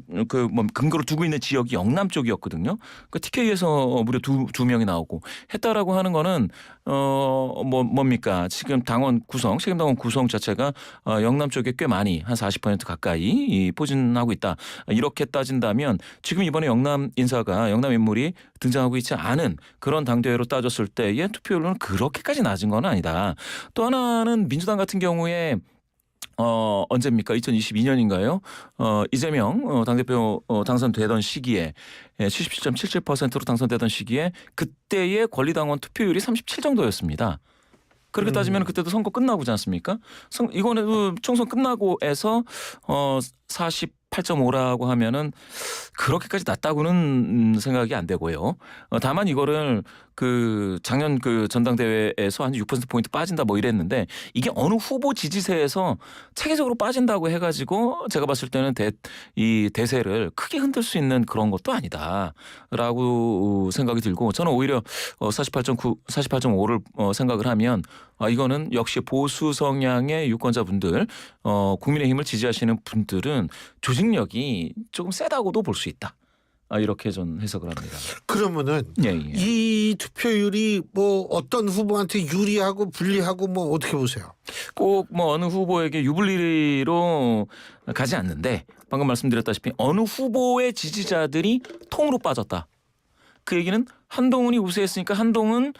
뭐 근거를 두고 있는 지역이 영남 쪽이었거든요. 그 TK에서 무려 두 명이 나오고 했다라고 하는 거는 뭡니까? 지금 당원 구성, 책임당원 구성 자체가 영남 쪽에 꽤 많이 한 40% 가까이 포진하고 있다. 이렇게 따진다면 지금 이번에 영남 인물이 등장하고 있지 않은 그런 당대회로 따졌을 때의 투표율은 그렇게까지 낮은 건 아니다. 또 하나는 민주당 같은 경우에 언제입니까? 2022년인가요? 이재명 당대표 당선되던 시기에 77.77%로 당선되던 시기에 그때의 권리당원 투표율이 37 정도였습니다. 그렇게 따지면 그때도 선거 끝나고지 않습니까? 이거는 총선 끝나고 해서 48.5라고 하면은 그렇게까지 낮다고는 생각이 안 되고요. 다만 이거를 작년 전당대회에서 한 6%포인트 빠진다 뭐 이랬는데 이게 어느 후보 지지세에서 체계적으로 빠진다고 해가지고 제가 봤을 때는 이 대세를 크게 흔들 수 있는 그런 것도 아니다라고 생각이 들고 저는 오히려 48.9, 48.5를 생각을 하면 이거는 역시 보수 성향의 유권자분들 국민의힘을 지지하시는 분들은 조직력이 조금 세다고도 볼 수 있다. 이렇게 전 해석을 합니다. 그러면은 이 투표율이 뭐 어떤 후보한테 유리하고 불리하고 뭐 어떻게 보세요? 꼭 뭐 어느 후보에게 유불리로 가지 않는데 방금 말씀드렸다시피 어느 후보의 지지자들이 통으로 빠졌다. 그 얘기는 한동훈이 우세했으니까 한동훈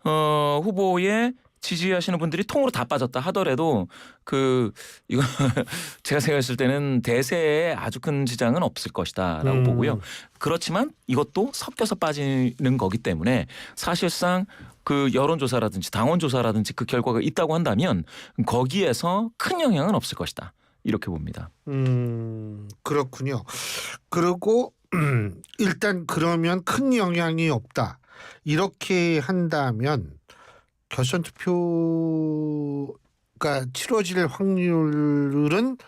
후보의 지지하시는 분들이 통으로 다 빠졌다 하더라도 이거 제가 생각했을 때는 대세에 아주 큰 지장은 없을 것이다라고 보고요. 그렇지만 이것도 섞여서 빠지는 거기 때문에 사실상 여론조사라든지 당원조사라든지 그 결과가 있다고 한다면 거기에서 큰 영향은 없을 것이다. 이렇게 봅니다. 그렇군요. 그리고 일단 그러면 큰 영향이 없다. 이렇게 한다면 결선 투표가 치러질 확률은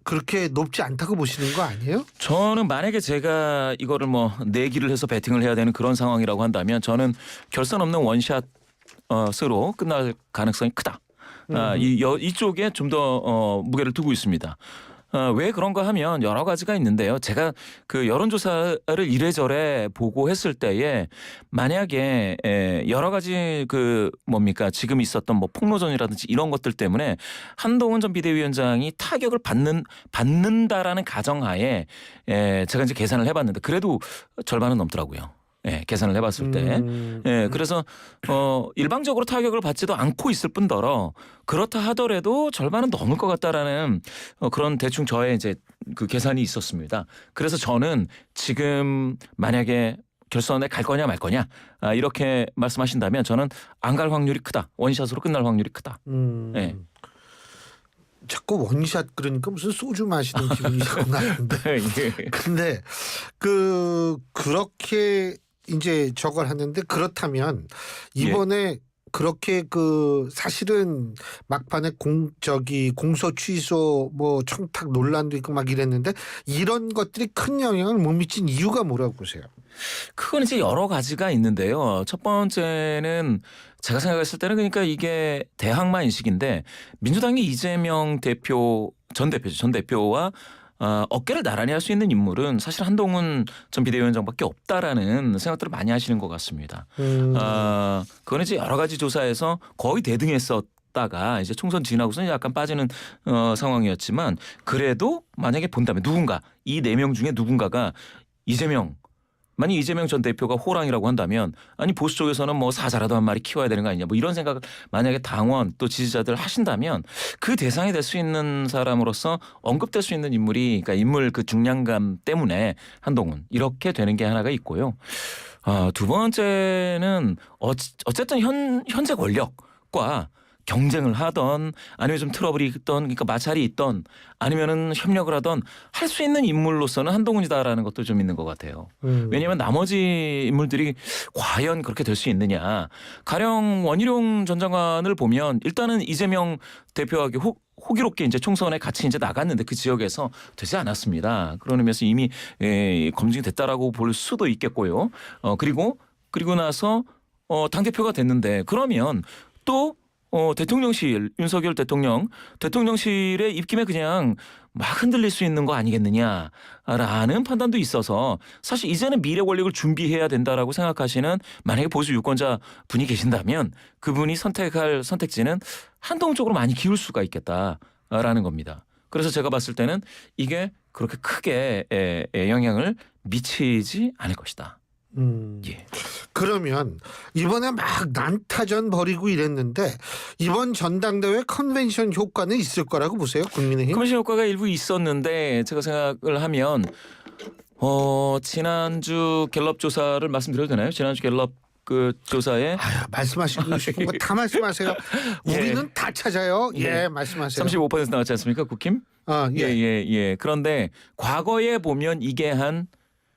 그렇게 높지 않다고 보시는 거 아니에요? 저는 만약에 제가 이거를 뭐 내기를 해서 배팅을 해야 되는 그런 상황이라고 한다면 저는 결선 없는 원샷으로 끝날 가능성이 크다. 이쪽에 좀 더 무게를 두고 있습니다. 왜 그런가 하면 여러 가지가 있는데요. 제가 여론조사를 이래저래 보고 했을 때에 만약에 여러 가지 지금 있었던 뭐 폭로전이라든지 이런 것들 때문에 한동훈 전 비대위원장이 타격을 받는다라는 가정하에 제가 이제 계산을 해봤는데 그래도 절반은 넘더라고요. 계산을 해봤을 때. 그래서 일방적으로 타격을 받지도 않고 있을 뿐더러 그렇다 하더라도 절반은 넘을 것 같다라는 그런 대충 저의 이제 계산이 있었습니다. 그래서 저는 지금 만약에 결선에 갈 거냐 말 거냐 이렇게 말씀하신다면 저는 안 갈 확률이 크다. 원샷으로 끝날 확률이 크다. 자꾸 원샷 그러니까 무슨 소주 마시는 기분이 자꾸 나는데. 근데 그렇게 이제 저걸 하는데 그렇다면 이번에 그렇게 사실은 막판에 공소 취소 뭐 청탁 논란도 있고 막 이랬는데 이런 것들이 큰 영향을 못 미친 이유가 뭐라고 보세요? 그건 이제 여러 가지가 있는데요. 첫 번째는 제가 생각했을 때는 그러니까 이게 대항마 인식인데 민주당이 이재명 전 대표와 어깨를 나란히 할 수 있는 인물은 사실 한동훈 전 비대위원장밖에 없다라는 생각들을 많이 하시는 것 같습니다. 그거는 이제 여러 가지 조사에서 거의 대등했었다가 이제 총선 지나고서는 약간 빠지는 상황이었지만 그래도 만약에 본다면 누군가 이 4명 중에 누군가가 만약 이재명 전 대표가 호랑이라고 한다면 아니 보수 쪽에서는 뭐 사자라도 한 마리 키워야 되는 거 아니냐 뭐 이런 생각을 만약에 당원 또 지지자들 하신다면 그 대상이 될 수 있는 사람으로서 언급될 수 있는 인물이 그러니까 인물 그 중량감 때문에 한동훈 이렇게 되는 게 하나가 있고요. 두 번째는 어쨌든 현재 권력과 경쟁을 하던 아니면 좀 트러블이 있던 그러니까 마찰이 있던 아니면은 협력을 하던 할 수 있는 인물로서는 한동훈이다라는 것도 좀 있는 것 같아요. 왜냐하면 나머지 인물들이 과연 그렇게 될 수 있느냐. 가령 원희룡 전 장관을 보면 일단은 이재명 대표에게 호기롭게 이제 총선에 같이 이제 나갔는데 그 지역에서 되지 않았습니다. 그런 의미에서 이미 검증이 됐다라고 볼 수도 있겠고요. 그리고 나서 당대표가 됐는데 그러면 또 대통령실 윤석열 대통령실의 입김에 그냥 막 흔들릴 수 있는 거 아니겠느냐라는 판단도 있어서 사실 이제는 미래 권력을 준비해야 된다라고 생각하시는 만약에 보수 유권자 분이 계신다면 그분이 선택할 선택지는 한동훈 쪽으로 많이 기울 수가 있겠다라는 겁니다. 그래서 제가 봤을 때는 이게 그렇게 크게 영향을 미치지 않을 것이다. 예. 그러면 이번에 막 난타전 벌이고 이랬는데 이번 전당대회 컨벤션 효과는 있을 거라고 보세요, 국민의힘? 컨벤션 효과가 일부 있었는데 제가 생각을 하면 지난주 갤럽 조사를 말씀드려도 되나요? 지난주 갤럽 그 조사에 말씀하시고 싶은 거 다 말씀하세요. 우리는 다 찾아요. 예, 말씀하세요. 35% 나왔지 않습니까, 국힘? 예. 그런데 과거에 보면 이게 한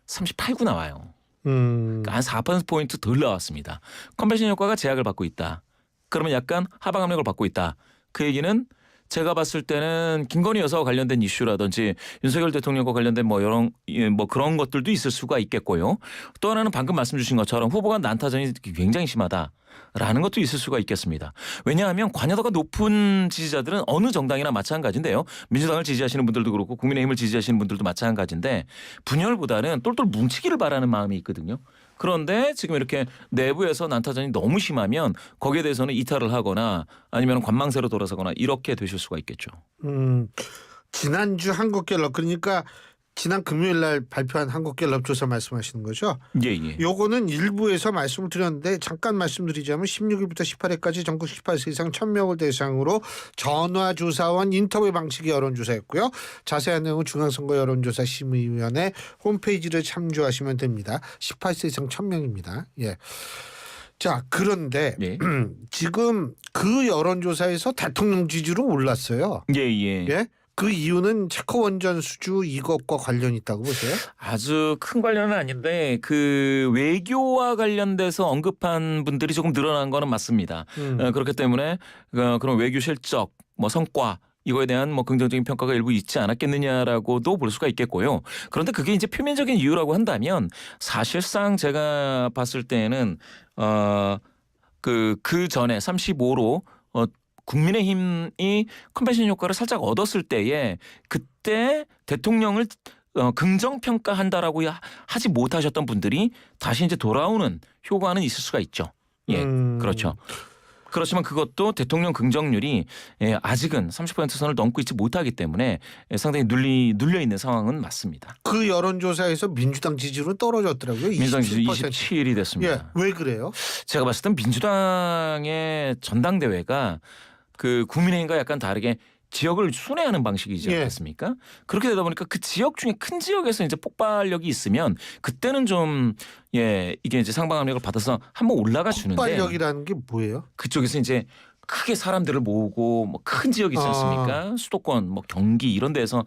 38구 나와요. 그러니까 한 4%포인트 덜 나왔습니다. 컨벤션 효과가 제약을 받고 있다. 그러면 약간 하방 압력을 받고 있다. 그 얘기는 제가 봤을 때는 김건희 여사와 관련된 이슈라든지 윤석열 대통령과 관련된 뭐 그런 것들도 있을 수가 있겠고요. 또 하나는 방금 말씀 주신 것처럼 후보 간 난타전이 굉장히 심하다라는 것도 있을 수가 있겠습니다. 왜냐하면 관여도가 높은 지지자들은 어느 정당이나 마찬가지인데요. 민주당을 지지하시는 분들도 그렇고 국민의힘을 지지하시는 분들도 마찬가지인데 분열보다는 똘똘 뭉치기를 바라는 마음이 있거든요. 그런데 지금 이렇게 내부에서 난타전이 너무 심하면 거기에 대해서는 이탈을 하거나 아니면 관망세로 돌아서거나 이렇게 되실 수가 있겠죠. 지난주 한국갤럽 그러니까 지난 금요일 날 발표한 한국갤럽 조사 말씀하시는 거죠? 예. 요거는 일부에서 말씀을 드렸는데 잠깐 말씀드리자면 16일부터 18일까지 전국 18세 이상 1000명을 대상으로 전화조사원 인터뷰 방식의 여론조사였고요. 자세한 내용은 중앙선거 여론조사 심의위원회 홈페이지를 참조하시면 됩니다. 18세 이상 1000명입니다. 예. 자, 그런데 지금 그 여론조사에서 대통령 지지로 올랐어요. 예? 그 이유는 체코 원전 수주 이것과 관련이 있다고 보세요? 아주 큰 관련은 아닌데 그 외교와 관련돼서 언급한 분들이 조금 늘어난 거는 맞습니다. 그렇기 때문에 그런 외교 실적, 성과 이거에 대한 긍정적인 평가가 일부 있지 않았겠느냐라고도 볼 수가 있겠고요. 그런데 그게 이제 표면적인 이유라고 한다면 사실상 제가 봤을 때는 그 전에 35로 국민의힘이 컨벤션 효과를 살짝 얻었을 때에 그때 대통령을 긍정평가한다라고 하지 못하셨던 분들이 다시 이제 돌아오는 효과는 있을 수가 있죠. 예, 그렇죠. 그렇지만 그것도 대통령 긍정률이 아직은 30% 선을 넘고 있지 못하기 때문에 상당히 눌려 있는 상황은 맞습니다. 그 여론조사에서 민주당 지지율은 떨어졌더라고요. 민주당 지지율 27이 됐습니다. 예, 왜 그래요? 제가 봤을 땐 민주당의 전당대회가 그 국민의힘과 약간 다르게 지역을 순회하는 방식이지 않겠습니까? 그렇게 되다 보니까 그 지역 중에 큰 지역에서 이제 폭발력이 있으면 그때는 좀 이게 이제 상방 압력을 받아서 한번 올라가 주는데 폭발력이라는 게 뭐예요? 그쪽에서 이제 크게 사람들을 모으고 큰 지역이 있지 않습니까? 수도권, 경기 이런 데서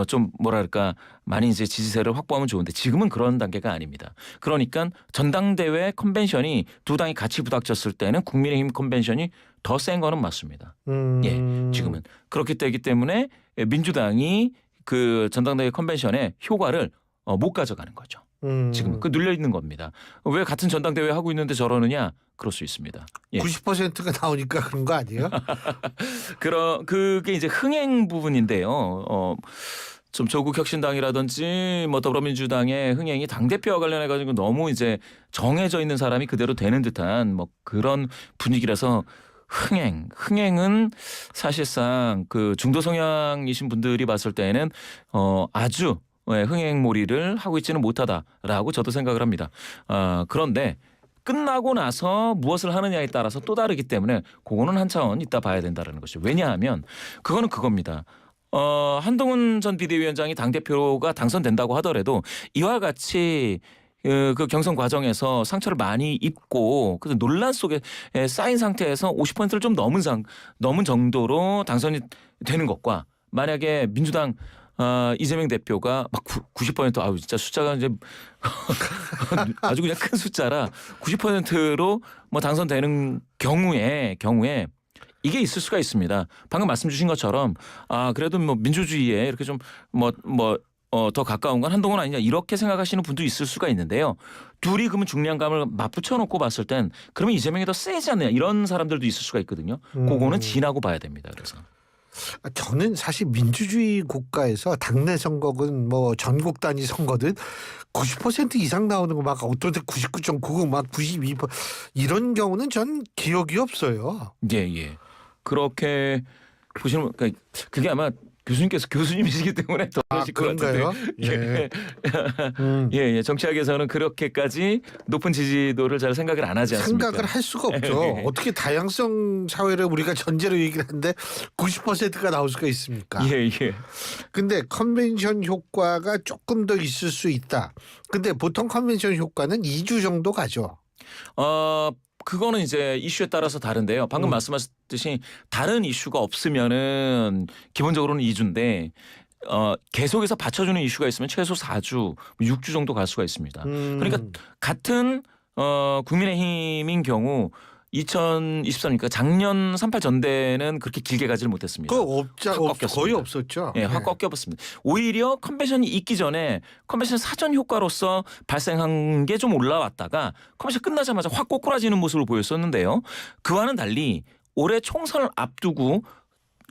좀 많이 이제 지지세를 확보하면 좋은데 지금은 그런 단계가 아닙니다. 그러니까 전당대회 컨벤션이 두 당이 같이 부닥쳤을 때는 국민의힘 컨벤션이 더 센 거는 맞습니다. 예, 지금은 그렇기 때문에 민주당이 그 전당대회 컨벤션의 효과를 못 가져가는 거죠. 지금은 그 눌려 있는 겁니다. 왜 같은 전당대회 하고 있는데 저러느냐? 그럴 수 있습니다. 예. 90%가 나오니까 그런 거 아니에요? 그게 이제 흥행 부분인데요. 좀 조국혁신당이라든지 뭐 더불어민주당의 흥행이 당대표와 관련해 가지고 너무 이제 정해져 있는 사람이 그대로 되는 듯한 뭐 그런 분위기라서 흥행은 사실상 그 중도 성향이신 분들이 봤을 때는 아주 흥행몰이를 하고 있지는 못하다라고 저도 생각을 합니다. 그런데 끝나고 나서 무엇을 하느냐에 따라서 또 다르기 때문에 그거는 한 차원 이따 봐야 된다는 것이죠. 왜냐하면 그거는 그겁니다. 한동훈 전 비대위원장이 당대표가 당선된다고 하더라도 이와 같이 그 경선 과정에서 상처를 많이 입고 그 논란 속에 쌓인 상태에서 50%를 좀 넘은 정도로 당선이 되는 것과 만약에 민주당 이재명 대표가 막 90% 아우 진짜 숫자가 이제 아주 그냥 큰 숫자라 90%로 뭐 당선되는 경우에 이게 있을 수가 있습니다. 방금 말씀 주신 것처럼 그래도 뭐 민주주의에 이렇게 좀 더 가까운 건 한동훈 아니냐 이렇게 생각하시는 분도 있을 수가 있는데요. 둘이 그러면 중량감을 맞붙여 놓고 봤을 땐 그러면 이재명이 더 세지 않느냐 이런 사람들도 있을 수가 있거든요. 그거는 지나고 봐야 됩니다. 그래서. 저는 사실 민주주의 국가에서 당내 선거든 뭐 전국 단위 선거든 90% 이상 나오는 거 막 어떤 때 99.99 막 92% 이런 경우는 전 기억이 없어요. 예. 그렇게 보시면 그게 아마 교수님께서 교수님이시기 때문에 더 그러실 것 같은데요. 예. 예. 정치학에서는 그렇게까지 높은 지지도를 잘 생각을 안 하지 않습니까? 생각을 할 수가 없죠. 어떻게 다양성 사회를 우리가 전제로 얘기를 하는데 90%가 나올 수가 있습니까? 예. 근데 컨벤션 효과가 조금 더 있을 수 있다. 근데 보통 컨벤션 효과는 2주 정도 가죠. 그거는 이제 이슈에 따라서 다른데요. 방금 말씀하셨듯이 다른 이슈가 없으면은 기본적으로는 2주인데 계속해서 받쳐주는 이슈가 있으면 최소 4주, 6주 정도 갈 수가 있습니다. 그러니까 같은 국민의힘인 경우 2023니까 작년 3.8 전대는 그렇게 길게 가지를 못했습니다. 거의 없었죠. 예, 확 꺾여버렸습니다. 오히려 컨벤션이 있기 전에 컨벤션 사전 효과로서 발생한 게 좀 올라왔다가 컨벤션 끝나자마자 확 꼬꾸라지는 모습을 보였었는데요. 그와는 달리 올해 총선을 앞두고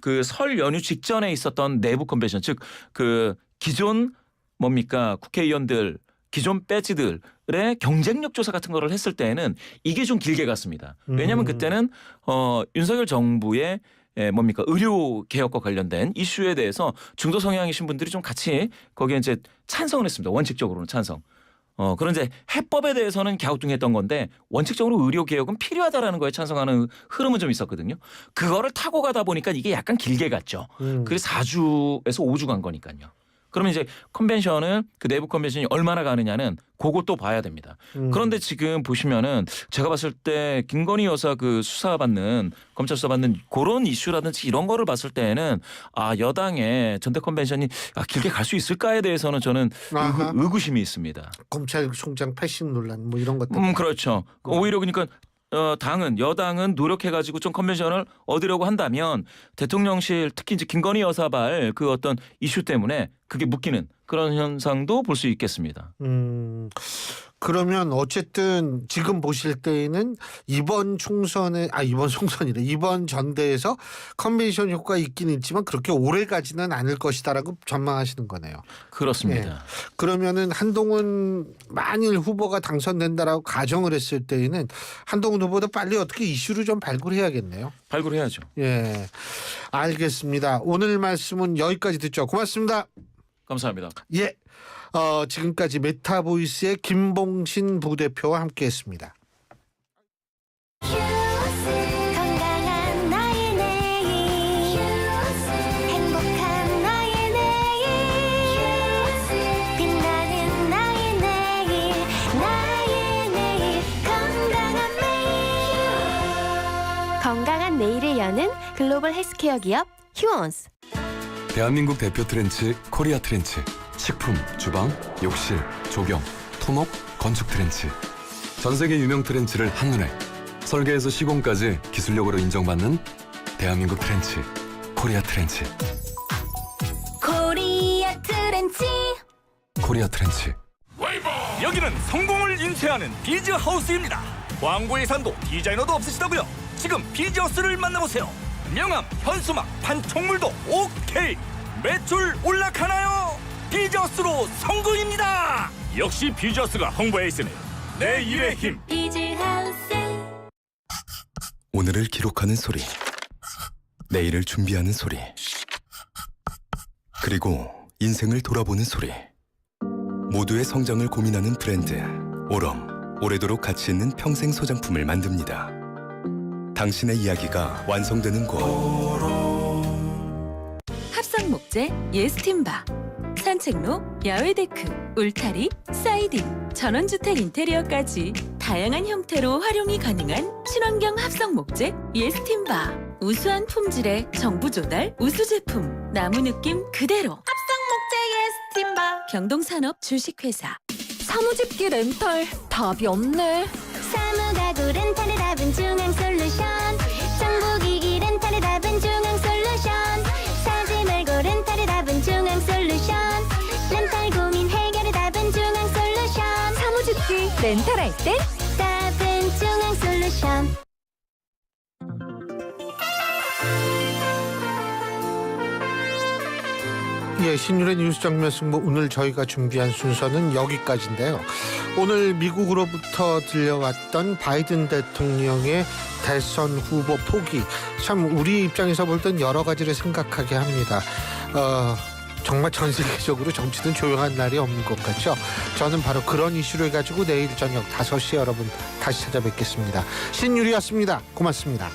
그 설 연휴 직전에 있었던 내부 컨벤션, 즉 그 기존 국회의원들 기존 배지들의 경쟁력 조사 같은 거를 했을 때는 이게 좀 길게 갔습니다. 왜냐하면 그때는 윤석열 정부의 의료 개혁과 관련된 이슈에 대해서 중도 성향이신 분들이 좀 같이 거기에 이제 찬성을 했습니다. 원칙적으로는 찬성. 그런데 해법에 대해서는 갸우뚱했던 건데 원칙적으로 의료 개혁은 필요하다라는 거에 찬성하는 흐름은 좀 있었거든요. 그거를 타고 가다 보니까 이게 약간 길게 갔죠. 그래서 4주에서 5주 간 거니까요. 그러면 이제 컨벤션은 그 내부 컨벤션이 얼마나 가느냐는 그것도 봐야 됩니다. 그런데 지금 보시면은 제가 봤을 때 김건희 여사 그 검찰 수사받는 그런 이슈라든지 이런 거를 봤을 때는 여당의 전대 컨벤션이 길게 갈 수 있을까에 대해서는 저는 의구심이 있습니다. 검찰총장 패싱 논란 뭐 이런 것들. 그렇죠. 오히려 그러니까 여당은 노력해가지고 좀 컨벤션을 얻으려고 한다면 대통령실 특히 이제 김건희 여사발 그 어떤 이슈 때문에 그게 묶이는 그런 현상도 볼 수 있겠습니다. 그러면 어쨌든 지금 보실 때에는 이번 전대에서 컨벤션 효과가 있긴 있지만 그렇게 오래 가지는 않을 것이다라고 전망하시는 거네요. 그렇습니다. 예. 그러면은 한동훈 만일 후보가 당선된다라고 가정을 했을 때에는 한동훈 후보도 빨리 어떻게 이슈를 좀 발굴해야겠네요. 발굴해야죠. 예, 알겠습니다. 오늘 말씀은 여기까지 듣죠. 고맙습니다. 감사합니다. 예. 지금까지 메타보이스의 김봉신 부대표와 함께했습니다. 건강한 나의 내일 행복한 나의 내일 빛나는 나의 내일 건강한 내일을 여는 글로벌 헬스케어 기업 휴원스. 대한민국 대표 트렌치 코리아 트렌치. 식품, 주방, 욕실, 조경, 토목, 건축 트렌치. 전 세계 유명 트렌치를 한눈에 설계에서 시공까지 기술력으로 인정받는 대한민국 트렌치 코리아 트렌치. 코리아 트렌치. 여기는 성공을 인쇄하는 비즈하우스입니다. 광고 예산도 디자이너도 없으시다고요? 지금 비즈하우스를 만나보세요. 명함, 현수막, 판촉물도 오케이. 매출 올라가나요? 비저스로 성공입니다. 역시 비저스가 홍보 에이스네. 내 일의 힘. 오늘을 기록하는 소리, 내일을 준비하는 소리, 그리고 인생을 돌아보는 소리. 모두의 성장을 고민하는 브랜드 오럼, 오래도록 가치 있는 평생 소장품을 만듭니다. 당신의 이야기가 완성되는 곳. 합성 목재 예스팀바, 산책로, 야외 데크, 울타리, 사이딩, 전원주택 인테리어까지 다양한 형태로 활용이 가능한 친환경 합성 목재 예스팀바. 우수한 품질의 정부 조달 우수 제품, 나무 느낌 그대로. 합성 목재 예스팀바. 경동산업 주식회사. 사무집기 렌탈 답이 없네. 사무가구 렌탈의 답은 중앙솔루션. 정보기기 렌탈의 답은 중앙솔루션. 사지 말고 렌탈의 답은 중앙솔루션. 렌탈 고민 해결의 답은 중앙솔루션. 사무집기 렌탈할 때 답은 중앙솔루션. 예, 신율의 뉴스 정면 승부, 오늘 저희가 준비한 순서는 여기까지인데요. 오늘 미국으로부터 들려왔던 바이든 대통령의 대선 후보 포기, 참 우리 입장에서 볼 땐 여러 가지를 생각하게 합니다. 정말 전 세계적으로 정치는 조용한 날이 없는 것 같죠. 저는 바로 그런 이슈를 가지고 내일 저녁 5시에 여러분 다시 찾아뵙겠습니다. 신율이었습니다. 고맙습니다.